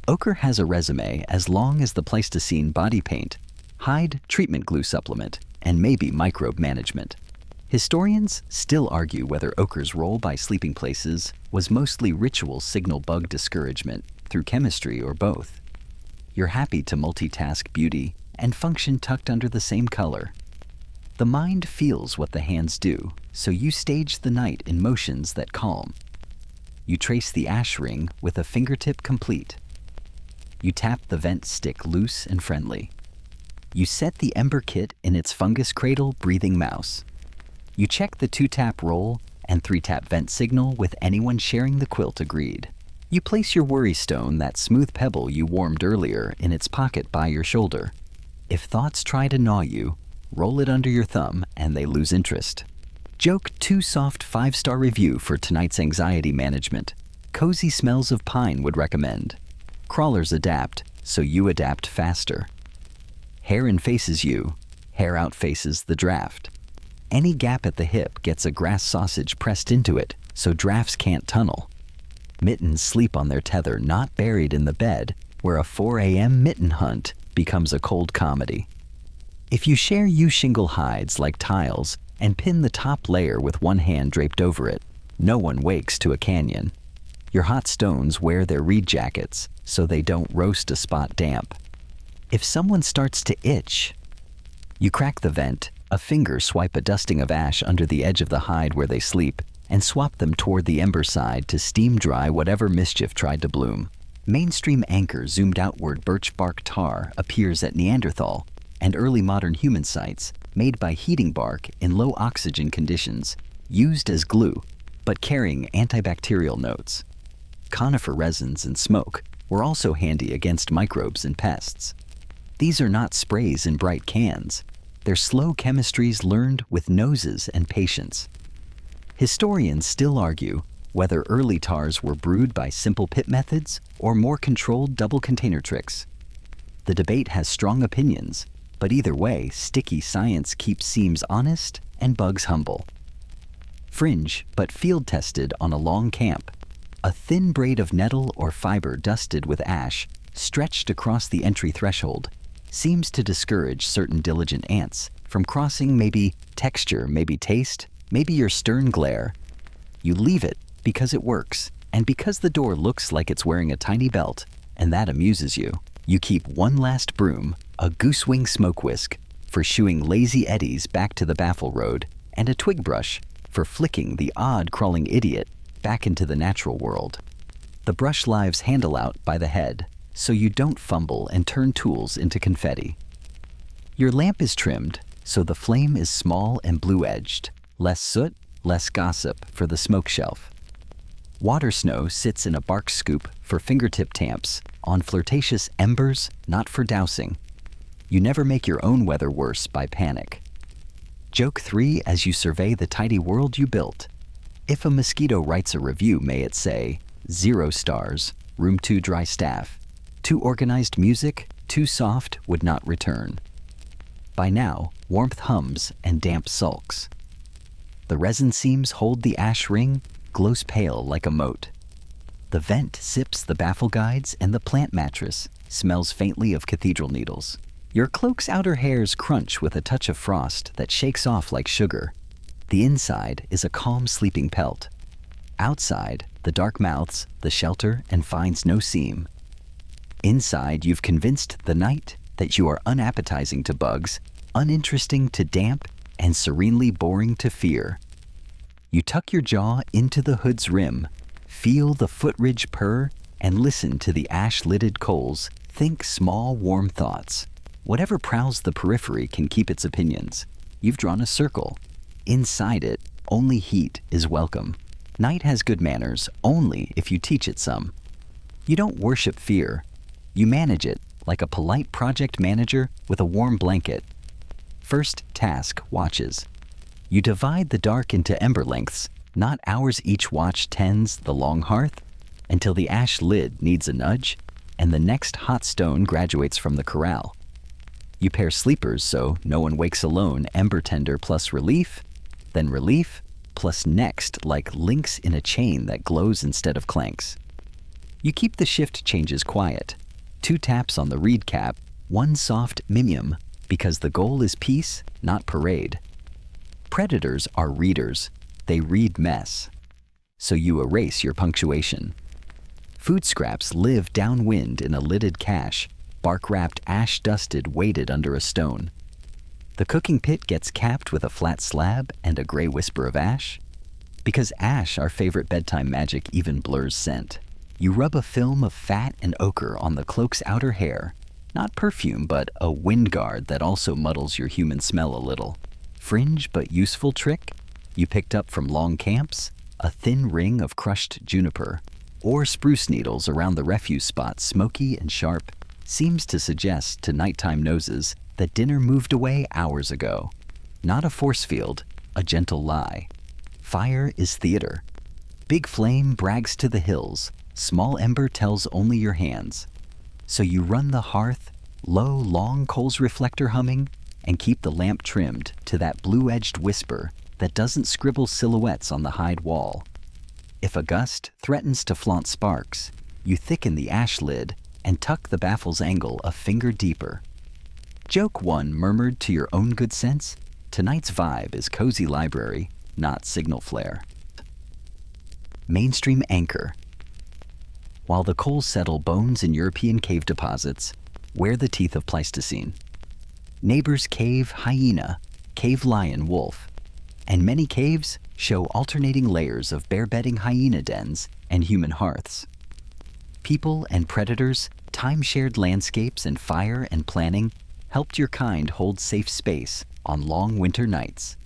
S1: Ochre has a resume as long as the Pleistocene body paint, hide treatment glue supplement, and maybe microbe management. Historians still argue whether ochre's role by sleeping places was mostly ritual signal bug discouragement through chemistry or both. You're happy to multitask beauty and function tucked under the same color. The mind feels what the hands do, so you stage the night in motions that calm. You trace the ash ring with a fingertip complete. You tap the vent stick loose and friendly. You set the ember kit in its fungus cradle, breathing mouse. You check the 2-tap roll and 3-tap vent signal with anyone sharing the quilt agreed. You place your worry stone, that smooth pebble you warmed earlier, in its pocket by your shoulder. If thoughts try to gnaw you, roll it under your thumb and they lose interest. Joke 2 soft 5-star review for tonight's anxiety management. Cozy smells of pine would recommend. Crawlers adapt, so you adapt faster. Hair in faces you, hair out faces the draft. Any gap at the hip gets a grass sausage pressed into it, so drafts can't tunnel. Mittens sleep on their tether, not buried in the bed, where a 4 a.m. mitten hunt becomes a cold comedy. If you share U-shingle hides like tiles and pin the top layer with one hand draped over it, no one wakes to a canyon. Your hot stones wear their reed jackets so they don't roast a spot damp. If someone starts to itch, you crack the vent, a finger swipe a dusting of ash under the edge of the hide where they sleep, and swap them toward the ember side to steam dry whatever mischief tried to bloom. Mainstream anchor zoomed outward birch bark tar appears at Neanderthal and early modern human sites, made by heating bark in low oxygen conditions, used as glue, but carrying antibacterial notes. Conifer resins and smoke were also handy against microbes and pests. These are not sprays in bright cans. They're slow chemistries learned with noses and patience. Historians still argue whether early tars were brewed by simple pit methods or more controlled double container tricks. The debate has strong opinions, but either way, sticky science keeps seams honest and bugs humble. Fringe, but field tested on a long camp. A thin braid of nettle or fiber dusted with ash, stretched across the entry threshold, seems to discourage certain diligent ants from crossing. Maybe texture, maybe taste, maybe your stern glare. You leave it because it works, and because the door looks like it's wearing a tiny belt, and that amuses you. You keep one last broom, a goosewing smoke whisk, for shooing lazy eddies back to the baffle road, and a twig brush for flicking the odd crawling idiot back into the natural world. The brush lives handle out by the head, so you don't fumble and turn tools into confetti. Your lamp is trimmed, so the flame is small and blue-edged. Less soot, less gossip for the smoke shelf. Water snow sits in a bark scoop for fingertip tamps on flirtatious embers, not for dousing. You never make your own weather worse by panic. Joke 3 as you survey the tidy world you built. If a mosquito writes a review, may it say, 0 stars, room too dry staff, too organized music, too soft, would not return. By now, warmth hums and damp sulks. The resin seams hold the ash ring, glows pale like a moat. The vent sips the baffle guides, and the plant mattress smells faintly of cathedral needles. Your cloak's outer hairs crunch with a touch of frost that shakes off like sugar. The inside is a calm sleeping pelt. Outside, the dark mouths the shelter and finds no seam. Inside, you've convinced the night that you are unappetizing to bugs, uninteresting to damp, and serenely boring to fear. You tuck your jaw into the hood's rim, feel the footridge purr, and listen to the ash-lidded coals. Think small, warm thoughts. Whatever prowls the periphery can keep its opinions. You've drawn a circle. Inside it, only heat is welcome. Night has good manners only if you teach it some. You don't worship fear. You manage it like a polite project manager with a warm blanket. First task, watches. You divide the dark into ember lengths, not hours. Each watch tends the long hearth until the ash lid needs a nudge and the next hot stone graduates from the corral. You pair sleepers so no one wakes alone. Ember tender plus relief, then relief plus next, like links in a chain that glows instead of clanks. You keep the shift changes quiet. 2 taps on the reed cap, 1 soft mimium, because the goal is peace, not parade. Predators are readers. They read mess. So you erase your punctuation. Food scraps live downwind in a lidded cache, bark-wrapped, ash-dusted, weighted under a stone. The cooking pit gets capped with a flat slab and a gray whisper of ash. Because ash, our favorite bedtime magic, even blurs scent. You rub a film of fat and ochre on the cloak's outer hair. Not perfume, but a wind guard that also muddles your human smell a little. Fringe but useful trick you picked up from long camps? A thin ring of crushed juniper or spruce needles around the refuse spot, smoky and sharp, seems to suggest to nighttime noses that dinner moved away hours ago. Not a force field, a gentle lie. Fire is theater. Big flame brags to the hills, small ember tells only your hands. So you run the hearth, low, long coals reflector humming, and keep the lamp trimmed to that blue-edged whisper that doesn't scribble silhouettes on the hide wall. If a gust threatens to flaunt sparks, you thicken the ash lid and tuck the baffle's angle a finger deeper. Joke one murmured to your own good sense, tonight's vibe is cozy library, not signal flare. Mainstream anchor. While the coals settle bones in European cave deposits, where the teeth of Pleistocene. Neighbors cave hyena, cave lion wolf, and many caves show alternating layers of bear-bedding hyena dens and human hearths. People and predators, time-shared landscapes, and fire and planning helped your kind hold safe space on long winter nights.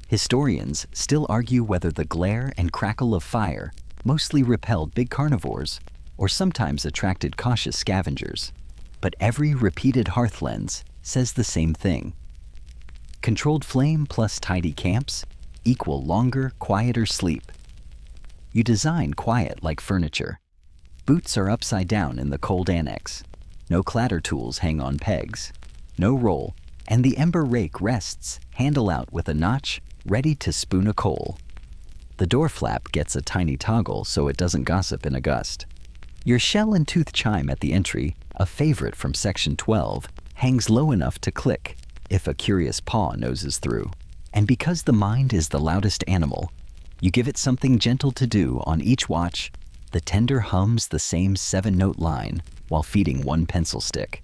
S1: Historians still argue whether the glare and crackle of fire mostly repelled big carnivores or sometimes attracted cautious scavengers. But every repeated hearth lens says the same thing. Controlled flame plus tidy camps equal longer, quieter sleep. You design quiet like furniture. Boots are upside down in the cold annex. No clatter tools hang on pegs. No roll, and the ember rake rests, handle out with a notch, ready to spoon a coal. The door flap gets a tiny toggle so it doesn't gossip in a gust. Your shell and tooth chime at the entry, a favorite from section 12, hangs low enough to click if a curious paw noses through. And because the mind is the loudest animal, you give it something gentle to do on each watch. The tender hums the same 7-note line while feeding one pencil stick.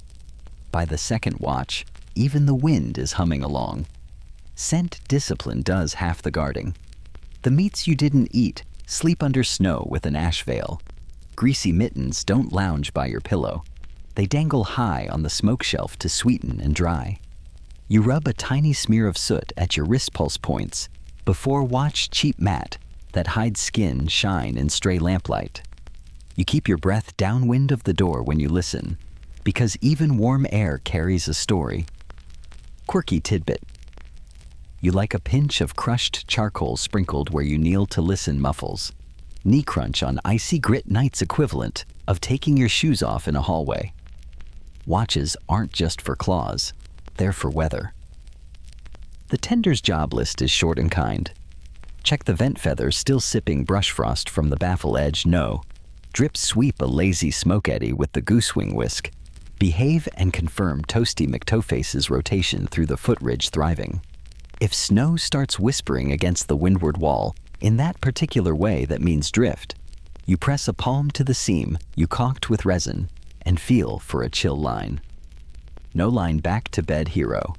S1: By the second watch, even the wind is humming along. Scent discipline does half the guarding. The meats you didn't eat sleep under snow with an ash veil. Greasy mittens don't lounge by your pillow. They dangle high on the smoke shelf to sweeten and dry. You rub a tiny smear of soot at your wrist pulse points before watch cheap mat that hides skin shine in stray lamplight. You keep your breath downwind of the door when you listen, because even warm air carries a story. Quirky tidbit. You like a pinch of crushed charcoal sprinkled where you kneel to listen muffles. Knee crunch on icy grit night's equivalent of taking your shoes off in a hallway. Watches aren't just for claws, they're for weather. The tender's job list is short and kind. Check the vent feather still sipping brush frost from the baffle edge, no. Drip sweep a lazy smoke eddy with the goosewing whisk. Behave and confirm Toasty McToeface's rotation through the footridge thriving. If snow starts whispering against the windward wall, in that particular way that means drift, you press a palm to the seam you caulked with resin and feel for a chill line. No line back to bed hero.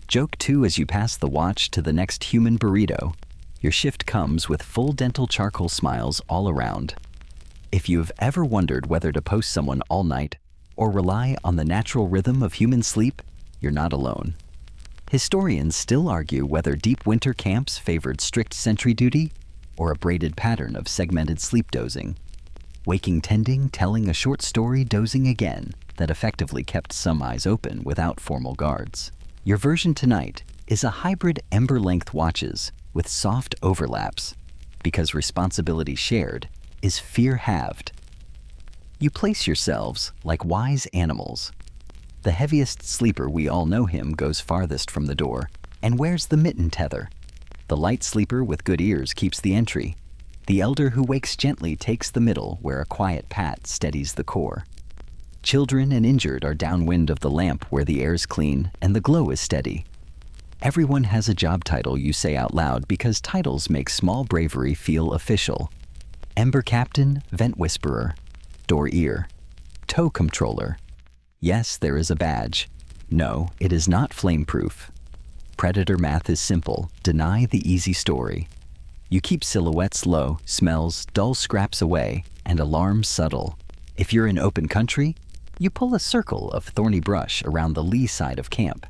S1: Joke 2 as you pass the watch to the next human burrito. Your shift comes with full dental charcoal smiles all around. If you have ever wondered whether to post someone all night or rely on the natural rhythm of human sleep, you're not alone. Historians still argue whether deep winter camps favored strict sentry duty or a braided pattern of segmented sleep dozing. Waking tending, telling a short story, dozing again, that effectively kept some eyes open without formal guards. Your version tonight is a hybrid ember-length watches with soft overlaps, because responsibility shared is fear halved. You place yourselves like wise animals. The heaviest sleeper, we all know him, goes farthest from the door and wears the mitten tether. The light sleeper with good ears keeps the entry. The elder who wakes gently takes the middle where a quiet pat steadies the core. Children and injured are downwind of the lamp where the air's clean and the glow is steady. Everyone has a job title you say out loud because titles make small bravery feel official. Ember captain, vent whisperer, door ear, tow controller. Yes, there is a badge. No, it is not flame-proof. Predator math is simple. Deny the easy story. You keep silhouettes low, smells, dull scraps away, and alarms subtle. If you're in open country, You pull a circle of thorny brush around the lee side of camp,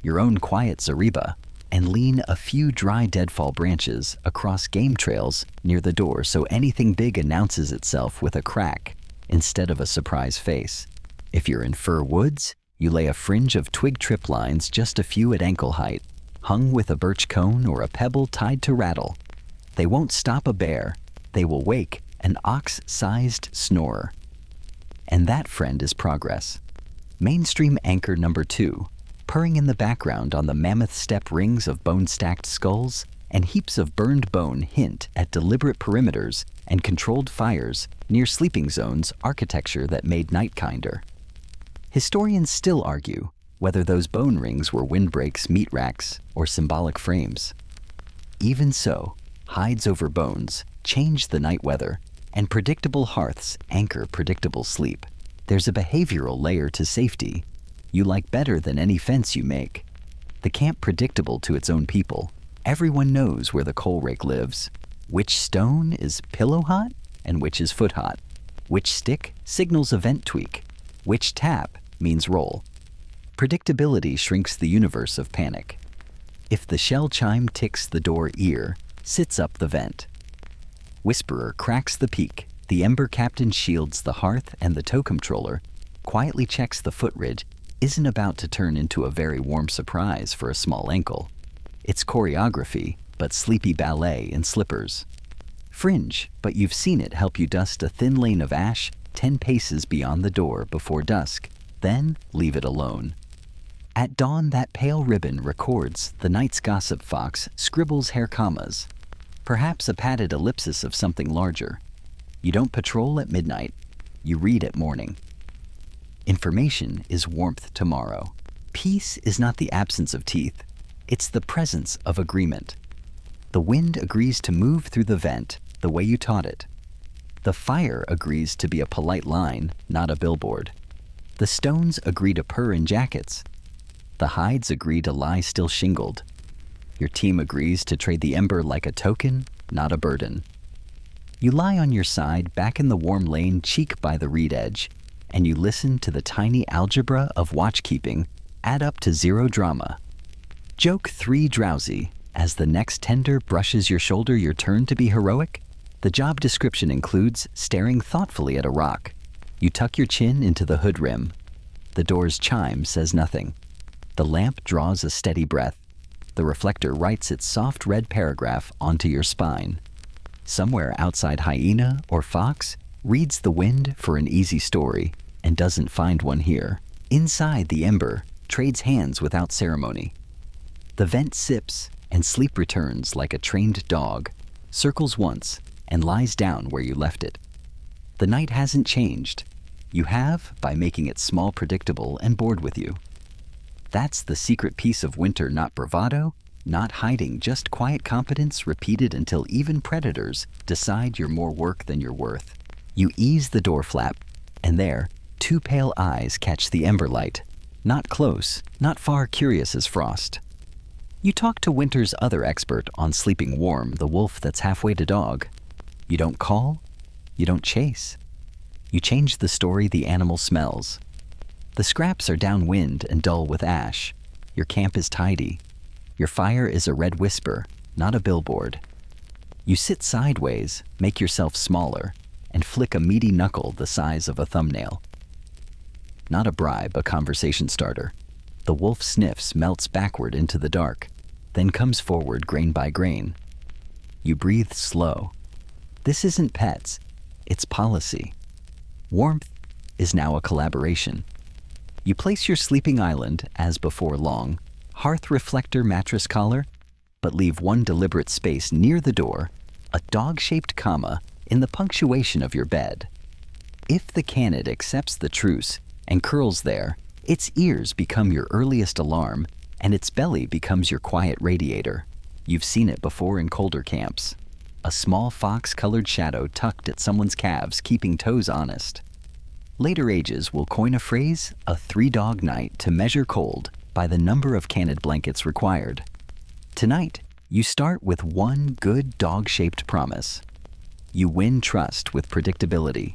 S1: your own quiet zareba, and lean a few dry deadfall branches across game trails near the door so anything big announces itself with a crack instead of a surprise face. If you're in fir woods, you lay a fringe of twig trip lines just a few at ankle height, hung with a birch cone or a pebble tied to rattle. They won't stop a bear. They will wake an ox-sized snorer. And that, friend, is progress. Mainstream anchor number 2, purring in the background on the mammoth step rings of bone-stacked skulls and heaps of burned bone hint at deliberate perimeters and controlled fires near sleeping zones architecture that made night kinder. Historians still argue whether those bone rings were windbreaks, meat racks, or symbolic frames. Even so, hides over bones change the night weather, and predictable hearths anchor predictable sleep. There's a behavioral layer to safety you like better than any fence you make. The camp predictable to its own people. Everyone knows where the coal rake lives, which stone is pillow hot and which is foot hot, which stick signals a vent tweak, which tap means roll. Predictability shrinks the universe of panic. If the shell chime ticks the door ear, sits up the vent. Whisperer cracks the peak, the ember captain shields the hearth, and the toe controller quietly checks the footridge isn't about to turn into a very warm surprise for a small ankle. It's choreography, but sleepy ballet in slippers. Fringe, but you've seen it help you dust a thin lane of ash 10 paces beyond the door before dusk, then leave it alone. At dawn, that pale ribbon records the night's gossip fox scribbles hair commas, perhaps a padded ellipsis of something larger. You don't patrol at midnight, you read at morning. Information is warmth tomorrow. Peace is not the absence of teeth, it's the presence of agreement. The wind agrees to move through the vent the way you taught it. The fire agrees to be a polite line, not a billboard. The stones agree to purr in jackets. The hides agree to lie still shingled. Your team agrees to trade the ember like a token, not a burden. You lie on your side back in the warm lane, cheek by the reed edge, and you listen to the tiny algebra of watchkeeping add up to zero drama. Joke 3 drowsy as the next tender brushes your shoulder, your turn to be heroic. The job description includes staring thoughtfully at a rock. You tuck your chin into the hood rim. The door's chime says nothing. The lamp draws a steady breath. The reflector writes its soft red paragraph onto your spine. Somewhere outside hyena or fox reads the wind for an easy story and doesn't find one here. Inside, the ember trades hands without ceremony. The vent sips and sleep returns like a trained dog, circles once and lies down where you left it. The night hasn't changed. You have by making it small, predictable, and bored with you. That's the secret piece of winter, not bravado, not hiding, just quiet competence repeated until even predators decide you're more work than you're worth. You ease the door flap, and there, 2 pale eyes catch the ember light. Not close, not far, curious as frost. You talk to winter's other expert on sleeping warm, the wolf that's halfway to dog. You don't call, you don't chase. You change the story the animal smells. The scraps are downwind and dull with ash. Your camp is tidy. Your fire is a red whisper, not a billboard. You sit sideways, make yourself smaller, and flick a meaty knuckle the size of a thumbnail. Not a bribe, a conversation starter. The wolf sniffs, melts backward into the dark, then comes forward grain by grain. You breathe slow. This isn't pets, it's policy. Warmth is now a collaboration. You place your sleeping island, as before long, hearth reflector mattress collar, but leave one deliberate space near the door, a dog-shaped comma in the punctuation of your bed. If the canid accepts the truce and curls there, its ears become your earliest alarm, and its belly becomes your quiet radiator. You've seen it before in colder camps. A small fox-colored shadow tucked at someone's calves, keeping toes honest. Later ages will coin a phrase, a 3-dog night, to measure cold by the number of canid blankets required. Tonight, you start with one good dog-shaped promise. You win trust with predictability.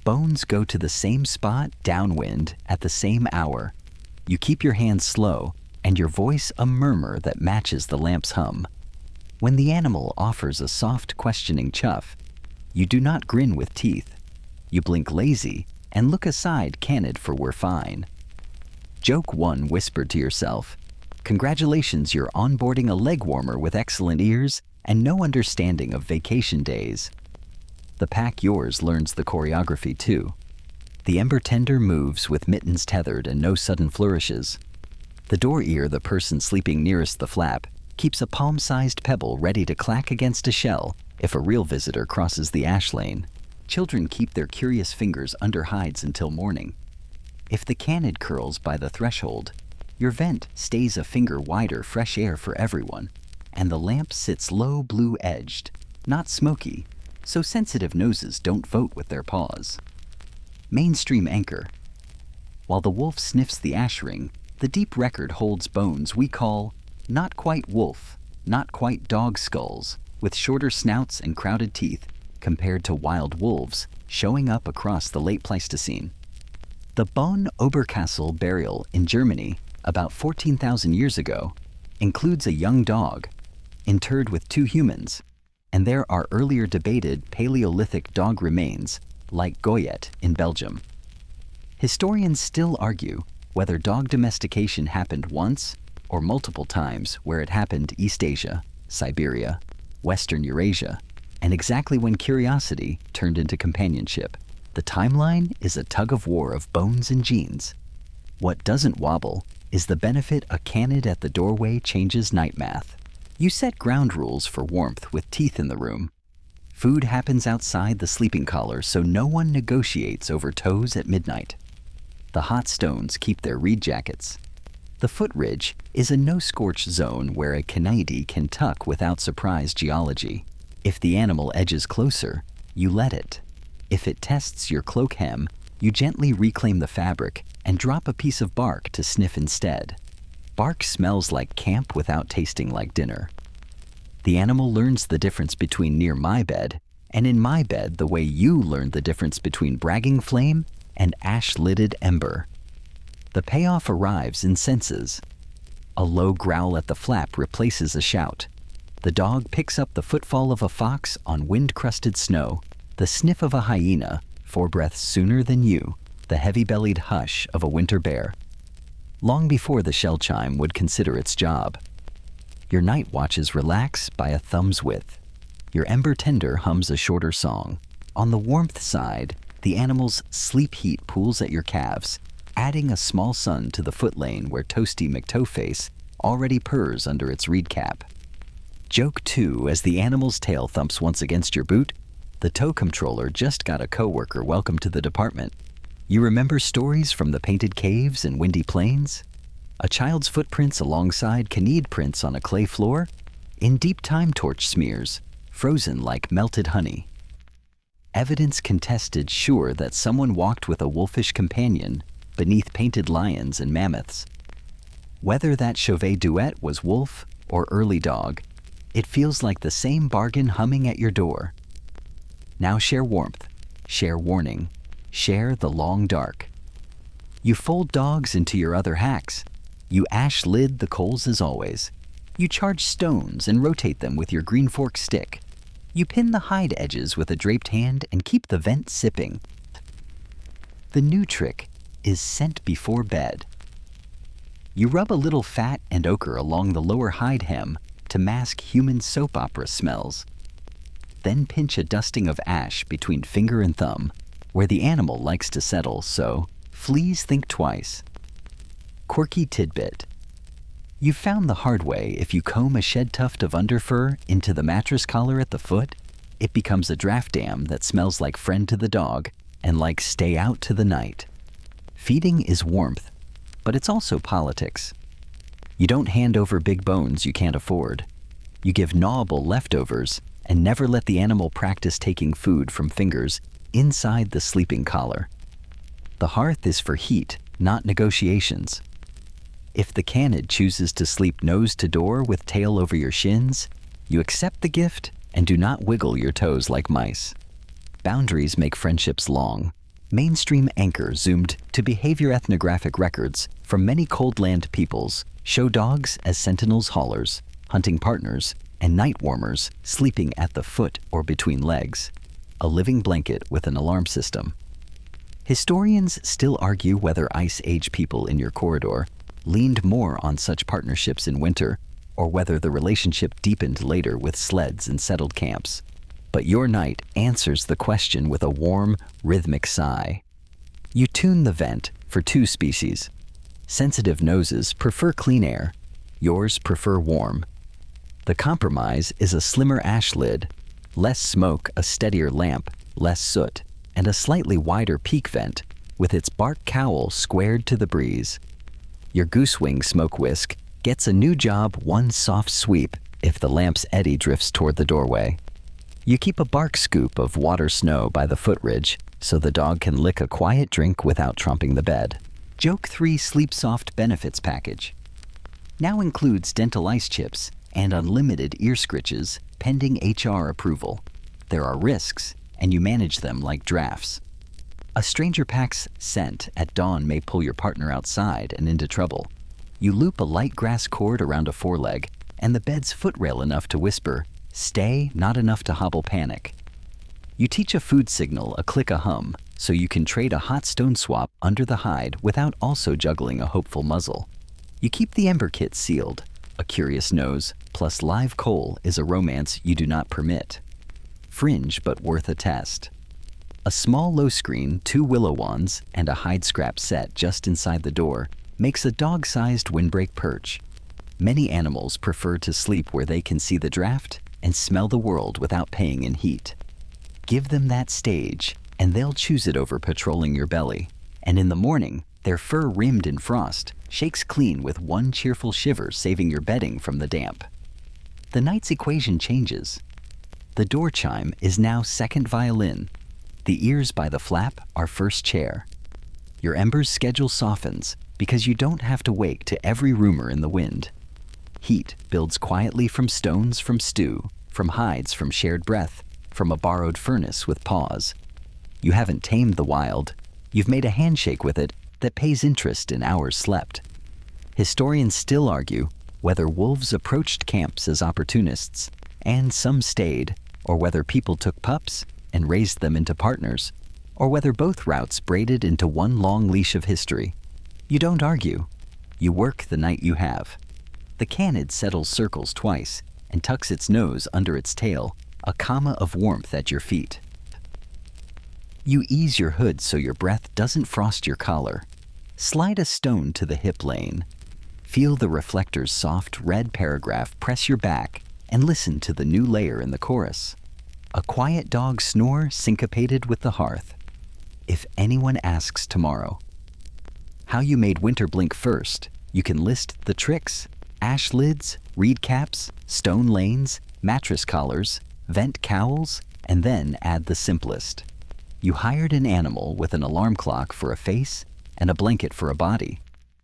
S1: bones go to the same spot downwind at the same hour. You keep your hands slow and your voice a murmur that matches the lamp's hum. When the animal offers a soft, questioning chuff, you do not grin with teeth. You blink lazy and look aside candid for "we're fine." Joke 1 whispered to yourself, "Congratulations, you're onboarding a leg warmer with excellent ears and no understanding of vacation days." The pack yours learns the choreography too. The ember tender moves with mittens tethered and no sudden flourishes. The door ear, the person sleeping nearest the flap, keeps a palm-sized pebble ready to clack against a shell if a real visitor crosses the ash lane. Children keep their curious fingers under hides until morning. If the canid curls by the threshold, your vent stays a finger wider, fresh air for everyone, and the lamp sits low blue-edged, not smoky, so sensitive noses don't vote with their paws. Mainstream anchor. While the wolf sniffs the ash ring, the deep record holds bones we call not quite wolf, not quite dog skulls, with shorter snouts and crowded teeth compared to wild wolves showing up across the late Pleistocene. The Bonn Oberkassel burial in Germany about 14,000 years ago includes a young dog interred with 2 humans, and there are earlier debated Paleolithic dog remains like Goyet in Belgium. Historians still argue whether dog domestication happened once or multiple times, where it happened East Asia, Siberia, Western Eurasia, and exactly when curiosity turned into companionship. The timeline is a tug-of-war of bones and genes. What doesn't wobble is the benefit a canid at the doorway changes night math. You set ground rules for warmth with teeth in the room. Food happens outside the sleeping collar, so no one negotiates over toes at midnight. The hot stones keep their reed jackets. The foot ridge is a no-scorch zone where a canidae can tuck without surprise geology. If the animal edges closer, you let it. If it tests your cloak hem, you gently reclaim the fabric and drop a piece of bark to sniff instead. Bark smells like camp without tasting like dinner. The animal learns the difference between near my bed and in my bed the way you learned the difference between bragging flame and ash-lidded ember. The payoff arrives in senses. A low growl at the flap replaces a shout. The dog picks up the footfall of a fox on wind-crusted snow, the sniff of a hyena 4 breaths sooner than you, the heavy-bellied hush of a winter bear. Long before the shell chime would consider its job. Your night watches relax by a thumb's width. Your ember tender hums a shorter song. On the warmth side, the animal's sleep heat pools at your calves, adding a small sun to the foot lane where Toasty McToeface already purrs under its reed cap. Joke 2 as the animal's tail thumps once against your boot. The toe controller just got a coworker welcome to the department. You remember stories from the painted caves and windy plains? A child's footprints alongside canid prints on a clay floor? In deep time torch smears, frozen like melted honey. Evidence contested sure that someone walked with a wolfish companion beneath painted lions and mammoths. Whether that Chauvet duet was wolf or early dog, it feels like the same bargain humming at your door. Now share warmth, share warning, share the long dark. You fold dogs into your other hacks. You ash-lid the coals as always. You charge stones and rotate them with your green fork stick. You pin the hide edges with a draped hand and keep the vent sipping. The new trick is scent before bed. You rub a little fat and ochre along the lower hide hem to mask human soap opera smells. Then pinch a dusting of ash between finger and thumb, where the animal likes to settle, so fleas think twice. Quirky tidbit. You found the hard way if you comb a shed tuft of underfur into the mattress collar at the foot, it becomes a draft dam that smells like friend to the dog and like stay out to the night. Feeding is warmth, but it's also politics. You don't hand over big bones you can't afford. You give gnawable leftovers and never let the animal practice taking food from fingers inside the sleeping collar. The hearth is for heat, not negotiations. If the canid chooses to sleep nose to door with tail over your shins, you accept the gift and do not wiggle your toes like mice. Boundaries make friendships long. Mainstream anchor zoomed to behavior ethnographic records from many cold-land peoples show dogs as sentinels haulers, hunting partners, and night warmers sleeping at the foot or between legs, a living blanket with an alarm system. Historians still argue whether Ice Age people in your corridor leaned more on such partnerships in winter or whether the relationship deepened later with sleds and settled camps. But your night answers the question with a warm, rhythmic sigh. You tune the vent for two species. Sensitive noses prefer clean air. Yours prefer warm. The compromise is a slimmer ash lid, less smoke, a steadier lamp, less soot, and a slightly wider peak vent with its bark cowl squared to the breeze. Your goosewing smoke whisk gets a new job, one soft sweep if the lamp's eddy drifts toward the doorway. You keep a bark scoop of water snow by the footridge so the dog can lick a quiet drink without trumping the bed. Joke 3 Sleep Soft Benefits Package now includes dental ice chips and unlimited ear scritches pending HR approval. There are risks, and you manage them like drafts. A stranger pack's scent at dawn may pull your partner outside and into trouble. You loop a light grass cord around a foreleg, and the bed's footrail enough to whisper, "Stay, not enough to hobble panic." You teach a food signal a click a hum, so you can trade a hot stone swap under the hide without also juggling a hopeful muzzle. You keep the ember kit sealed. A curious nose plus live coal is a romance you do not permit. Fringe but worth a test. A small low screen, 2 willow wands, and a hide scrap set just inside the door makes a dog-sized windbreak perch. Many animals prefer to sleep where they can see the draft and smell the world without paying in heat. Give them that stage, and they'll choose it over patrolling your belly. And in the morning, their fur rimmed in frost shakes clean with one cheerful shiver, saving your bedding from the damp. The night's equation changes. The door chime is now second violin. The ears by the flap are first chair. Your ember's schedule softens because you don't have to wake to every rumor in the wind. Heat builds quietly from stones, from stew, from hides, from shared breath, from a borrowed furnace with pause. You haven't tamed the wild. You've made a handshake with it that pays interest in hours slept. Historians still argue whether wolves approached camps as opportunists, and some stayed, or whether people took pups and raised them into partners, or whether both routes braided into one long leash of history. You don't argue. You work the night you have. The canid settles circles twice and tucks its nose under its tail, a comma of warmth at your feet. You ease your hood so your breath doesn't frost your collar. Slide a stone to the hip lane. Feel the reflector's soft red paragraph press your back and listen to the new layer in the chorus. A quiet dog snore syncopated with the hearth. If anyone asks tomorrow how you made winter blink first, you can list the tricks: ash lids, reed caps, stone lanes, mattress collars, vent cowls, and then add the simplest. You hired an animal with an alarm clock for a face and a blanket for a body.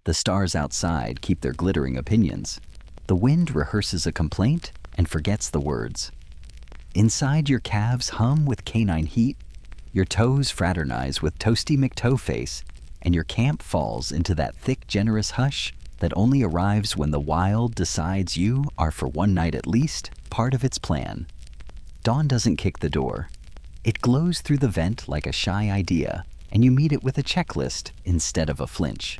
S1: The stars outside keep their glittering opinions. The wind rehearses a complaint and forgets the words. Inside your calves hum with canine heat, your toes fraternize with Toasty McToeface, and your camp falls into that thick, generous hush that only arrives when the wild decides you are, for one night at least, part of its plan. Dawn doesn't kick the door. It glows through the vent like a shy idea, and you meet it with a checklist instead of a flinch.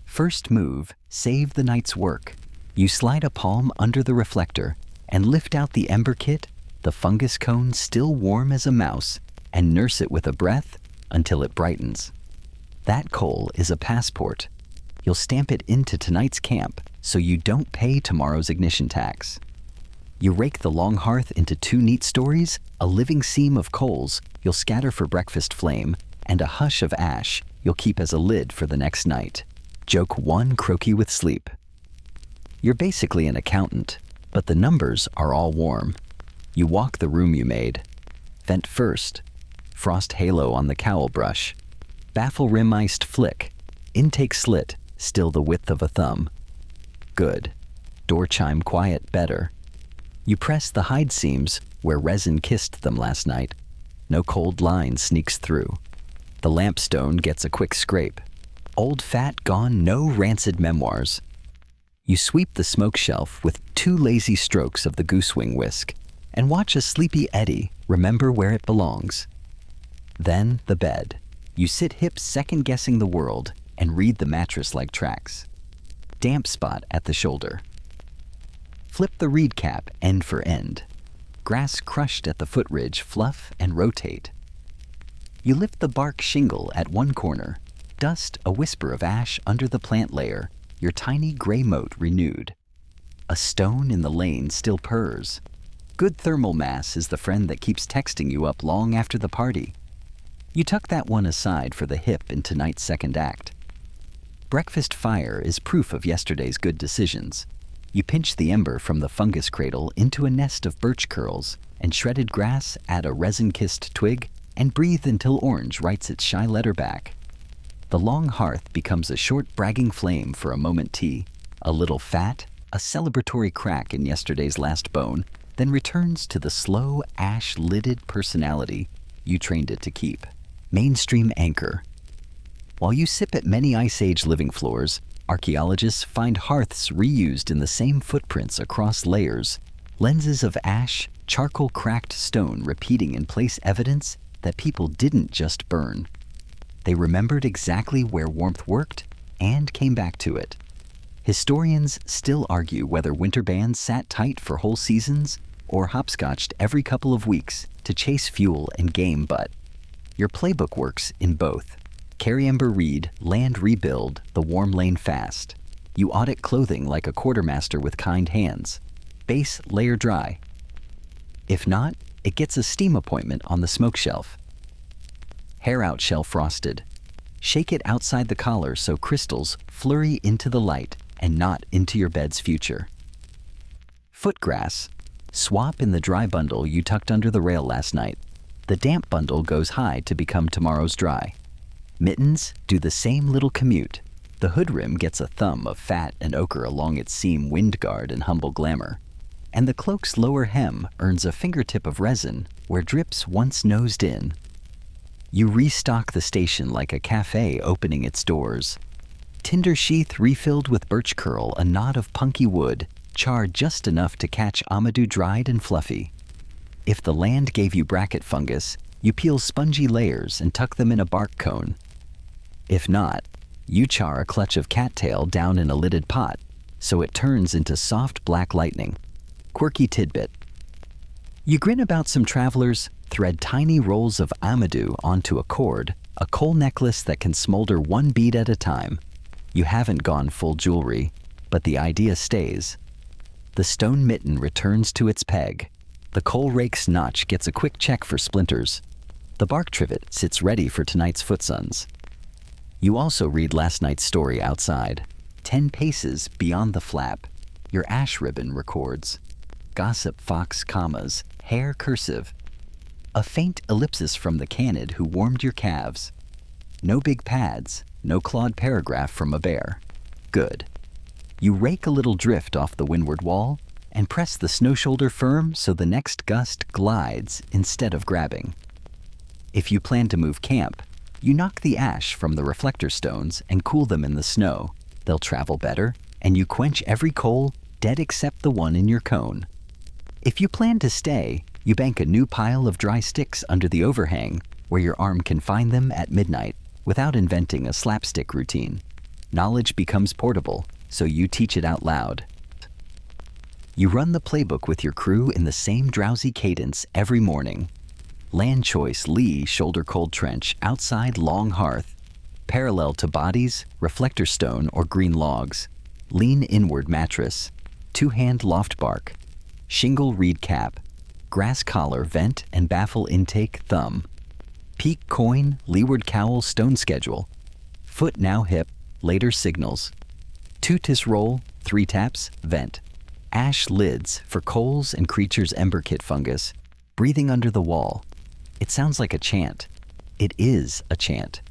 S1: First move, save the night's work. You slide a palm under the reflector and lift out the ember kit, the fungus cone still warm as a mouse, and nurse it with a breath until it brightens. That coal is a passport. You'll stamp it into tonight's camp so you don't pay tomorrow's ignition tax. You rake the long hearth into 2 neat stories, a living seam of coals you'll scatter for breakfast flame, and a hush of ash you'll keep as a lid for the next night. Joke 1 Croaky with sleep. You're basically an accountant, but the numbers are all warm. You walk the room you made. Vent first. Frost halo on the cowl brush. Baffle rim iced flick. Intake slit, still the width of a thumb. Good. Door chime quiet better. You press the hide seams where resin kissed them last night. No cold line sneaks through. The lampstone gets a quick scrape. Old fat gone, no rancid memoirs. You sweep the smoke shelf with 2 lazy strokes of the goosewing whisk and watch a sleepy eddy remember where it belongs. Then the bed. You sit hip second-guessing the world and read the mattress-like tracks. Damp spot at the shoulder. Flip the reed cap end for end. Grass crushed at the foot ridge fluff and rotate. You lift the bark shingle at one corner, dust a whisper of ash under the plant layer, your tiny gray moat renewed. A stone in the lane still purrs. Good thermal mass is the friend that keeps texting you up long after the party. You tuck that one aside for the hip in tonight's second act. Breakfast fire is proof of yesterday's good decisions. You pinch the ember from the fungus cradle into a nest of birch curls and shredded grass, add a resin-kissed twig, and breathe until orange writes its shy letter back. The long hearth becomes a short bragging flame for a moment tea, a little fat, a celebratory crack in yesterday's last bone, then returns to the slow, ash-lidded personality you trained it to keep. Mainstream anchor. While you sip at many Ice Age living floors, archaeologists find hearths reused in the same footprints across layers, lenses of ash, charcoal-cracked stone repeating in place evidence that people didn't just burn. They remembered exactly where warmth worked and came back to it. Historians still argue whether winter bands sat tight for whole seasons or hopscotched every couple of weeks to chase fuel and game, but your playbook works in both. Carry ember read, land rebuild, the warm lane fast. You audit clothing like a quartermaster with kind hands. Base layer dry. If not, it gets a steam appointment on the smoke shelf. Hair out shell frosted. Shake it outside the collar so crystals flurry into the light and not into your bed's future. Footgrass. Swap in the dry bundle you tucked under the rail last night. The damp bundle goes high to become tomorrow's dry. Mittens do the same little commute. The hood rim gets a thumb of fat and ochre along its seam wind guard and humble glamour. And the cloak's lower hem earns a fingertip of resin where drips once nosed in. You restock the station like a cafe opening its doors. Tinder sheath refilled with birch curl, a knot of punky wood, charred just enough to catch amadou dried and fluffy. If the land gave you bracket fungus, you peel spongy layers and tuck them in a bark cone. If not, you char a clutch of cattail down in a lidded pot, so it turns into soft black lightning. Quirky tidbit. You grin about some travelers, thread tiny rolls of amadou onto a cord, a coal necklace that can smolder one bead at a time. You haven't gone full jewelry, but the idea stays. The stone mitten returns to its peg. The coal rake's notch gets a quick check for splinters. The bark trivet sits ready for tonight's footsuns. You also read last night's story outside. 10 paces beyond the flap, your ash ribbon records. Gossip fox commas, hair cursive. A faint ellipsis from the canid who warmed your calves. No big pads, no clawed paragraph from a bear. Good. You rake a little drift off the windward wall and press the snow shoulder firm so the next gust glides instead of grabbing. If you plan to move camp, you knock the ash from the reflector stones and cool them in the snow. They'll travel better, and you quench every coal, dead except the one in your cone. If you plan to stay, you bank a new pile of dry sticks under the overhang where your arm can find them at midnight without inventing a slapstick routine. Knowledge becomes portable, so you teach it out loud. You run the playbook with your crew in the same drowsy cadence every morning. Land choice lee shoulder cold trench outside long hearth. Parallel to bodies, reflector stone or green logs. Lean inward mattress. Two-hand loft bark. Shingle reed cap. Grass collar vent and baffle intake thumb. Peak coin, leeward cowl stone schedule. Foot now hip, later signals. Two-tis roll, 3 taps, vent. Ash lids for coals and creatures' ember kit fungus. Breathing under the wall. It sounds like a chant. It is a chant.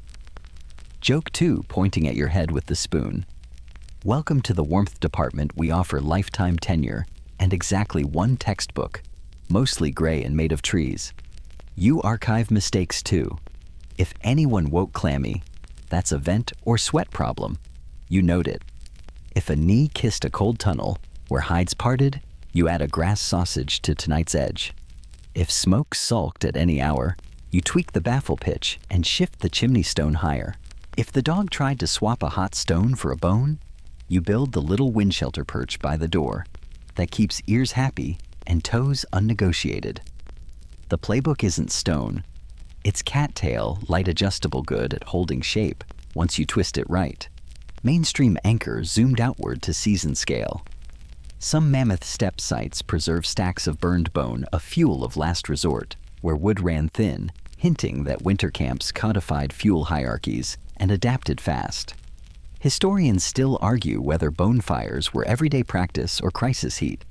S1: Joke 2, pointing at your head with the spoon. Welcome to the warmth department. We offer lifetime tenure and exactly 1 textbook, mostly gray and made of trees. You archive mistakes too. If anyone woke clammy, that's a vent or sweat problem. You note it. If a knee kissed a cold tunnel where hides parted, you add a grass sausage to tonight's edge. If smoke sulked at any hour, you tweak the baffle pitch and shift the chimney stone higher. If the dog tried to swap a hot stone for a bone, you build the little wind shelter perch by the door that keeps ears happy and toes unnegotiated. The playbook isn't stone. It's cattail, light adjustable good at holding shape once you twist it right. Mainstream anchor zoomed outward to season scale. Some mammoth step sites preserve stacks of burned bone, a fuel of last resort, where wood ran thin, hinting that winter camps codified fuel hierarchies and adapted fast. Historians still argue whether bone fires were everyday practice or crisis heat.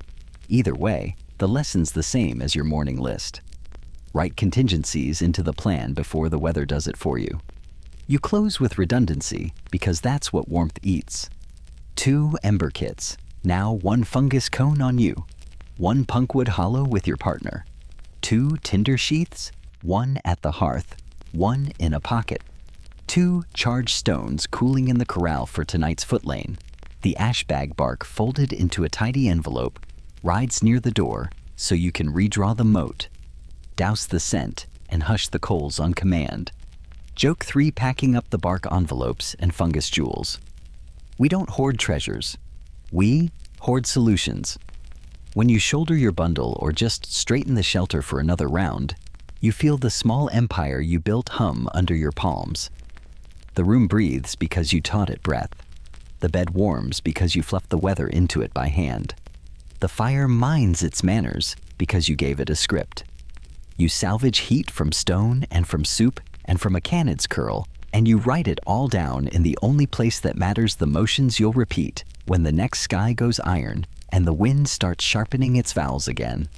S1: Either way, the lesson's the same as your morning list. Write contingencies into the plan before the weather does it for you. You close with redundancy because that's what warmth eats. 2 ember kits, now 1 fungus cone on you. 1 punkwood hollow with your partner. 2 tinder sheaths, 1 at the hearth, 1 in a pocket. 2 charged stones cooling in the corral for tonight's foot lane. The ash bag bark folded into a tidy envelope rides near the door so you can redraw the moat. Douse the scent and hush the coals on command. Joke 3 packing up the bark envelopes and fungus jewels. We don't hoard treasures. We hoard solutions. When you shoulder your bundle or just straighten the shelter for another round, you feel the small empire you built hum under your palms. The room breathes because you taught it breath. The bed warms because you fluffed the weather into it by hand. The fire minds its manners because you gave it a script. You salvage heat from stone and from soup and from a canid's curl, and you write it all down in the only place that matters, the motions you'll repeat when the next sky goes iron and the wind starts sharpening its vowels again.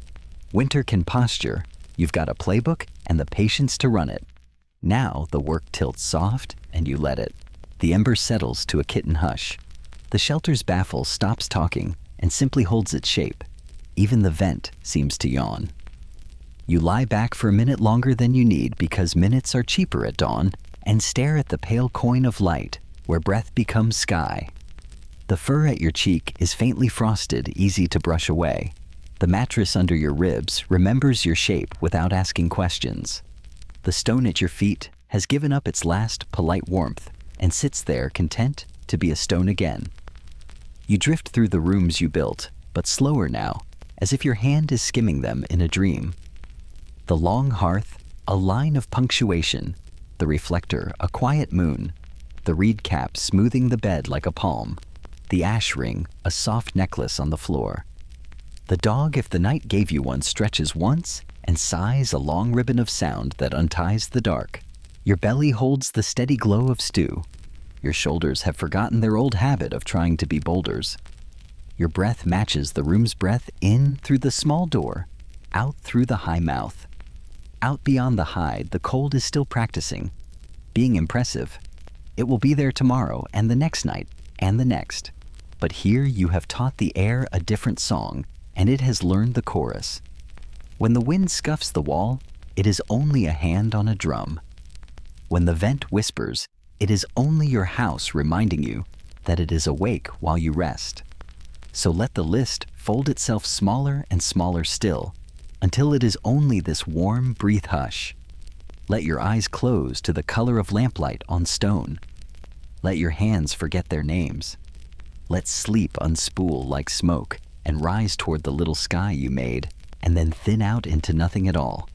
S1: Winter can posture. You've got a playbook and the patience to run it. Now the work tilts soft and you let it. The ember settles to a kitten hush. The shelter's baffle stops talking and simply holds its shape. Even the vent seems to yawn. You lie back for a minute longer than you need because minutes are cheaper at dawn and stare at the pale coin of light where breath becomes sky. The fur at your cheek is faintly frosted, easy to brush away. The mattress under your ribs remembers your shape without asking questions. The stone at your feet has given up its last polite warmth and sits there content to be a stone again. You drift through the rooms you built, but slower now, as if your hand is skimming them in a dream. The long hearth, a line of punctuation. The reflector, a quiet moon. The reed cap smoothing the bed like a palm. The ash ring, a soft necklace on the floor. The dog, if the night gave you one, stretches once and sighs a long ribbon of sound that unties the dark. Your belly holds the steady glow of stew. Your shoulders have forgotten their old habit of trying to be boulders. Your breath matches the room's breath in through the small door, out through the high mouth. Out beyond the hide, the cold is still practicing, being impressive. It will be there tomorrow and the next night and the next. But here you have taught the air a different song, and it has learned the chorus. When the wind scuffs the wall, it is only a hand on a drum. When the vent whispers, it is only your house reminding you that it is awake while you rest. So let the list fold itself smaller and smaller still, until it is only this warm breath hush. Let your eyes close to the color of lamplight on stone. Let your hands forget their names. Let sleep unspool like smoke and rise toward the little sky you made, and then thin out into nothing at all.